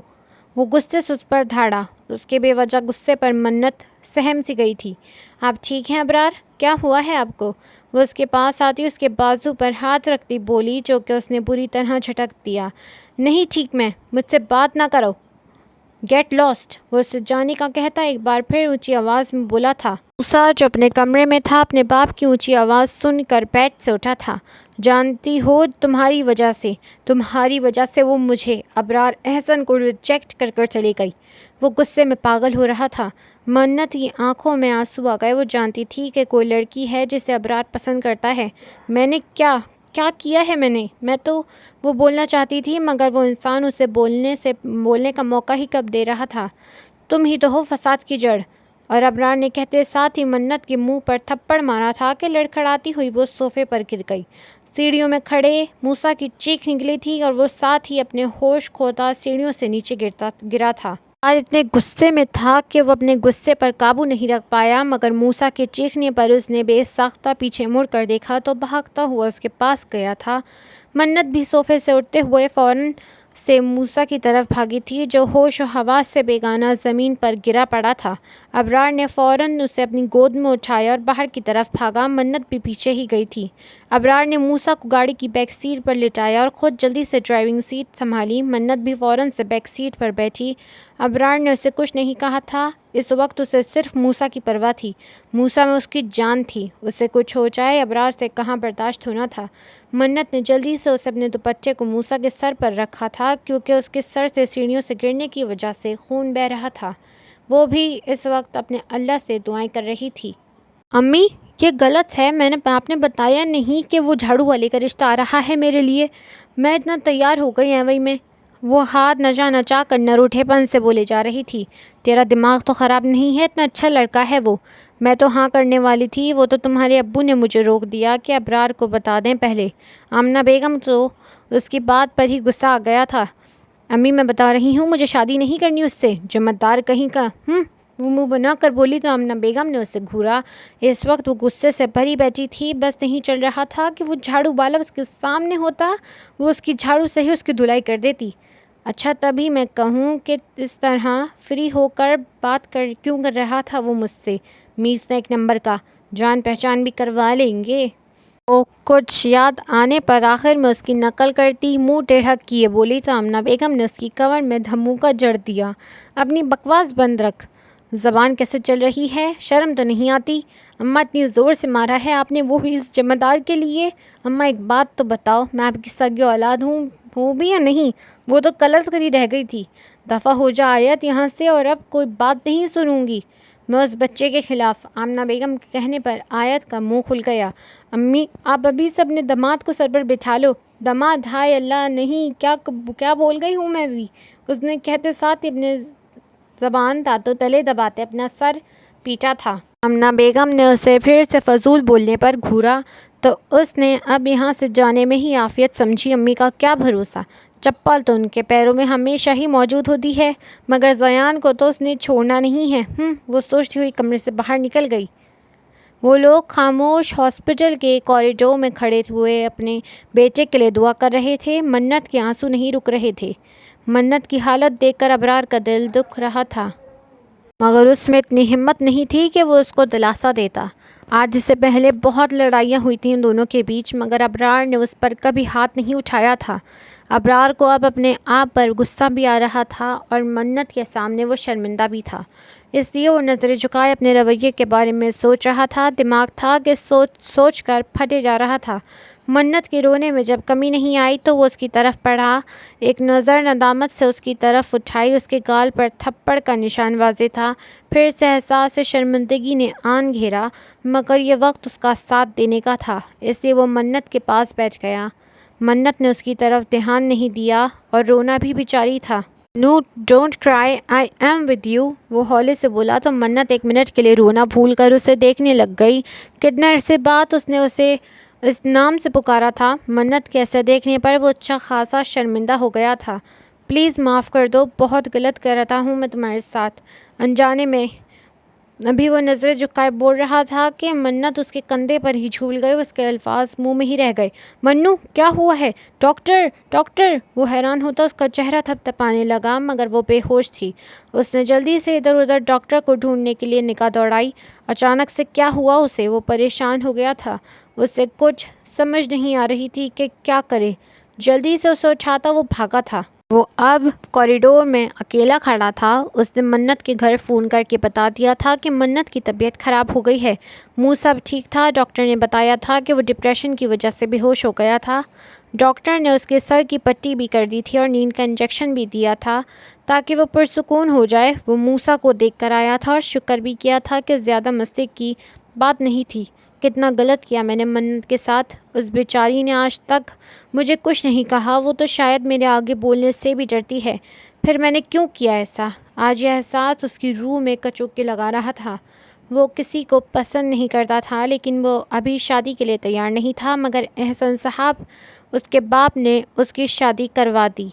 وہ غصے سے اس پر دھاڑا۔ اس کے بے وجہ غصے پر منت سہم سی گئی تھی۔ آپ ٹھیک ہیں ابرار؟ کیا ہوا ہے آپ کو؟ وہ اس کے پاس آتی اس کے بازو پر ہاتھ رکھتی بولی جو کہ اس نے بری طرح جھٹک دیا۔ نہیں ٹھیک، میں مجھ سے بات نہ کرو، گیٹ لاسٹ۔ وہ اسے جانے کا کہتا ایک بار پھر اونچی آواز میں بولا تھا۔ موسیٰ جو اپنے کمرے میں تھا اپنے باپ کی اونچی آواز سن کر بیڈ سے اٹھا تھا۔ جانتی ہو، تمہاری وجہ سے وہ مجھے، ابرار احسن کو ریجیکٹ کر کر چلی گئی۔ وہ غصے میں پاگل ہو رہا تھا۔ منت کی آنکھوں میں آنسو آ گئے۔ وہ جانتی تھی کہ کوئی لڑکی ہے جسے ابرار پسند کرتا ہے۔ میں نے کیا کیا ہے؟ میں تو وہ بولنا چاہتی تھی مگر وہ انسان اسے بولنے کا موقع ہی کب دے رہا تھا۔ تم ہی تو ہو فساد کی جڑ۔ اور ابرار نے کہتے ساتھ ہی منت کے منہ پر تھپڑ مارا تھا کہ لڑکھڑاتی ہوئی وہ صوفے پر گر گئی۔ سیڑھیوں میں کھڑے موسیٰ کی چیخ نکلی تھی اور وہ ساتھ ہی اپنے ہوش کھوتا سیڑھیوں سے نیچے گرا تھا۔ اور اتنے غصے میں تھا کہ وہ اپنے غصے پر قابو نہیں رکھ پایا مگر موسیٰ کے چیخنے پر اس نے بے ساختہ پیچھے مڑ کر دیکھا تو بھاگتا ہوا اس کے پاس گیا تھا۔ منت بھی صوفے سے اٹھتے ہوئے فوراً سے موسیٰ کی طرف بھاگی تھی جو ہوش و حواس سے بیگانہ زمین پر گرا پڑا تھا۔ ابرار نے فوراً اسے اپنی گود میں اٹھایا اور باہر کی طرف بھاگا۔ منت بھی پیچھے ہی گئی تھی۔ ابرار نے موسیٰ کو گاڑی کی بیک سیٹ پر لٹایا اور خود جلدی سے ڈرائیونگ سیٹ سنبھالی۔ منت بھی فوراً سے بیک سیٹ پر بیٹھی۔ ابرار نے اسے کچھ نہیں کہا تھا اس وقت اسے صرف موسیٰ کی پرواہ تھی۔ موسیٰ میں اس کی جان تھی، اسے کچھ ہو جائے ابرار سے کہاں برداشت ہونا تھا۔ منت نے جلدی سے اسے اپنے دوپٹے کو موسیٰ کے سر پر رکھا تھا کیونکہ اس کے سر سے سیڑھیوں سے گرنے کی وجہ سے خون بہہ رہا تھا۔ وہ بھی اس وقت اپنے اللہ سے دعائیں کر رہی تھی۔ امی، یہ غلط ہے، آپ نے بتایا نہیں کہ وہ جھاڑو والے کا رشتہ آ رہا ہے میرے لیے۔ میں اتنا تیار ہو گئی وہی میں۔ وہ ہاتھ نچا نچا کر نہ روٹھے پن سے بولے جا رہی تھی۔ تیرا دماغ تو خراب نہیں ہے؟ اتنا اچھا لڑکا ہے وہ۔ میں تو ہاں کرنے والی تھی، وہ تو تمہارے ابو نے مجھے روک دیا کہ ابرار کو بتا دیں پہلے۔ آمنہ بیگم تو اس کی بات پر ہی غصہ آ گیا تھا۔ امی، میں بتا رہی ہوں مجھے شادی نہیں کرنی اس سے، جمعدار کہیں کا۔ وہ منہ بنا کر بولی تو آمنہ بیگم نے اسے گھورا۔ اس وقت وہ غصے سے بھری بیٹھی تھی، بس نہیں چل رہا تھا کہ وہ جھاڑو والا اس کے سامنے ہوتا، وہ اس کی جھاڑو سے ہی اس کی دھلائی کر دیتی۔ اچھا، تبھی میں کہوں کہ اس طرح فری ہو کر بات کیوں کر رہا تھا وہ مجھ سے؟ میز نے ایک نمبر کا، جان پہچان بھی کروا لیں گے۔ وہ کچھ یاد آنے پر آخر میں اس کی نقل کرتی منہ ٹیڑھا کیے بولی تو آمنہ بیگم نے اس کی کمر میں دھموکا جڑ دیا۔ اپنی بکواس بند رکھ، زبان کیسے چل رہی ہے؟ شرم تو نہیں آتی؟ اماں، اتنی زور سے مارا ہے آپ نے، وہ بھی اس جمعدار کے لیے؟ اماں، ایک بات تو بتاؤ، میں آپ کی سگی اولاد ہوں بھی یا نہیں؟ وہ تو کلس کری رہ گئی تھی۔ دفع ہو جا آیت یہاں سے، اور اب کوئی بات نہیں سنوں گی میں اس بچے کے خلاف۔ آمنہ بیگم کے کہنے پر آیت کا منہ کھل گیا۔ امی، آپ ابھی سے اپنے داماد کو سر پر بٹھا لو۔ داماد؟ ہائے اللہ، نہیں، کیا بول گئی ہوں میں بھی؟ اس نے کہتے ساتھ ہی اپنے زبان دانتوں تلے دباتے اپنا سر پیٹا تھا۔ آمنہ بیگم نے اسے پھر سے فضول بولنے پر گھورا تو اس نے اب یہاں سے جانے میں ہی عافیت سمجھی۔ امی کا کیا بھروسہ، چپل تو ان کے پیروں میں ہمیشہ ہی موجود ہوتی ہے، مگر زیان کو تو اس نے چھوڑنا نہیں ہے۔ وہ سوچتی ہوئی کمرے سے باہر نکل گئی۔ وہ لوگ خاموش ہاسپٹل کے کوریڈور میں کھڑے ہوئے اپنے بیٹے کے لیے دعا کر رہے تھے۔ منت کے آنسو نہیں رک رہے تھے۔ منت کی حالت دیکھ کر ابرار کا دل دکھ رہا تھا، مگر اس میں اتنی ہمت نہیں تھی کہ وہ اس کو دلاسا دیتا۔ آج سے پہلے بہت لڑائیاں ہوئی تھیں ان دونوں کے بیچ، مگر ابرار نے اس پر کبھی ہاتھ نہیں اٹھایا تھا۔ ابرار کو اب اپنے آپ پر غصہ بھی آ رہا تھا اور منت کے سامنے وہ شرمندہ بھی تھا، اس لیے وہ نظریں جھکائے اپنے رویے کے بارے میں سوچ رہا تھا۔ دماغ تھا کہ سوچ کر پھٹے جا رہا تھا۔ منت کے رونے میں جب کمی نہیں آئی تو وہ اس کی طرف بڑھا، ایک نظر ندامت سے اس کی طرف اٹھائی۔ اس کے گال پر تھپڑ کا نشان واضح تھا۔ پھر سے احساس شرمندگی نے آن گھیرا، مگر یہ وقت اس کا ساتھ دینے کا تھا، اس لیے وہ منت کے پاس بیٹھ گیا۔ منت نے اس کی طرف دھیان نہیں دیا اور رونا بھی جاری تھا۔ نو، ڈونٹ کرائی، آئی ایم ود یو، وہ ہولے سے بولا تو منت ایک منٹ کے لیے رونا بھول کر اسے دیکھنے لگ گئی۔ کتنے عرصے بعد اس نے اسے اس نام سے پکارا تھا۔ منت کے ایسے دیکھنے پر وہ اچھا خاصا شرمندہ ہو گیا تھا۔ پلیز معاف کر دو، بہت غلط کرتا ہوں میں تمہارے ساتھ، انجانے میں۔ ابھی وہ نظریں جھکائے بول رہا تھا کہ منت اس کے کندھے پر ہی جھول گئی، اس کے الفاظ منہ میں ہی رہ گئے۔ منو، کیا ہوا ہے؟ Doctor, doctor! وہ حیران ہوتا اس کا چہرہ تھپتھپانے لگا، مگر وہ بے ہوش تھی۔ اس نے جلدی سے ادھر ادھر ڈاکٹر کو ڈھونڈنے کے لیے نگاہ دوڑائی۔ اچانک سے کیا ہوا اسے؟ وہ پریشان ہو گیا تھا، اسے کچھ سمجھ نہیں آ رہی تھی کہ کیا کرے۔ جلدی سے اسے اٹھاتا وہ بھاگا تھا۔ وہ اب کوریڈور میں اکیلا کھڑا تھا۔ اس نے منت کے گھر فون کر کے بتا دیا تھا کہ منت کی طبیعت خراب ہو گئی ہے۔ منہ سب ٹھیک تھا، ڈاکٹر نے بتایا تھا کہ وہ ڈپریشن کی وجہ سے بے ہوش ہو گیا تھا۔ ڈاکٹر نے اس کے سر کی پٹی بھی کر دی تھی اور نیند کا انجیکشن بھی دیا تھا تاکہ وہ پرسکون ہو جائے۔ وہ موسیٰ کو دیکھ کر آیا تھا اور شکر بھی کیا تھا کہ زیادہ مسئلے کی بات نہیں تھی۔ کتنا غلط کیا میں نے منت کے ساتھ، اس بیچاری نے آج تک مجھے کچھ نہیں کہا، وہ تو شاید میرے آگے بولنے سے بھی ڈرتی ہے۔ پھر میں نے کیوں کیا ایسا؟ آج یہ احساس اس کی روح میں کچوکے لگا رہا تھا۔ وہ کسی کو پسند نہیں کرتا تھا، لیکن وہ ابھی شادی کے لیے تیار نہیں تھا، مگر احسن صاحب، اس کے باپ نے اس کی شادی کروا دی۔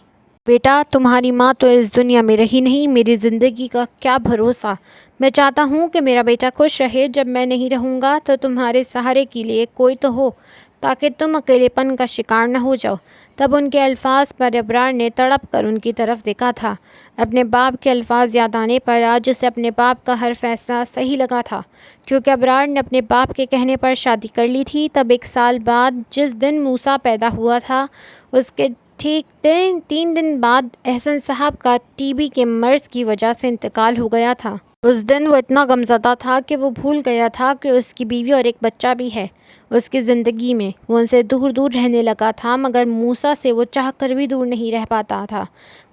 بیٹا، تمہاری ماں تو اس دنیا میں رہی نہیں، میری زندگی کا کیا بھروسہ؟ میں چاہتا ہوں کہ میرا بیٹا خوش رہے، جب میں نہیں رہوں گا تو تمہارے سہارے کے لیے کوئی تو ہو، تاکہ تم اکیلے پن کا شکار نہ ہو جاؤ۔ تب ان کے الفاظ پر ابرار نے تڑپ کر ان کی طرف دیکھا تھا۔ اپنے باپ کے الفاظ یاد آنے پر آج اسے اپنے باپ کا ہر فیصلہ صحیح لگا تھا، کیونکہ ابرار نے اپنے باپ کے کہنے پر شادی کر لی تھی۔ تب 1 سال بعد جس دن موسیٰ پیدا ہوا تھا، اس کے ٹھیک 3 دن بعد احسن صاحب کا TB کے مرض کی وجہ سے انتقال ہو گیا تھا۔ اس دن وہ اتنا غمزدہ تھا کہ وہ بھول گیا تھا کہ اس کی بیوی اور ایک بچہ بھی ہے اس کی زندگی میں۔ وہ ان سے دور دور رہنے لگا تھا، مگر موسیٰ سے وہ چاہ کر بھی دور نہیں رہ پاتا تھا۔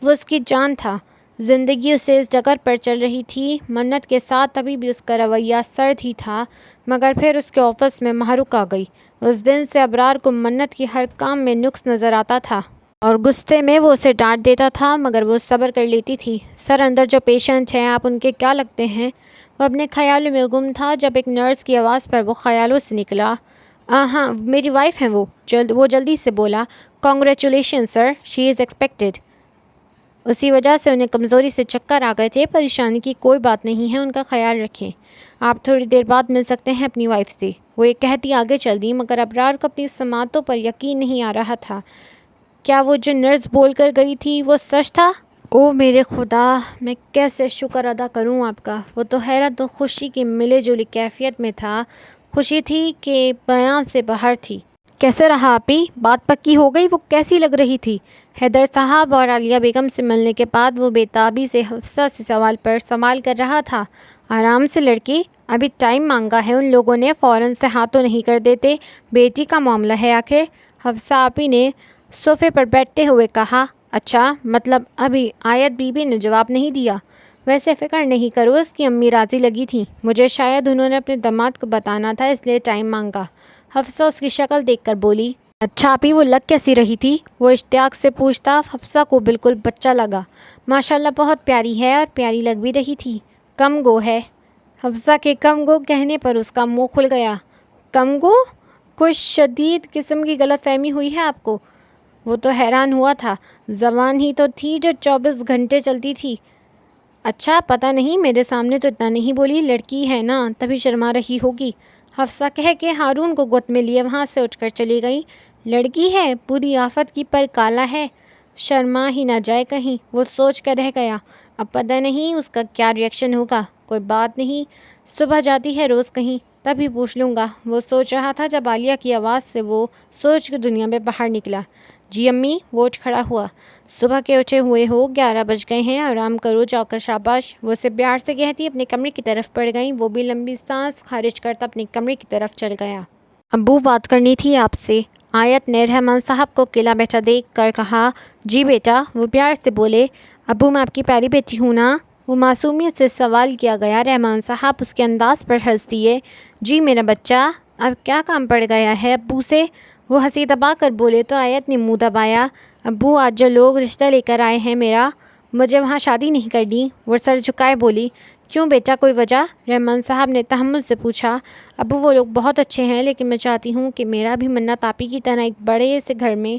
وہ اس کی جان تھا۔ زندگی اسے اس ڈگر پر چل رہی تھی۔ منت کے ساتھ ابھی بھی اس کا رویہ سرد ہی تھا، مگر پھر اس کے آفس میں محرک آ گئی۔ اس دن سے ابرار کو منت کی ہر کام میں نقص نظر آتا تھا، اور غصے میں وہ اسے ڈانٹ دیتا تھا، مگر وہ صبر کر لیتی تھی۔ سر، اندر جو پیشنٹ ہیں آپ ان کے کیا لگتے ہیں؟ وہ اپنے خیالوں میں گم تھا جب ایک نرس کی آواز پر وہ خیالوں سے نکلا۔ ہاں، میری وائف ہیں وہ جلدی سے بولا۔ Congratulation sir, she is expected. اسی وجہ سے انہیں کمزوری سے چکر آ گئے تھے۔ پریشانی کی کوئی بات نہیں ہے، ان کا خیال رکھیں۔ آپ تھوڑی دیر بعد مل سکتے ہیں اپنی وائف سے۔ وہ یہ کہتی آگے چل دی، مگر ابرار کو اپنی سماعتوں پر یقین نہیں آ رہا تھا۔ کیا وہ جو نرس بول کر گئی تھی وہ سچ تھا؟ او میرے خدا، میں کیسے شکر ادا کروں آپ کا۔ وہ تو حیرت و خوشی کی ملے جلی کیفیت میں تھا۔ خوشی تھی کہ بیان سے باہر تھی۔ کیسے رہا آپی؟ بات پکی ہو گئی؟ وہ کیسی لگ رہی تھی؟ حیدر صاحب اور عالیہ بیگم سے ملنے کے بعد وہ بے تابی سے حفصہ سے سوال پر سوال کر رہا تھا۔ آرام سے لڑکی، ابھی ٹائم مانگا ہے ان لوگوں نے، فوراً سے ہاتھ تو نہیں کر دیتے۔ بیٹی کا معاملہ ہے آخر۔ حفصہ آپی نے صوفے پر بیٹھتے ہوئے کہا۔ اچھا، مطلب ابھی آیت بی بی نے جواب نہیں دیا؟ ویسے فکر نہیں کرو، اس کی امی راضی لگی تھیں۔ مجھے شاید انہوں نے اپنے داماد کو بتانا تھا، اس لیے ٹائم مانگا۔ حفصہ اس کی شکل دیکھ کر بولی۔ اچھا آپی، وہ لگ کیسی رہی تھی؟ وہ اشتیاق سے پوچھتا حفصہ کو بالکل بچہ لگا۔ ماشاءاللہ بہت پیاری ہے، اور پیاری لگ بھی رہی تھی۔ کم گو ہے۔ حفصہ کے کم گو کہنے پر اس کا منہ کھل گیا۔ کم گو؟ کوئی شدید قسم کی غلط فہمی ہوئی ہے آپ کو؟ وہ تو حیران ہوا تھا۔ زبان ہی تو تھی جو 24 گھنٹے چلتی تھی۔ اچھا، پتہ نہیں، میرے سامنے تو اتنا نہیں بولی۔ لڑکی ہے نا، تبھی شرما رہی ہوگی۔ حفصہ کہہ کے ہارون کو گود میں لیے وہاں سے اٹھ کر چلی گئی۔ لڑکی ہے، پوری آفت کی پر کالا ہے، شرما ہی نہ جائے کہیں۔ وہ سوچ کر رہ گیا، اب پتہ نہیں اس کا کیا ری ایکشن ہوگا۔ کوئی بات نہیں، صبح جاتی ہے روز کہیں، تبھی پوچھ لوں گا۔ وہ سوچ رہا تھا جب عالیہ کی آواز سے وہ سوچ کی دنیا میں باہر نکلا۔ جی امی۔ وہ اٹھ کھڑا ہوا۔ صبح کے اٹھے ہوئے ہو، 11 بج گئے ہیں، آرام کرو جا کر، شاباش۔ وہ اسے پیار سے کہتی اپنے کمرے کی طرف بڑھ گئی۔ وہ بھی لمبی سانس خارج کرتا اپنے کمرے کی طرف چل گیا۔ ابو بات کرنی تھی آپ سے، آیت نے رحمان صاحب کو اکیلا بیٹھا دیکھ کر کہا۔ جی بیٹا، وہ پیار سے بولے۔ ابو، میں آپ کی پیاری بیٹی ہوں نا؟ وہ معصومیت سے سوال کیا گیا۔ رحمان صاحب اس کے انداز پر ہنس دیے۔ جی میرا بچہ، اب کیا کام پڑ گیا ہے ابو سے؟ وہ ہنسی دبا کر بولے تو آیت نے منہ دبایا۔ ابو، آج جو لوگ رشتہ لے کر آئے ہیں میرا، مجھے وہاں شادی نہیں کرنی۔ وہ سر جھکائے بولی۔ کیوں بیٹا، کوئی وجہ؟ رحمان صاحب نے تحمل سے پوچھا۔ ابو، وہ لوگ بہت اچھے ہیں، لیکن میں چاہتی ہوں کہ میرا بھی منت آپی کی طرح ایک بڑے سے گھر میں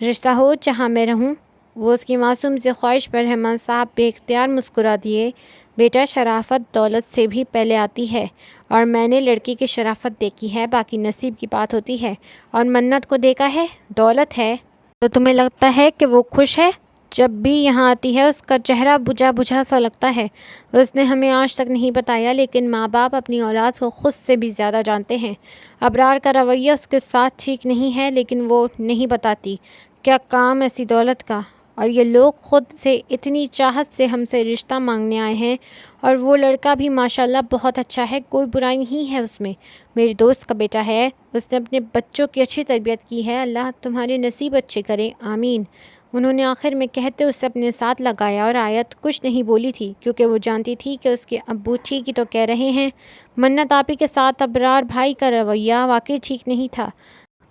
رشتہ ہو جہاں میں رہوں۔ وہ اس کی معصوم سی خواہش پر رحمان صاحب بے اختیار مسکرا دیے۔ بیٹا، شرافت دولت سے بھی پہلے آتی ہے، اور میں نے لڑکی کی شرافت دیکھی ہے، باقی نصیب کی بات ہوتی ہے۔ اور منت کو دیکھا ہے، دولت ہے تو تمہیں لگتا ہے کہ وہ خوش ہے؟ جب بھی یہاں آتی ہے اس کا چہرہ بجھا بجھا سا لگتا ہے۔ اس نے ہمیں آج تک نہیں بتایا، لیکن ماں باپ اپنی اولاد کو خود سے بھی زیادہ جانتے ہیں۔ ابرار کا رویہ اس کے ساتھ ٹھیک نہیں ہے، لیکن وہ نہیں بتاتی۔ کیا کام ایسی دولت کا؟ اور یہ لوگ خود سے اتنی چاہت سے ہم سے رشتہ مانگنے آئے ہیں، اور وہ لڑکا بھی ماشاءاللہ بہت اچھا ہے، کوئی برائی نہیں ہے اس میں۔ میری دوست کا بیٹا ہے، اس نے اپنے بچوں کی اچھی تربیت کی ہے، اللہ تمہارے نصیب اچھے کرے، آمین۔ انہوں نے آخر میں کہتے اسے اپنے ساتھ لگایا، اور آیت کچھ نہیں بولی تھی، کیونکہ وہ جانتی تھی کہ اس کے ابو ٹھیک ہی تو کہہ رہے ہیں۔ منت آپی کے ساتھ ابرار بھائی کا رویہ واقعی ٹھیک نہیں تھا۔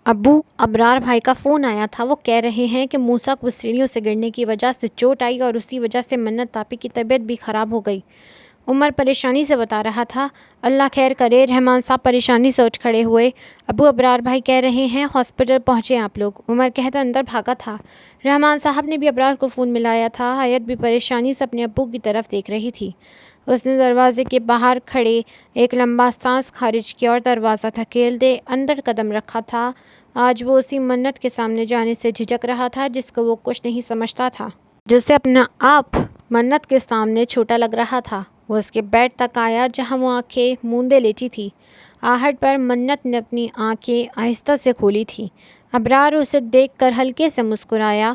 ابو، ابرار بھائی کا فون آیا تھا، وہ کہہ رہے ہیں کہ موسیٰ کو سیڑھیوں سے گرنے کی وجہ سے چوٹ آئی، اور اسی وجہ سے منت آپی کی طبیعت بھی خراب ہو گئی۔ عمر پریشانی سے بتا رہا تھا۔ اللہ خیر کرے۔ رحمان صاحب پریشانی سے اٹھ کھڑے ہوئے۔ ابو، ابرار بھائی کہہ رہے ہیں ہاسپٹل پہنچے آپ لوگ، عمر کہتا اندر بھاگا تھا۔ رحمان صاحب نے بھی ابرار کو فون ملایا تھا۔ آیت بھی پریشانی سے اپنے ابو کی طرف دیکھ رہی تھی۔ اس نے دروازے کے باہر کھڑے ایک لمبا سانس خارج کیا اور دروازہ دھکیل دے اندر قدم رکھا تھا۔ آج وہ اسی منت کے سامنے جانے سے جھجک رہا تھا جس کو وہ کچھ نہیں سمجھتا تھا، جسے اپنا آپ منت کے سامنے چھوٹا لگ رہا تھا۔ وہ اس کے بیڈ تک آیا جہاں وہ آنکھیں موندے لیٹی تھی۔ آہٹ پر منت نے اپنی آنکھیں آہستہ سے کھولی تھی۔ ابرار اسے دیکھ کر ہلکے سے مسکرایا۔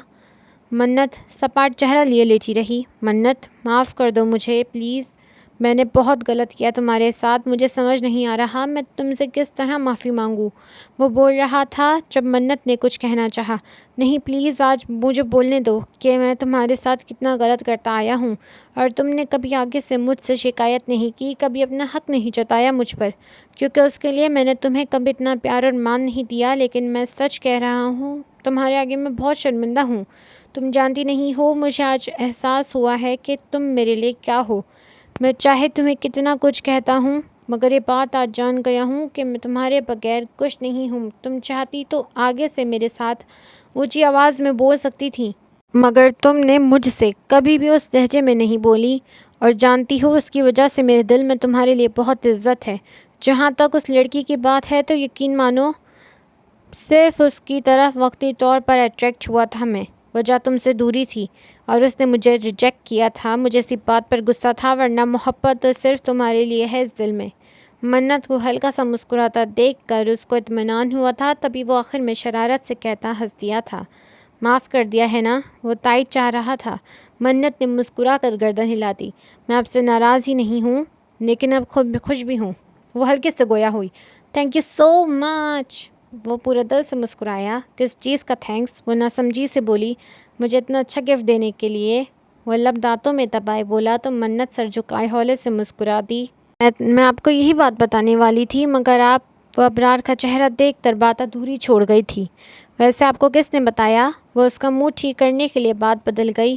منت سپاٹ چہرہ لیے لیٹی رہی۔ منت، معاف کر دو مجھے پلیز۔ میں نے بہت غلط کیا تمہارے ساتھ، مجھے سمجھ نہیں آ رہا میں تم سے کس طرح معافی مانگوں۔ وہ بول رہا تھا جب منت نے کچھ کہنا چاہا۔ نہیں پلیز آج مجھے بولنے دو کہ میں تمہارے ساتھ کتنا غلط کرتا آیا ہوں، اور تم نے کبھی آگے سے مجھ سے شکایت نہیں کی، کبھی اپنا حق نہیں جتایا مجھ پر، کیونکہ اس کے لیے میں نے تمہیں کبھی اتنا پیار اور مان نہیں دیا۔ لیکن میں سچ کہہ رہا ہوں، تمہارے آگے میں بہت شرمندہ ہوں۔ تم جانتی نہیں ہو، مجھے آج احساس ہوا ہے کہ تم میرے لیے کیا ہو۔ میں چاہے تمہیں کتنا کچھ کہتا ہوں، مگر یہ بات آج جان گیا ہوں کہ میں تمہارے بغیر کچھ نہیں ہوں۔ تم چاہتی تو آگے سے میرے ساتھ اونچی آواز میں بول سکتی تھی، مگر تم نے مجھ سے کبھی بھی اس لہجے میں نہیں بولی، اور جانتی ہو اس کی وجہ سے میرے دل میں تمہارے لیے بہت عزت ہے۔ جہاں تک اس لڑکی کی بات ہے تو یقین مانو صرف اس کی طرف وقتی طور پر اٹریکٹ ہوا تھا میں، وجہ تم سے دوری تھی اور اس نے مجھے ریجیکٹ کیا تھا۔ مجھے اسی بات پر غصہ تھا، ورنہ محبت تو صرف تمہارے لیے ہے اس دل میں۔ منت کو ہلکا سا مسکراتا دیکھ کر اس کو اطمینان ہوا تھا، تبھی وہ آخر میں شرارت سے کہتا ہنس دیا تھا، معاف کر دیا ہے نا؟ وہ تائید چاہ رہا تھا۔ منت نے مسکرا کر گردن ہلا دی۔ میں آپ سے ناراض ہی نہیں ہوں، لیکن اب خود خوش بھی ہوں۔ وہ ہلکے سے گویا ہوئی۔ تھینک یو سو مچ۔ وہ پورے دل سے مسکرایا۔ کس چیز کا تھینکس؟ وہ ناسمجھی سے بولی۔ مجھے اتنا اچھا گفٹ دینے کے لیے۔ وہ لب دانتوں میں دبائے بولا تو منت سر جھکائے ہولے سے مسکرا دی۔ میں آپ کو یہی بات بتانے والی تھی، مگر آپ وہ ابرار کا چہرہ دیکھ کر بات ادھوری چھوڑ گئی تھی۔ ویسے آپ کو کس نے بتایا؟ وہ اس کا موڈ ٹھیک کرنے کے لیے بات بدل گئی۔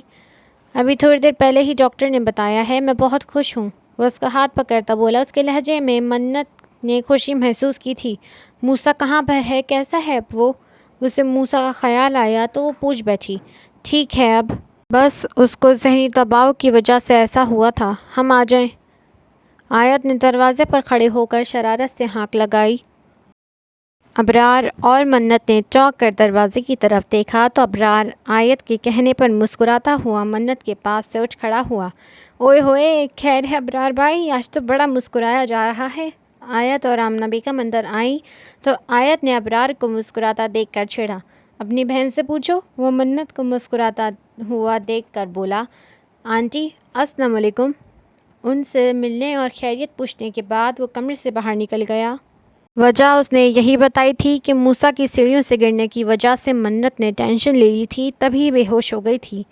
ابھی تھوڑی دیر پہلے ہی ڈاکٹر نے بتایا ہے، میں بہت خوش ہوں۔ وہ اس کا ہاتھ پکڑتا بولا۔ اس کے لہجے میں منت نے خوشی محسوس کی تھی۔ موسیٰ کہاں پر ہے؟ کیسا ہے اب وہ؟ اسے موسیٰ کا خیال آیا تو وہ پوچھ بیٹھی۔ ٹھیک ہے اب، بس اس کو ذہنی دباؤ کی وجہ سے ایسا ہوا تھا۔ ہم آ جائیں؟ آیت نے دروازے پر کھڑے ہو کر شرارت سے ہانک لگائی۔ ابرار اور منت نے چونک کر دروازے کی طرف دیکھا تو ابرار آیت کے کہنے پر مسکراتا ہوا منت کے پاس سے اٹھ کھڑا ہوا۔ اوئے ہوئے، خیر ہے ابرار بھائی، آج تو بڑا مسکرایا جا رہا ہے۔ آیت اور آمنہ بیگم اندر آئیں تو آیت نے ابرار کو مسکراتا دیکھ کر چھیڑا۔ اپنی بہن سے پوچھو۔ وہ منت کو مسکراتا ہوا دیکھ کر بولا۔ آنٹی السلام علیکم۔ ان سے ملنے اور خیریت پوچھنے کے بعد وہ کمرے سے باہر نکل گیا۔ وجہ اس نے یہی بتائی تھی کہ موسیٰ کی سیڑھیوں سے گرنے کی وجہ سے منت نے ٹینشن لے لی تھی، تبھی بے ہوش ہو گئی تھی۔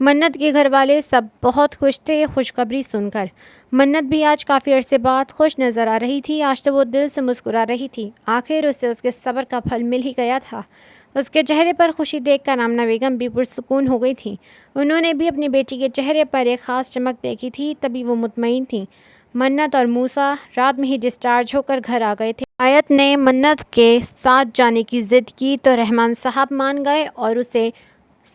منت کے گھر والے سب بہت خوش تھے خوشخبری سن کر۔ منت بھی آج کافی عرصے بعد خوش نظر آ رہی تھی۔ آج تو وہ دل سے مسکرا رہی تھی۔ آخر اسے اس کے صبر کا پھل مل ہی گیا تھا۔ اس کے چہرے پر خوشی دیکھ کر آمنہ بیگم بھی پرسکون ہو گئی تھیں۔ انہوں نے بھی اپنی بیٹی کے چہرے پر ایک خاص چمک دیکھی تھی، تبھی وہ مطمئن تھیں۔ منت اور موسیٰ رات میں ہی ڈسچارج ہو کر گھر آ گئے تھے۔ آیت نے منت کے ساتھ جانے کی ضد کی تو رحمان صاحب مان گئے اور اسے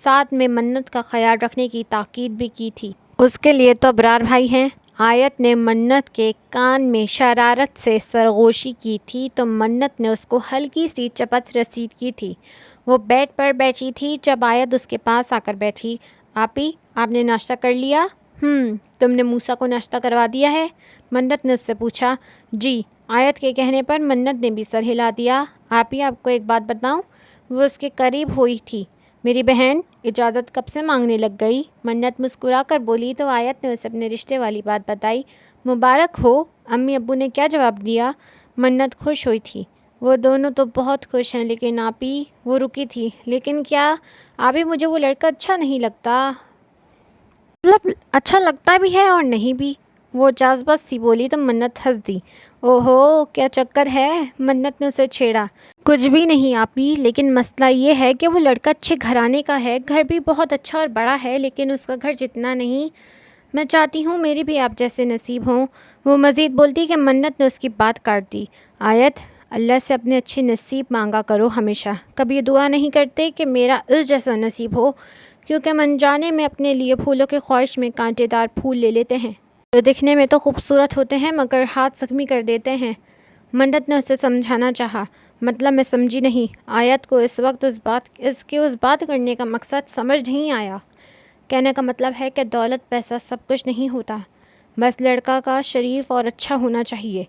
ساتھ میں منت کا خیال رکھنے کی تاکید بھی کی تھی۔ اس کے لیے تو ابرار بھائی ہیں۔ آیت نے منت کے کان میں شرارت سے سرگوشی کی تھی تو منت نے اس کو ہلکی سی چپت رسید کی تھی۔ وہ بیڈ پر بیٹھی تھی جب آیت اس کے پاس آ کر بیٹھی۔ آپی، آپ نے ناشتہ کر لیا؟ تم نے موسیٰ کو ناشتہ کروا دیا ہے؟ منت نے اس سے پوچھا۔ جی۔ آیت کے کہنے پر منت نے بھی سر ہلا دیا۔ آپی، آپ کو ایک بات بتاؤں؟ وہ اس کے قریب ہوئی تھی۔ میری بہن اجازت کب سے مانگنے لگ گئی؟ منت مسکرا کر بولی تو آیت نے اسے اپنے رشتے والی بات بتائی۔ مبارک ہو۔ امی ابو نے کیا جواب دیا؟ منت خوش ہوئی تھی۔ وہ دونوں تو بہت خوش ہیں، لیکن آپی، وہ رکی تھی۔ لیکن کیا؟ آپی، مجھے وہ لڑکا اچھا نہیں لگتا۔ مطلب اچھا لگتا بھی ہے اور نہیں بھی، وہ جذبہ سی بولی تو منت ہنس دی۔ اوہو، کیا چکر ہے؟ منت نے اسے چھیڑا۔ کچھ بھی نہیں آپی، لیکن مسئلہ یہ ہے کہ وہ لڑکا اچھے گھرانے کا ہے، گھر بھی بہت اچھا اور بڑا ہے، لیکن اس کا گھر جتنا نہیں۔ میں چاہتی ہوں میری بھی آپ جیسے نصیب ہوں۔ وہ مزید بولتی کہ منت نے اس کی بات کاٹ دی۔ آیت، اللہ سے اپنے اچھے نصیب مانگا کرو ہمیشہ، کبھی یہ دعا نہیں کرتے کہ میرا اس جیسا نصیب ہو، کیونکہ من جانے میں اپنے لیے پھولوں کے خواہش میں کانٹے دار پھول لے لیتے ہیں، جو دکھنے میں تو خوبصورت ہوتے ہیں مگر ہاتھ زخمی کر دیتے ہیں۔ منت نے اسے سمجھانا چاہا۔ مطلب میں سمجھی نہیں۔ آیت کو اس وقت اس بات کرنے کا مقصد سمجھ نہیں آیا۔ کہنے کا مطلب ہے کہ دولت پیسہ سب کچھ نہیں ہوتا، بس لڑکا کا شریف اور اچھا ہونا چاہیے،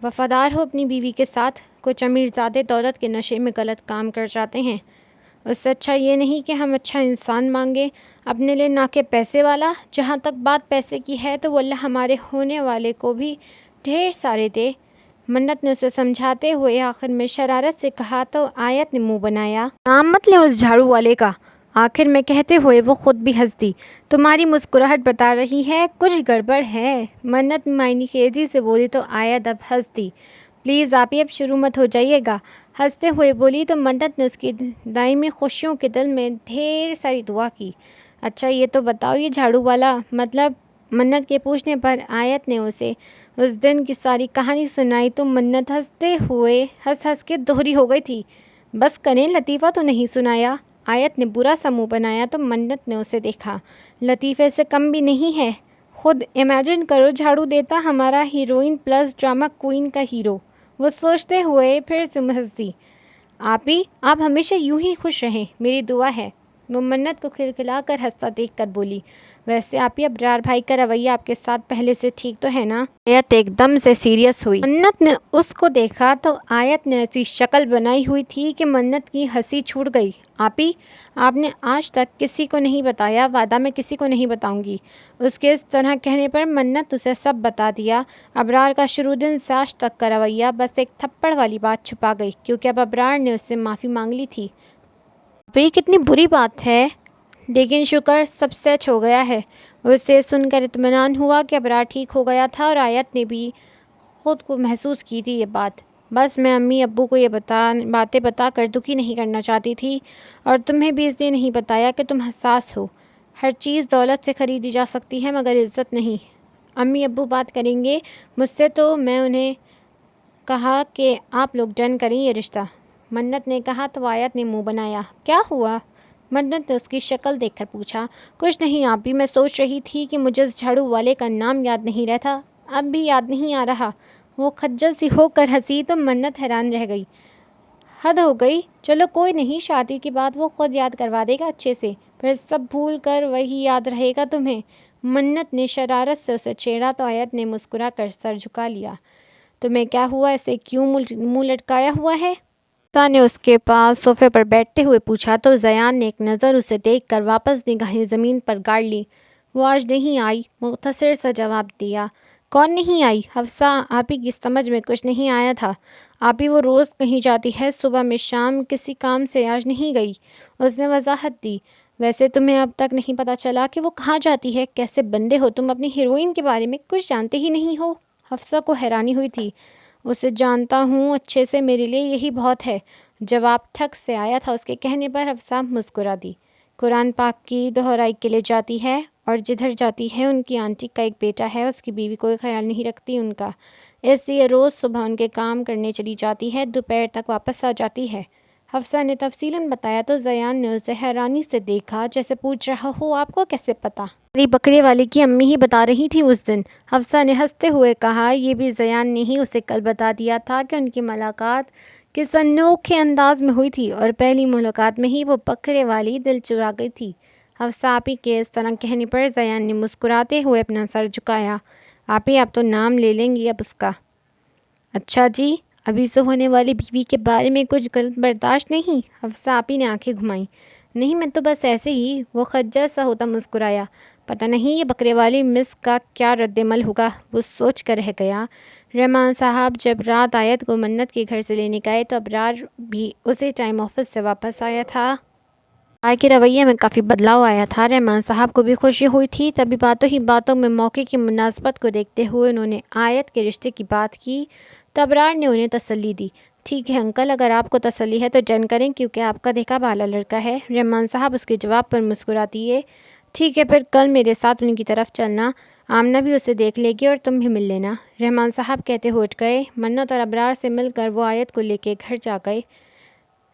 وفادار ہو اپنی بیوی کے ساتھ۔ کچھ امیر زادے دولت کے نشے میں غلط کام کر جاتے ہیں۔ اس سے اچھا یہ نہیں کہ ہم اچھا انسان مانگیں اپنے لیے، نہ کہ پیسے والا۔ جہاں تک بات پیسے کی ہے تو وہ اللہ ہمارے ہونے والے کو بھی ڈھیر سارے دے۔ منت نے اسے سمجھاتے ہوئے آخر میں شرارت سے کہا تو آیت نے منہ بنایا، نام مت لے اس جھاڑو والے کا۔ آخر میں کہتے ہوئے وہ خود بھی ہنس دی۔ تمہاری مسکراہٹ بتا رہی ہے کچھ گڑبڑ ہے، منت معنی خیزی سے بولی تو آیت اب ہنس دی۔ پلیز آپ اب شروع مت ہو جائیے گا، ہنستے ہوئے بولی تو منت نے اس کی دائمی خوشیوں کے دل میں ڈھیر ساری دعا کی۔ اچھا یہ تو بتاؤ یہ جھاڑو والا مطلب؟ منت کے پوچھنے پر آیت نے اسے اس دن کی ساری کہانی سنائی تو منت ہنستے ہوئے ہنس کے دوہری ہو گئی تھی۔ بس کریں، لطیفہ تو نہیں سنایا؟ آیت نے برا سا منہ بنایا تو منت نے اسے دیکھا، لطیفے سے کم بھی نہیں ہے۔ خود امیجن کرو جھاڑو دیتا ہمارا ہیروئن پلس ڈرامہ کوئین کا ہیرو۔ وہ سوچتے ہوئے پھر سے ہنس دی۔ آپ ہمیشہ یوں ہی خوش رہیں، میری دعا ہے۔ وہ منت کو کھلکھلا کر ہنستا دیکھ کر بولی، ویسے ابرار بھائی کا رویہ آپ کے ساتھ پہلے سے ٹھیک تو ہے نا؟ آیت ایک دم سے سیریس ہوئی۔ منت نے اس کو دیکھا تو آیت نے ایسی شکل بنائی ہوئی تھی کہ منت کی ہنسی چھوٹ گئی۔ آپ نے آج تک کسی کو نہیں بتایا؟ وعدہ میں کسی کو نہیں بتاؤں گی۔ اس کے اس طرح کہنے پر منت اسے سب بتا دیا۔ ابرار کا شروع دن سے آج تک کا رویہ، بس ایک تھپڑ والی بات چھپا گئی کیونکہ اب ابرار نے اس سے معافی مانگ لی تھی۔ یہ کتنی بری بات ہے، لیکن شکر سب سچ ہو گیا ہے۔ اسے سن کر اطمینان ہوا کہ ابرار ٹھیک ہو گیا تھا اور آیت نے بھی خود کو محسوس کی تھی یہ بات۔ بس میں امی ابو کو یہ باتیں بتا کر دکھی نہیں کرنا چاہتی تھی، اور تمہیں بھی اس لیے نہیں بتایا کہ تم حساس ہو۔ ہر چیز دولت سے خریدی جا سکتی ہے مگر عزت نہیں۔ امی ابو بات کریں گے مجھ سے تو میں انہیں کہا کہ آپ لوگ ڈن کریں یہ رشتہ۔ منت نے کہا تو آیت نے منہ بنایا۔ کیا ہوا؟ منت نے اس کی شکل دیکھ کر پوچھا۔ کچھ نہیں میں سوچ رہی تھی کہ مجھے اس جھاڑو والے کا نام یاد نہیں رہتا، اب بھی یاد نہیں آ رہا۔ وہ خجل سی ہو کر ہنسی تو منت حیران رہ گئی۔ حد ہو گئی، چلو کوئی نہیں، شادی کے بعد وہ خود یاد کروا دے گا اچھے سے، پھر سب بھول کر وہی یاد رہے گا تمہیں۔ منت نے شرارت سے اسے چھیڑا تو آیت نے مسکرا کر سر جھکا لیا۔ تمہیں کیا ہوا، ایسے کیوں منہ لٹکایا ہوا ہے؟ نے اس کے پاس صوفے پر بیٹھتے ہوئے پوچھا تو زیان نے ایک نظر اسے دیکھ کر واپس نگاہیں زمین پر گاڑ لی۔ وہ آج نہیں آئی، مختصر سا جواب دیا۔ کون نہیں آئی؟ حفصہ آپی کی سمجھ میں کچھ نہیں آیا تھا۔ آپی وہ روز کہیں جاتی ہے، صبح میں شام، کسی کام سے آج نہیں گئی، اس نے وضاحت دی۔ ویسے تمہیں اب تک نہیں پتہ چلا کہ وہ کہاں جاتی ہے؟ کیسے بندے ہو تم، اپنی ہیروئن کے بارے میں کچھ جانتے ہی نہیں ہو؟ حفصہ کو حیرانی ہوئی تھی۔ اسے جانتا ہوں اچھے سے، میرے لیے یہی بہت ہے۔ جواب ٹھک سے آیا تھا اس کے کہنے پر حفصہ مسکرا دی۔ قرآن پاک کی دہرائی کے لیے جاتی ہے، اور جدھر جاتی ہے ان کی آنٹی کا ایک بیٹا ہے، اس کی بیوی کوئی خیال نہیں رکھتی ان کا، اس لیے روز صبح ان کے کام کرنے چلی جاتی ہے، دوپہر تک واپس آ جاتی ہے۔ حفصہ نے تفصیلاً بتایا تو زیان نے اسے حیرانی سے دیکھا، جیسے پوچھ رہا ہو آپ کو کیسے پتہ؟ میری بکرے والے کی امی ہی بتا رہی تھی اس دن، حفصہ نے ہنستے ہوئے کہا۔ یہ بھی زیان نے ہی اسے کل بتا دیا تھا کہ ان کی ملاقات کس انوکھے انداز میں ہوئی تھی، اور پہلی ملاقات میں ہی وہ بکرے والی دل چرا گئی تھی۔ حفصہ آپی کے اس طرح کہنے پر زیان نے مسکراتے ہوئے اپنا سر جھکایا۔ آپی آپ تو نام لے لیں گی اب اس کا؟ اچھا جی، ابھی سے ہونے والی بیوی کے بارے میں کچھ غلط برداشت نہیں؟ حفصہ آپی نے آنکھیں گھمائیں۔ نہیں، میں تو بس ایسے ہی۔ وہ خجل سا ہوتا مسکرایا۔ پتہ نہیں یہ بکرے والی مس کا کیا رد عمل ہوگا، وہ سوچ کر رہ گیا۔ رحمان صاحب جب رات آیت کو منت کے گھر سے لینے گئے تو ابرار بھی اسی ٹائم آفس سے واپس آیا تھا۔ ابرار کے رویے میں کافی بدلاؤ آیا تھا۔ رحمان صاحب کو بھی خوشی ہوئی تھی، تبھی باتوں ہی باتوں میں موقع کی مناسبت کو دیکھتے ہوئے انہوں نے آیت کے رشتے کی بات کی تو ابرار نے انہیں تسلی دی۔ ٹھیک ہے انکل، اگر آپ کو تسلی ہے تو ڈن کریں کیونکہ آپ کا دیکھا بالا لڑکا ہے۔ رحمان صاحب اس کے جواب پر مسکرا دیے۔ ٹھیک ہے پھر کل میرے ساتھ ان کی طرف چلنا، آمنہ بھی اسے دیکھ لے گی اور تم بھی مل لینا۔ رحمان صاحب کہتے ہوئے اٹھ گئے۔ منت اور ابرار سے مل کر وہ آیت کو لے کے گھر جا گئے۔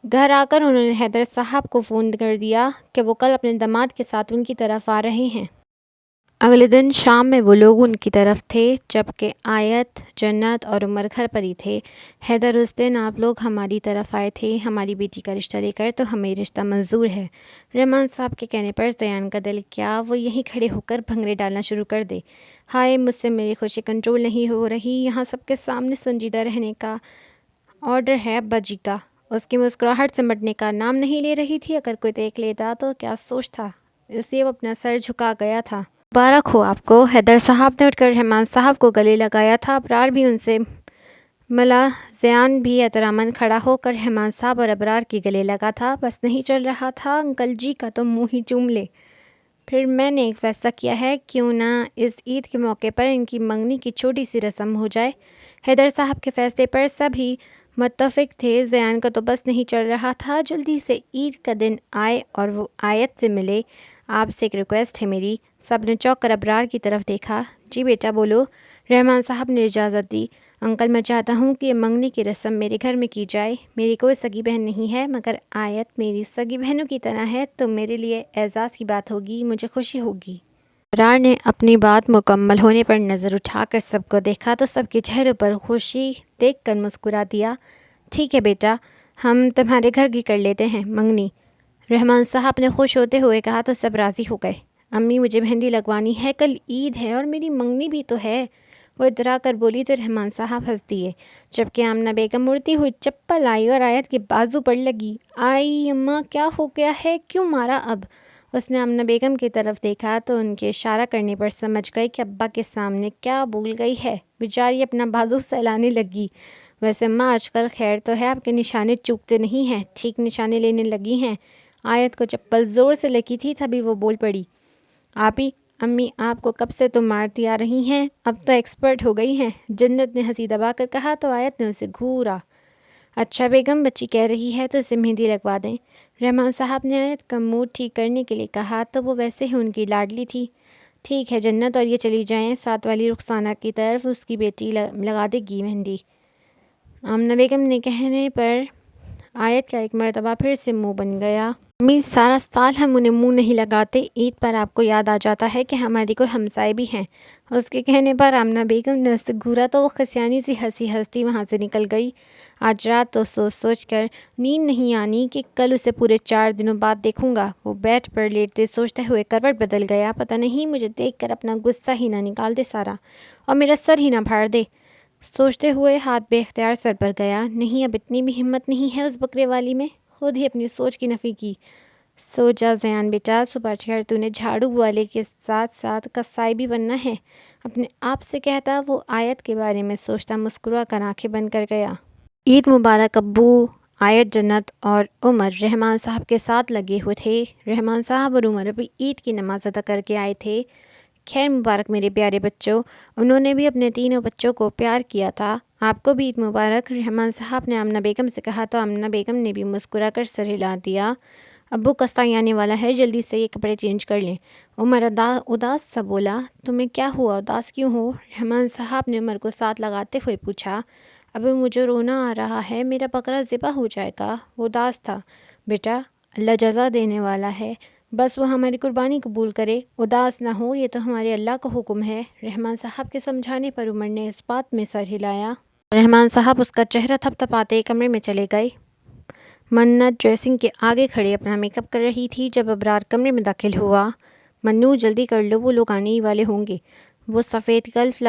گھر آ کر انہوں نے حیدر صاحب کو فون کر دیا کہ وہ کل اپنے داماد کے ساتھ ان کی طرف آ رہے ہیں۔ اگلے دن شام میں وہ لوگ ان کی طرف تھے، جبکہ آیت، جنت اور عمر گھر پر ہی تھے۔ حیدر اس دن آپ لوگ ہماری طرف آئے تھے ہماری بیٹی کا رشتہ لے کر، تو ہمیں رشتہ منظور ہے۔ رحمان صاحب کے کہنے پر زیان کا دل کیا وہ یہیں کھڑے ہو کر بھنگڑے ڈالنا شروع کر دے۔ ہائے مجھ سے میری خوشی کنٹرول نہیں ہو رہی، یہاں سب کے سامنے سنجیدہ رہنے کا آرڈر ہے ابا جی کا۔ اس کی مسکراہٹ سے مٹنے کا نام نہیں لے رہی تھی۔ اگر کوئی دیکھ لیتا تو کیا سوچتا، اس لیے وہ اپنا سر جھکا گیا تھا۔ مبارک ہو آپ کو، حیدر صاحب نے اٹھ کر رحمان صاحب کو گلے لگایا تھا۔ ابرار بھی ان سے ملا، زیان بھی احتراماً کھڑا ہو کر رحمان صاحب اور ابرار کی گلے لگا تھا۔ بس نہیں چل رہا تھا انکل جی کا تو منہ ہی چوم لے۔ پھر میں نے ایک فیصلہ کیا ہے، کیوں نہ اس عید کے موقع پر ان کی منگنی کی چھوٹی سی رسم ہو جائے۔ حیدر صاحب کے فیصلے پر سب ہی متفق تھے۔ زیان کا تو بس نہیں چل رہا تھا جلدی سے عید کا دن آئے اور وہ آیت سے ملے۔ آپ سے ایک ریکویسٹ ہے میری۔ سب نے چونک کر ابرار کی طرف دیکھا۔ جی بیٹا بولو۔ رحمان صاحب نے اجازت دی۔ انکل میں چاہتا ہوں کہ یہ منگنی کی رسم میرے گھر میں کی جائے۔ میری کوئی سگی بہن نہیں ہے، مگر آیت میری سگی بہنوں کی طرح ہے، تو میرے لیے اعزاز کی بات ہوگی، مجھے خوشی ہوگی۔ ابرار نے اپنی بات مکمل ہونے پر نظر اٹھا کر سب کو دیکھا تو سب کے چہروں پر خوشی دیکھ کر مسکرا دیا۔ ٹھیک ہے بیٹا، ہم تمہارے گھر کی کر لیتے ہیں منگنی۔ رحمان صاحب نے خوش ہوتے ہوئے کہا تو سب راضی ہو گئے۔ امی مجھے مہندی لگوانی ہے، کل عید ہے اور میری منگنی بھی تو ہے، وہ اترا کر بولی تو رحمان صاحب ہنس دیے۔ جبکہ آمنہ بیگم اڑتی ہوئی چپل آئی اور آیت کے بازو پر لگی۔ آئی اماں کیا ہو گیا ہے، کیوں مارا اب؟ اس نے آمنہ بیگم کی طرف دیکھا تو ان کے اشارہ کرنے پر سمجھ گئی کہ ابا کے سامنے کیا بھول گئی ہے، بیچاری اپنا بازو سہلانے لگی۔ ویسے اماں آج کل خیر تو ہے، آپ کے نشانے چوکتے نہیں ہیں، ٹھیک نشانے لینے لگی ہیں۔ آیت کو چپل زور سے لگی تھی، تبھی وہ بول پڑی۔ آپی، امی آپ کو کب سے تو مارتی آ رہی ہیں، اب تو ایکسپرٹ ہو گئی ہیں، جنت نے ہنسی دبا کر کہا تو آیت نے اسے گھورا۔ اچھا بیگم، بچی کہہ رہی ہے تو اسے مہندی لگوا دیں۔ رحمان صاحب نے آیت کا موڈ ٹھیک کرنے کے لیے کہا تو وہ ویسے ہی ان کی لاڈلی تھی۔ ٹھیک ہے جنت، اور یہ چلی جائیں ساتھ والی رخسانہ کی طرف، اس کی بیٹی لگا دے گی مہندی۔ آمنہ بیگم نے کہنے پر آیت کا ایک مرتبہ پھر سے منہ بن گیا۔ امی سارا سال ہم انہیں منہ نہیں لگاتے، عید پر آپ کو یاد آ جاتا ہے کہ ہماری کوئی ہمسائے بھی ہیں۔ اس کے کہنے پر آمنہ بیگم نے اسے گھورا تو وہ خسیانی سی ہنسی ہنستی وہاں سے نکل گئی۔ آج رات تو سوچ سوچ کر نیند نہیں آنی کہ کل اسے پورے 4 دنوں بعد دیکھوں گا۔ وہ بیڈ پر لیٹتے سوچتے ہوئے کروٹ بدل گیا۔ پتہ نہیں مجھے دیکھ کر اپنا غصہ ہی نہ نکال دے سارا، اور میرا سر ہی نہ پھاڑ دے۔ سوچتے ہوئے ہاتھ بے اختیار سر پر گیا۔ نہیں اب اتنی بھی ہمت نہیں ہے اس بکرے والی میں، خود ہی اپنی سوچ کی نفی کی۔ سو جا زیان بیٹا، صبح ٹھہر، تو نے جھاڑو والے کے ساتھ ساتھ کسائی بھی بننا ہے۔ اپنے آپ سے کہتا وہ آیت کے بارے میں سوچتا مسکرا کر آنکھیں بند کر گیا۔ عید مبارک ابو۔ آیت، جنت اور عمر رحمان صاحب کے ساتھ لگے ہوئے تھے۔ رحمان صاحب اور عمر ابھی عید کی نماز ادا کر کے آئے تھے۔ خیر مبارک میرے پیارے بچوں، انہوں نے بھی اپنے تینوں بچوں کو پیار کیا تھا۔ آپ کو بھی عید مبارک، رحمان صاحب نے آمنہ بیگم سے کہا تو آمنہ بیگم نے بھی مسکرا کر سر ہلا دیا۔ ابو کسائی آنے والا ہے، جلدی سے یہ کپڑے چینج کر لیں۔ عمر اداس سا بولا۔ تمہیں کیا ہوا، اداس کیوں ہو؟ رحمان صاحب نے عمر کو ساتھ لگاتے ہوئے پوچھا۔ ابھی مجھے رونا آ رہا ہے، میرا بکرا ذبح ہو جائے گا۔ وہ اداس تھا۔ بیٹا اللہ جزا دینے والا ہے، بس وہ ہماری قربانی قبول کرے، اداس نہ ہو، یہ تو ہمارے اللہ کا حکم ہے۔ رحمان صاحب کے سمجھانے پر عمر نے اس بات میں سر ہلایا۔ رحمان صاحب اس کا چہرہ تھپ تھپاتے کمرے میں چلے گئے۔ منت ڈریسنگ کے آگے کھڑے اپنا میک اپ کر رہی تھی جب ابرار کمرے میں داخل ہوا۔ منو جلدی کر لو، وہ لوگ آنے ہی والے ہوں گے۔ وہ سفید گلف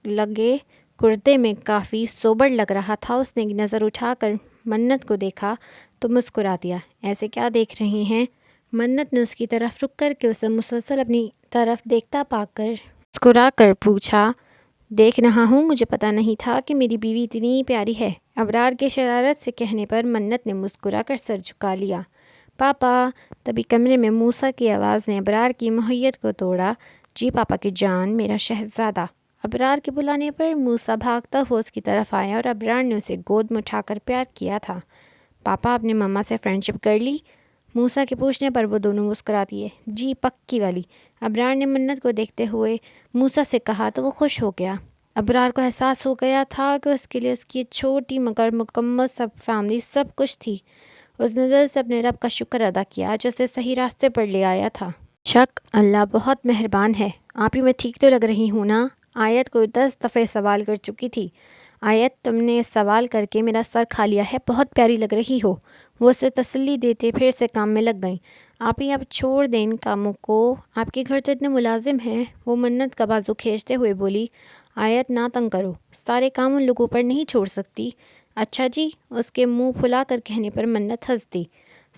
لگے کرتے میں کافی سوبر لگ رہا تھا۔ اس نے ایک نظر اٹھا کر منت کو دیکھا تو مسکرا دیا۔ ایسے کیا دیکھ رہی ہیں؟ منت نے اس کی طرف رک کر کے اسے مسلسل اپنی طرف دیکھتا پا کر مسکرا کر پوچھا۔ دیکھ رہا ہوں، مجھے پتہ نہیں تھا کہ میری بیوی اتنی پیاری ہے۔ ابرار کے شرارت سے کہنے پر منت نے مسکرا کر سر جھکا لیا۔ پاپا! تبھی کمرے میں موسیٰ کی آواز نے ابرار کی مہیت کو توڑا۔ جی پاپا کی جان، میرا شہزادہ۔ ابرار کے بلانے پر موسیٰ بھاگتا ہوا اس کی طرف آیا اور ابرار نے اسے گود میں اٹھا کر پیار کیا تھا۔ پاپا آپ نے مما سے فرینڈ شپ کر لی؟ موسیٰ کے پوچھنے پر وہ دونوں مسکرا دیے۔ جی پکی والی، ابرار نے منت کو دیکھتے ہوئے موسیٰ سے کہا تو وہ خوش ہو گیا۔ ابرار کو احساس ہو گیا تھا کہ اس کے لیے اس کی چھوٹی مگر مکمل سب فیملی سب کچھ تھی۔ اس نے دل سے اپنے رب کا شکر ادا کیا جو اسے صحیح راستے پر لے آیا تھا۔ شک اللہ بہت مہربان ہے۔ آپ ہی میں ٹھیک تو لگ رہی ہوں نا؟ آیت کو 10 دفعہ سوال کر چکی تھی۔ آیت تم نے سوال کر کے میرا سر کھا لیا ہے، بہت پیاری لگ رہی ہو۔ وہ اسے تسلی دیتے پھر سے کام میں لگ گئیں۔ آپ ہی اب چھوڑ دیں ان کاموں کو، آپ کے گھر تو اتنے ملازم ہیں۔ وہ منت کا بازو کھینچتے ہوئے بولی۔ آیت نہ تنگ کرو، سارے کام ان لوگوں پر نہیں چھوڑ سکتی۔ اچھا جی، اس کے منہ پھلا کر کہنے پر منت ہنس دی۔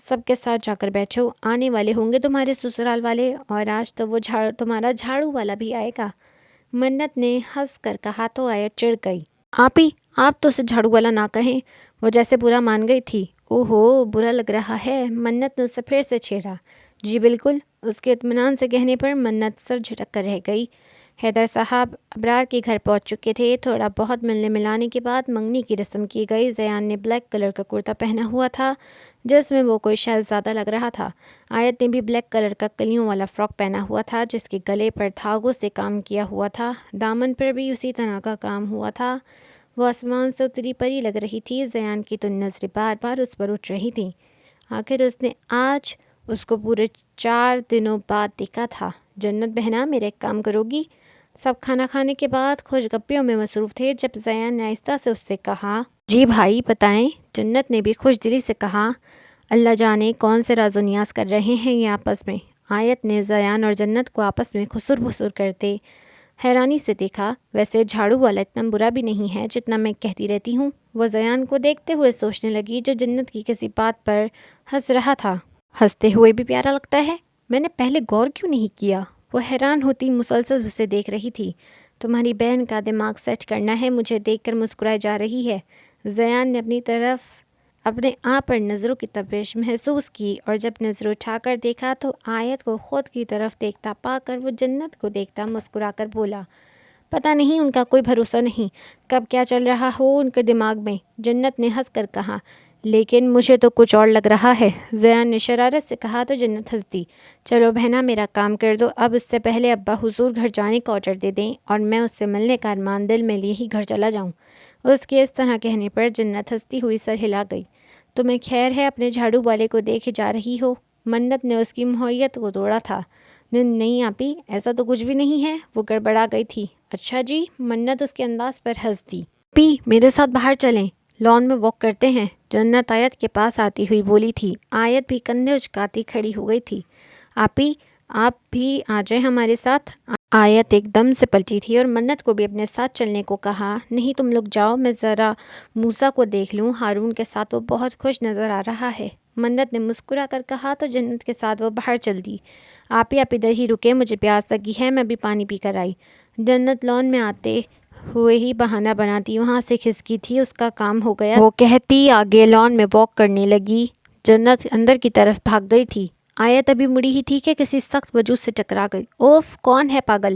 سب کے ساتھ جا کر بیٹھو، آنے والے ہوں گے تمہارے سسرال والے، اور آج تو وہ تمہارا جھاڑو والا بھی آئے گا۔ منت نے ہنس کر کہا تو آیت چڑھ گئی۔ آپ تو اسے جھاڑو والا نہ کہیں، وہ جیسے برا مان گئی تھی۔ اوہو، برا لگ رہا ہے؟ منت نے اسے پھر سے چھیڑا۔ جی بالکل، اس کے اطمینان سے کہنے پر منت سر جھٹک کر رہ گئی۔ حیدر صاحب ابرار کے گھر پہنچ چکے تھے۔ تھوڑا بہت ملنے ملانے کے بعد منگنی کی رسم کی گئی۔ زیان نے بلیک کلر کا کرتا پہنا ہوا تھا جس میں وہ کوئی شہزادہ لگ رہا تھا۔ آیت نے بھی بلیک کلر کا کلیوں والا فراک پہنا ہوا تھا جس کے گلے پر دھاگوں سے کام کیا ہوا تھا، دامن پر بھی اسی طرح کا کام ہوا تھا۔ وہ آسمان سے اتری پری لگ رہی تھی۔ زیان کی تو نظریں بار بار اس پر اٹھ رہی تھیں۔ آخر اس نے آج اس کو پورے 4 دنوں بعد دیکھا تھا۔ جنت بہنا، میرا ایک کام کرو گی؟ سب کھانا کھانے کے بعد خوش گپیوں میں مصروف تھے جب زیان نے آہستہ سے اس سے کہا، جی بھائی بتائیں۔ جنت نے بھی خوش دلی سے کہا، اللہ جانے کون سے راز و نیاز کر رہے ہیں یہ آپس میں۔ آیت نے زیان اور جنت کو آپس میں خسر بسر کرتے حیرانی سے دیکھا۔ ویسے جھاڑو والا اتنا برا بھی نہیں ہے جتنا میں کہتی رہتی ہوں۔ وہ زیان کو دیکھتے ہوئے سوچنے لگی جو جنت کی کسی بات پر ہنس رہا تھا۔ ہنستے ہوئے بھی پیارا لگتا ہے، میں نے پہلے غور کیوں نہیں کیا؟ وہ حیران ہوتی مسلسل اسے دیکھ رہی تھی۔ تمہاری بہن کا دماغ سیٹ کرنا ہے، مجھے دیکھ کر مسکرائے جا رہی ہے۔ زیان نے اپنی طرف اپنے آپ پر نظروں کی تپش محسوس کی اور جب نظر اٹھا کر دیکھا تو آیت کو خود کی طرف دیکھتا پا کر وہ جنت کو دیکھتا مسکرا کر بولا، پتہ نہیں ان کا کوئی بھروسہ نہیں، کب کیا چل رہا ہو ان کے دماغ میں۔ جنت نے ہنس کر کہا، لیکن مجھے تو کچھ اور لگ رہا ہے۔ زیان نے شرارت سے کہا تو جنت ہنس دی۔ چلو بہنا، میرا کام کر دو، اب اس سے پہلے ابا حضور گھر جانے کا آرڈر دے دیں اور میں اس سے ملنے کا ارمان دل میں لیے ہی گھر چلا جاؤں۔ اس کے اس طرح کہنے پر جنت ہنستی ہوئی سر ہلا گئی۔ تمہیں خیر ہے، اپنے جھاڑو والے کو دیکھے جا رہی ہو؟ منت نے اس کی موہیت کو توڑا تھا۔ نہیں آپی، ایسا تو کچھ بھی نہیں ہے، وہ گڑبڑا گئی تھی۔ اچھا جی، منت اس کے انداز پر ہنس دی۔ پی میرے ساتھ باہر چلیں، لان میں واک کرتے ہیں، جنت آیت کے پاس آتی ہوئی بولی تھی۔ آیت بھی کندھے اچکاتی کھڑی ہو گئی تھی۔ آپی آپ بھی آ جائیں ہمارے ساتھ۔ آیت ایک دم سے پلٹی تھی اور منت کو بھی اپنے ساتھ چلنے کو کہا۔ نہیں تم لوگ جاؤ، میں ذرا موسیٰ کو دیکھ لوں، ہارون کے ساتھ وہ بہت خوش نظر آ رہا ہے۔ منت نے مسکرا کر کہا تو جنت کے ساتھ وہ باہر چل دی۔ آپ ادھر ہی رکے، مجھے پیاس لگی ہے، میں بھی پانی پی کر آئی۔ جنت لان میں آتے ہوئے ہی بہانہ بناتی وہاں سے کھسکی تھی، اس کا کام ہو گیا، وہ کہتی آگے لان میں واک کرنے لگی۔ جنت اندر کی طرف بھاگ گئی تھی۔ آیت ابھی مڑی ہی تھی کہ کسی سخت وجود سے ٹکرا گئی۔ اوف، کون ہے پاگل؟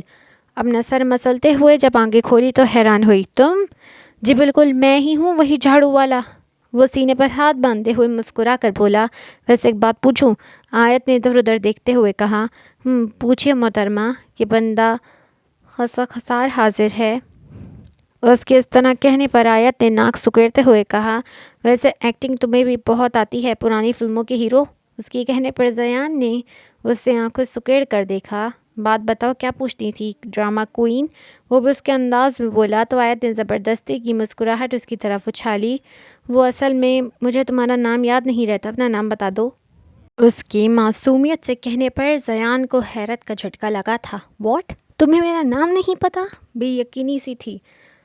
اپنا سر مسلتے ہوئے جب آنکھیں کھولی تو حیران ہوئی۔ تم؟ جی بالکل میں ہی ہوں، وہی جھاڑو والا۔ وہ سینے پر ہاتھ باندھے ہوئے مسکرا کر بولا، ویسے ایک بات پوچھوں؟ آیت نے ادھر ادھر دیکھتے ہوئے کہا، پوچھئے محترمہ، یہ بندہ خسار حاضر ہے۔ اس کے اس طرح کہنے پر آیت نے ناک سکیڑتے ہوئے کہا، ویسے ایکٹنگ تمہیں بھی بہت آتی ہے، پرانی فلموں کے ہیرو۔ اس کے کہنے پر زیان نے اس سے آنکھیں سکیڑ کر دیکھا۔ بات بتاؤ، کیا پوچھنی تھی؟ ڈرامہ کوئین، وہ بھی اس کے انداز میں بولا تو آیت نے زبردستی کی مسکراہٹ اس کی طرف اچھالی۔ وہ اصل میں مجھے تمہارا نام یاد نہیں رہتا، اپنا نام بتا دو۔ اس کی معصومیت سے کہنے پر زیان کو حیرت کا جھٹکا لگا تھا۔ واٹ؟ تمہیں میرا نام نہیں پتا؟ بے یقینی سی تھی۔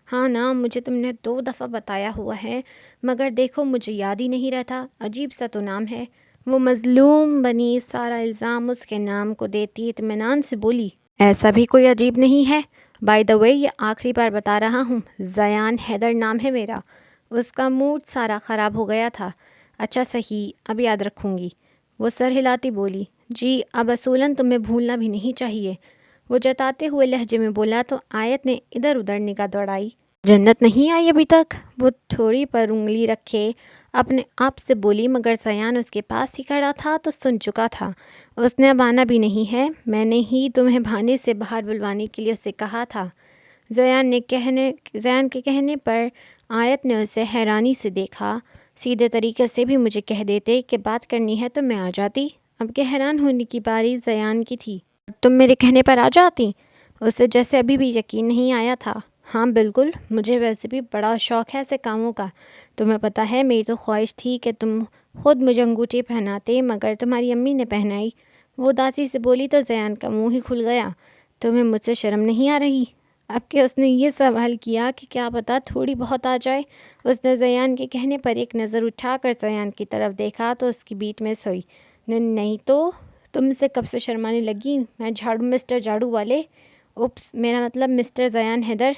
ہاں نا، مجھے تم نے 2 دفعہ بتایا ہوا ہے، مگر دیکھو مجھے یاد ہی نہیں رہتا، عجیب سا تو نام ہے۔ وہ مظلوم بنی سارا الزام اس کے نام کو دیتی اطمینان سے بولی، ایسا بھی کوئی عجیب نہیں ہے۔ بائی دا وے، یہ آخری بار بتا رہا ہوں، زیان حیدر نام ہے میرا۔ اس کا موڈ سارا خراب ہو گیا تھا۔ اچھا صحیح، اب یاد رکھوں گی، وہ سر ہلاتی بولی۔ جی اب اصولاً تمہیں بھولنا بھی نہیں چاہیے، وہ جتاتے ہوئے لہجے میں بولا تو آیت نے ادھر ادھر نگاہ دوڑائی۔ جنت نہیں آئی ابھی تک؟ وہ تھوڑی پر انگلی رکھے اپنے آپ سے بولی، مگر زیان اس کے پاس ہی کھڑا تھا تو سن چکا تھا۔ اس نے اب آنا بھی نہیں ہے، میں نے ہی تمہیں بہانے سے باہر بلوانے کے لیے اسے کہا تھا۔ زیان کے کہنے پر آیت نے اسے حیرانی سے دیکھا۔ سیدھے طریقے سے بھی مجھے کہہ دیتے کہ بات کرنی ہے تو میں آ جاتی۔ اب کہ حیران ہونے کی باری زیان کی تھی۔ تم میرے کہنے پر آ جاتی؟ اسے جیسے ابھی بھی یقین نہیں آیا تھا۔ ہاں بالکل، مجھے ویسے بھی بڑا شوق ہے ایسے کاموں کا۔ تمہیں پتہ ہے میری تو خواہش تھی کہ تم خود مجھے انگوٹھی پہناتے، مگر تمہاری امی نے پہنائی۔ وہ اداسی سے بولی تو زیان کا منہ ہی کھل گیا۔ تمہیں مجھ سے شرم نہیں آ رہی؟ اب کہ اس نے یہ سوال کیا کہ کیا پتہ تھوڑی بہت آ جائے۔ اس نے زیان کے کہنے پر ایک نظر اٹھا کر زیان کی طرف دیکھا تو اس کی بیٹ میں سوئی۔ نہیں تو تم سے کب سے شرمانے لگی؟ میں جھاڑو مسٹر جھاڑو والے، اوپس میرا مطلب مسٹر زیان حیدر۔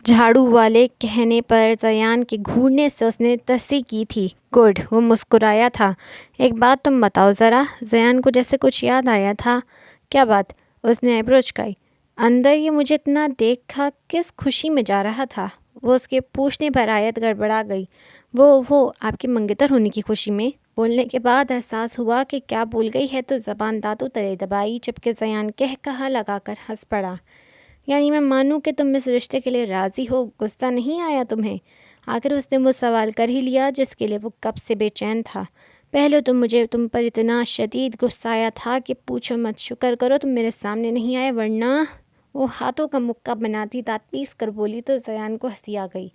جھاڑو والے کہنے پر زیان کے گھورنے سے اس نے تصحیح کی تھی۔ گڈ، وہ مسکرایا تھا۔ ایک بات تم بتاؤ ذرا۔ زیان کو جیسے کچھ یاد آیا تھا۔ کیا بات؟ اس نے ایبرو چکائی۔ اندر یہ مجھے اتنا دیکھا کس خوشی میں جا رہا تھا؟ وہ اس کے پوچھنے پر آیت گڑبڑا گئی۔ وہ آپ کے منگیتر ہونے کی خوشی میں؟ بولنے کے بعد احساس ہوا کہ کیا بول گئی ہے تو زبان دانتوں تلے دبائی، جبکہ زیان کہا لگا کر ہنس پڑا۔ یعنی میں مانوں کہ تم اس رشتے کے لیے راضی ہو، غصہ نہیں آیا تمہیں؟ آخر اس نے وہ سوال کر ہی لیا جس کے لیے وہ کب سے بے چین تھا۔ پہلے تو مجھے تم پر اتنا شدید غصہ آیا تھا کہ پوچھو مت، شکر کرو تم میرے سامنے نہیں آئے، ورنہ… وہ ہاتھوں کا مکہ بناتی دانت پیس کر بولی تو زیان کو ہنسی آ گئی۔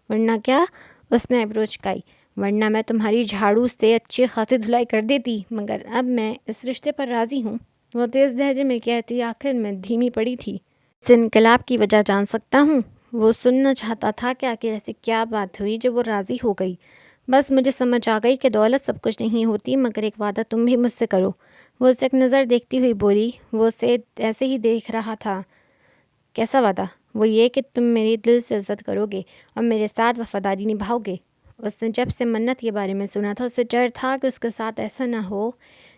ورنہ کیا؟ اس نے ایبرو چکائی۔ ورنہ میں تمہاری جھاڑو سے اچھی خاصی دھلائی کر دیتی، مگر اب میں اس رشتے پر راضی ہوں۔ وہ تیز لہجے میں کہتی، آخر میں دھیمی پڑی تھی۔ اس انقلاب کی وجہ جان سکتا ہوں؟ وہ سننا چاہتا تھا کہ آخر ایسی کیا بات ہوئی جو وہ راضی ہو گئی۔ بس مجھے سمجھ آ گئی کہ دولت سب کچھ نہیں ہوتی، مگر ایک وعدہ تم بھی مجھ سے کرو۔ وہ اسے ایک نظر دیکھتی ہوئی بولی۔ وہ اسے ایسے ہی دیکھ رہا تھا۔ کیسا وعدہ؟ وہ یہ کہ تم میری دل سے عزت کرو گے اور میرے ساتھ وفاداری نبھاؤ گے۔ اس نے جب سے منت کے بارے میں سنا تھا اسے ڈر تھا کہ اس کے ساتھ ایسا نہ ہو،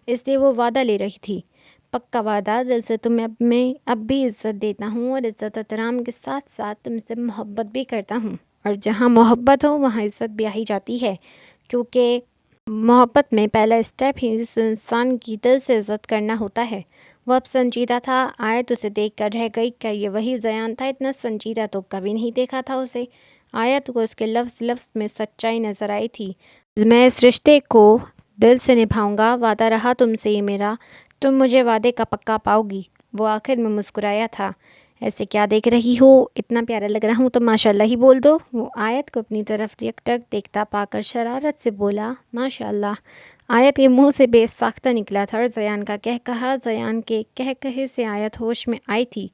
اس لیے وہ وعدہ لے رہی تھی۔ پکا وعدہ، دل سے تمہیں اب بھی عزت دیتا ہوں اور عزت احترام کے ساتھ ساتھ تم سے محبت بھی کرتا ہوں، اور جہاں محبت ہو وہاں عزت بھی آ ہی جاتی ہے، کیونکہ محبت میں پہلا اسٹیپ ہی اس انسان کی دل سے عزت کرنا ہوتا ہے۔ وہ اب سنجیدہ تھا۔ آیت اسے دیکھ کر رہ گئی۔ کیا یہ وہی زیان تھا؟ اتنا سنجیدہ تو کبھی نہیں دیکھا تھا اسے۔ آیت کو اس کے لفظ لفظ میں سچائی نظر آئی تھی۔ میں اس رشتے کو دل سے نبھاؤں گا، وعدہ رہا تم سے یہ میرا، تم مجھے وعدے کا پکا پاؤ گی۔ وہ آخر میں مسکرایا تھا۔ ایسے کیا دیکھ رہی ہو؟ اتنا پیارا لگ رہا ہوں تو ماشاءاللہ ہی بول دو۔ وہ آیت کو اپنی طرف یک ٹک دیکھتا پا کر شرارت سے بولا، ماشاءاللہ۔ آیت کے منہ سے بے ساختہ نکلا تھا اور زیان کا کہا، زیان کے کہے سے آیت ہوش میں آئی تھی۔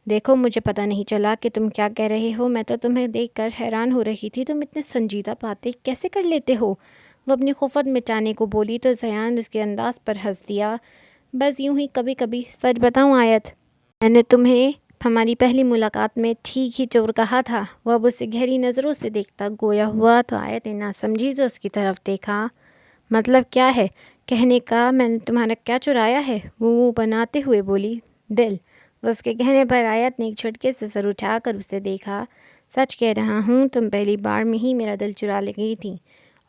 دیکھو مجھے پتہ نہیں چلا کہ تم کیا کہہ رہے ہو، میں تو تمہیں دیکھ کر حیران ہو رہی تھی، تم اتنے سنجیدہ باتیں کیسے کر لیتے ہو؟ وہ اپنی خفت مٹانے کو بولی تو زیان اس کے انداز پر ہنس دیا۔ بس یوں ہی کبھی کبھی۔ سچ بتاؤں آیت، میں نے تمہیں ہماری پہلی ملاقات میں ٹھیک ہی چور کہا تھا۔ وہ اب اسے گہری نظروں سے دیکھتا گویا ہوا تو آیت نے نہ سمجھی تو اس کی طرف دیکھا۔ مطلب کیا ہے کہنے کا؟ میں نے تمہارا کیا چرایا ہے؟ وہ بناتے ہوئے بولی، دل۔ اس کے کہنے پر آیت نے ایک جھٹکے سے سر اٹھا کر اسے دیکھا۔ سچ کہہ رہا ہوں، تم پہلی بار میں ہی میرا دل چرا لے گئی تھی،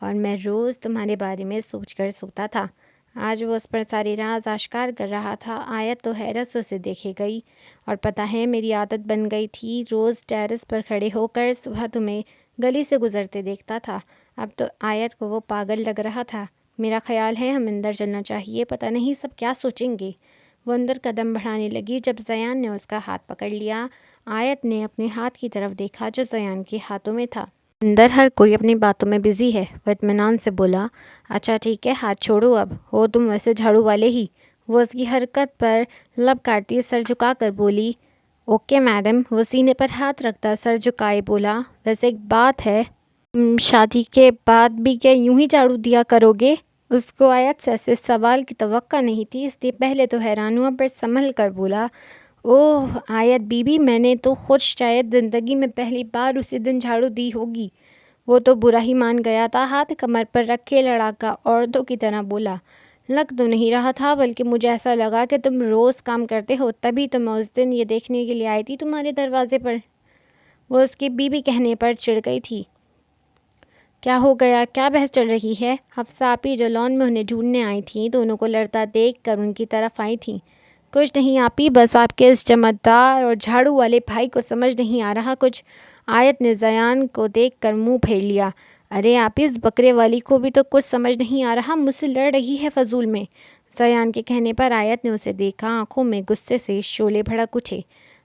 اور میں روز تمہارے بارے میں سوچ کر سوتا تھا۔ آج وہ اس پر سارے راز آشکار کر رہا تھا۔ آیت تو حیرت سے اسے دیکھے گئی۔ اور پتہ ہے میری عادت بن گئی تھی روز ٹیرس پر کھڑے ہو کر صبح تمہیں گلی سے گزرتے دیکھتا تھا۔ اب تو آیت کو وہ پاگل لگ رہا تھا۔ میرا خیال ہے ہم اندر چلنا چاہیے، پتہ نہیں سب کیا سوچیں گے۔ وہ اندر قدم بڑھانے لگی جب زیان نے اس کا ہاتھ پکڑ لیا۔ آیت نے اپنے ہاتھ کی طرف دیکھا جو زیان کے ہاتھوں میں تھا۔ اندر ہر کوئی اپنی باتوں میں بزی ہے، وہ اطمینان سے بولا۔ اچھا ٹھیک ہے، ہاتھ چھوڑو اب، ہو تم ویسے جھاڑو والے ہی۔ وہ اس کی حرکت پر لب کاٹتی سر جھکا کر بولی، اوکے میڈم۔ وہ سینے پر ہاتھ رکھتا سر جھکائے بولا، ویسے ایک بات ہے، شادی کے بعد بھی کیا یوں ہی جھاڑو دیا کرو گے؟ اس کو آیت سے ایسے سوال کی توقع نہیں تھی، اس لیے پہلے تو حیران ہوا پر سنبھل کر بولا، اوہ آیت بی بی، میں نے تو خود شاید زندگی میں پہلی بار اسی دن جھاڑو دی ہوگی۔ وہ تو برا ہی مان گیا تھا۔ ہاتھ کمر پر رکھے لڑاکا عورتوں کی طرح بولا، لگ تو نہیں رہا تھا، بلکہ مجھے ایسا لگا کہ تم روز کام کرتے ہو، تبھی تو میں اس دن یہ دیکھنے کے لیے آئی تھی تمہارے دروازے پر۔ وہ اس کی بیوی کہنے پر چڑ گئی تھی۔ کیا ہو گیا؟ کیا بحث چل رہی ہے؟ حفصہ آپی جو لان میں انہیں ڈھونڈنے آئی تھیں دونوں کو لڑتا دیکھ کر ان کی طرف آئی تھیں۔ کچھ نہیں آپی، بس آپ کے اس چمکدار اور جھاڑو والے بھائی کو سمجھ نہیں آ رہا کچھ۔ آیت نے زیان کو دیکھ کر منہ پھیر لیا۔ ارے آپی، اس بکرے والی کو بھی تو کچھ سمجھ نہیں آ رہا، مجھ سے لڑ رہی ہے فضول میں۔ زیان کے کہنے پر آیت نے اسے دیکھا، آنکھوں میں غصے سے شعلے بھڑک اٹھے۔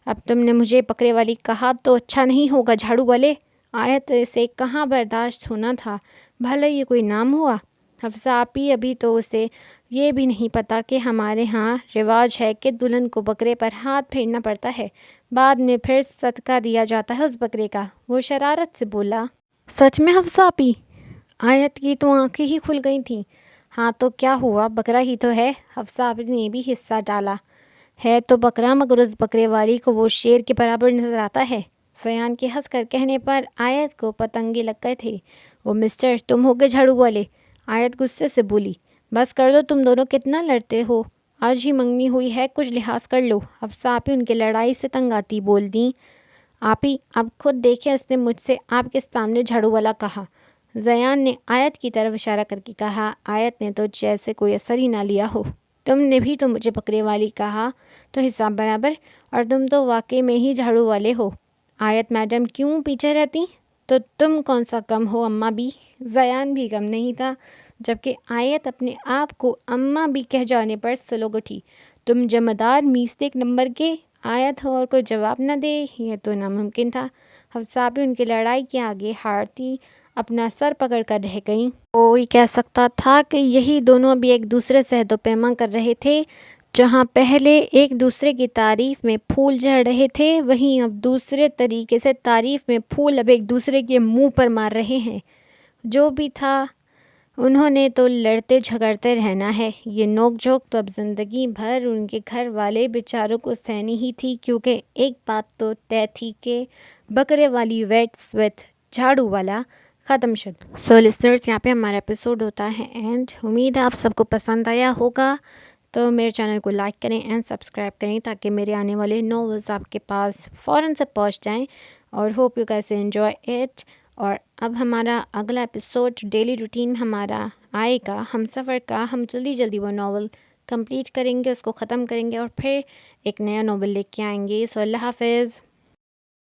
اب تم نے مجھے بکرے والی کہا تو اچھا نہیں ہوگا جھاڑو والے۔ آیت سے کہاں برداشت ہونا تھا، بھلا یہ کوئی نام ہوا؟ حفصہ آپی ابھی تو اسے یہ بھی نہیں پتہ کہ ہمارے ہاں رواج ہے کہ دلہن کو بکرے پر ہاتھ پھیرنا پڑتا ہے، بعد میں پھر صدقہ دیا جاتا ہے اس بکرے کا۔ وہ شرارت سے بولا۔ سچ میں حفصہ آپی؟ آیت کی تو آنکھیں ہی کھل گئی تھیں۔ ہاں تو کیا ہوا، بکرا ہی تو ہے۔ حفصہ آپی نے بھی حصہ ڈالا۔ ہے تو بکرا، مگر اس بکرے والی کو وہ شیر کے برابر نظر آتا ہے۔ سیان کے ہنس کر کہنے پر آیت کو پتنگے لگ گئے تھے۔ وہ مسٹر، تم ہو گے جھاڑو والے؟ آیت غصے سے بولی۔ بس کر دو، تم دونوں کتنا لڑتے ہو، آج ہی منگنی ہوئی ہے، کچھ لحاظ کر لو۔ حفصہ آپی ان کے لڑائی سے تنگ آتی بول دیں۔ آپی اب خود دیکھیں، اس نے مجھ سے آپ کے سامنے جھاڑو والا کہا۔ زیان نے آیت کی طرف اشارہ کر کے کہا۔ آیت نے تو جیسے کوئی اثر ہی نہ لیا ہو۔ تم نے بھی تو مجھے بکرے والی کہا، تو حساب برابر، اور تم تو واقعے میں ہی جھاڑو والے ہو۔ آیت میڈم کیوں پیچھے رہتی؟ تو تم کون سا کم ہو اماں بھی؟ زیان بھی کم نہیں تھا، جبکہ آیت اپنے آپ کو اماں بھی کہہ جانے پر سلوگ اٹھی۔ تم جمعدار میس ایک نمبر کے؟ آیت ہو اور کوئی جواب نہ دے، یہ تو ناممکن تھا۔ حفصہ آپی ان کی لڑائی کے آگے ہارتی اپنا سر پکڑ کر رہ گئیں۔ کوئی کہہ سکتا تھا کہ یہی دونوں بھی ایک دوسرے سے عہد و پیمان کر رہے تھے۔ جہاں پہلے ایک دوسرے کی تعریف میں پھول جھڑ رہے تھے، وہیں اب دوسرے طریقے سے تعریف میں پھول اب ایک دوسرے کے منہ پر مار رہے ہیں۔ جو بھی تھا، انہوں نے تو لڑتے جھگڑتے رہنا ہے۔ یہ نوک جھوک تو اب زندگی بھر ان کے گھر والے بیچاروں کو سہنی ہی تھی، کیونکہ ایک بات تو طے تھی کہ بکرے والی ویٹس وتھ جھاڑو والا ختم شد۔ سو لسنرز، یہاں پہ ہمارا ایپیسوڈ ہوتا ہے اینڈ۔ امید ہے آپ سب کو پسند آیا ہوگا، تو میرے چینل کو لائک کریں اینڈ سبسکرائب کریں تاکہ میرے آنے والے ناولز آپ کے پاس فوراً سے پہنچ جائیں، اور hope you guys enjoy it. اور اب ہمارا اگلا ایپیسوڈ ڈیلی روٹین ہمارا آئے گا ہم سفر کا۔ ہم جلدی وہ ناول کمپلیٹ کریں گے، اس کو ختم کریں گے، اور پھر ایک نیا ناول لے کے آئیں گے۔ سو اللہ حافظ۔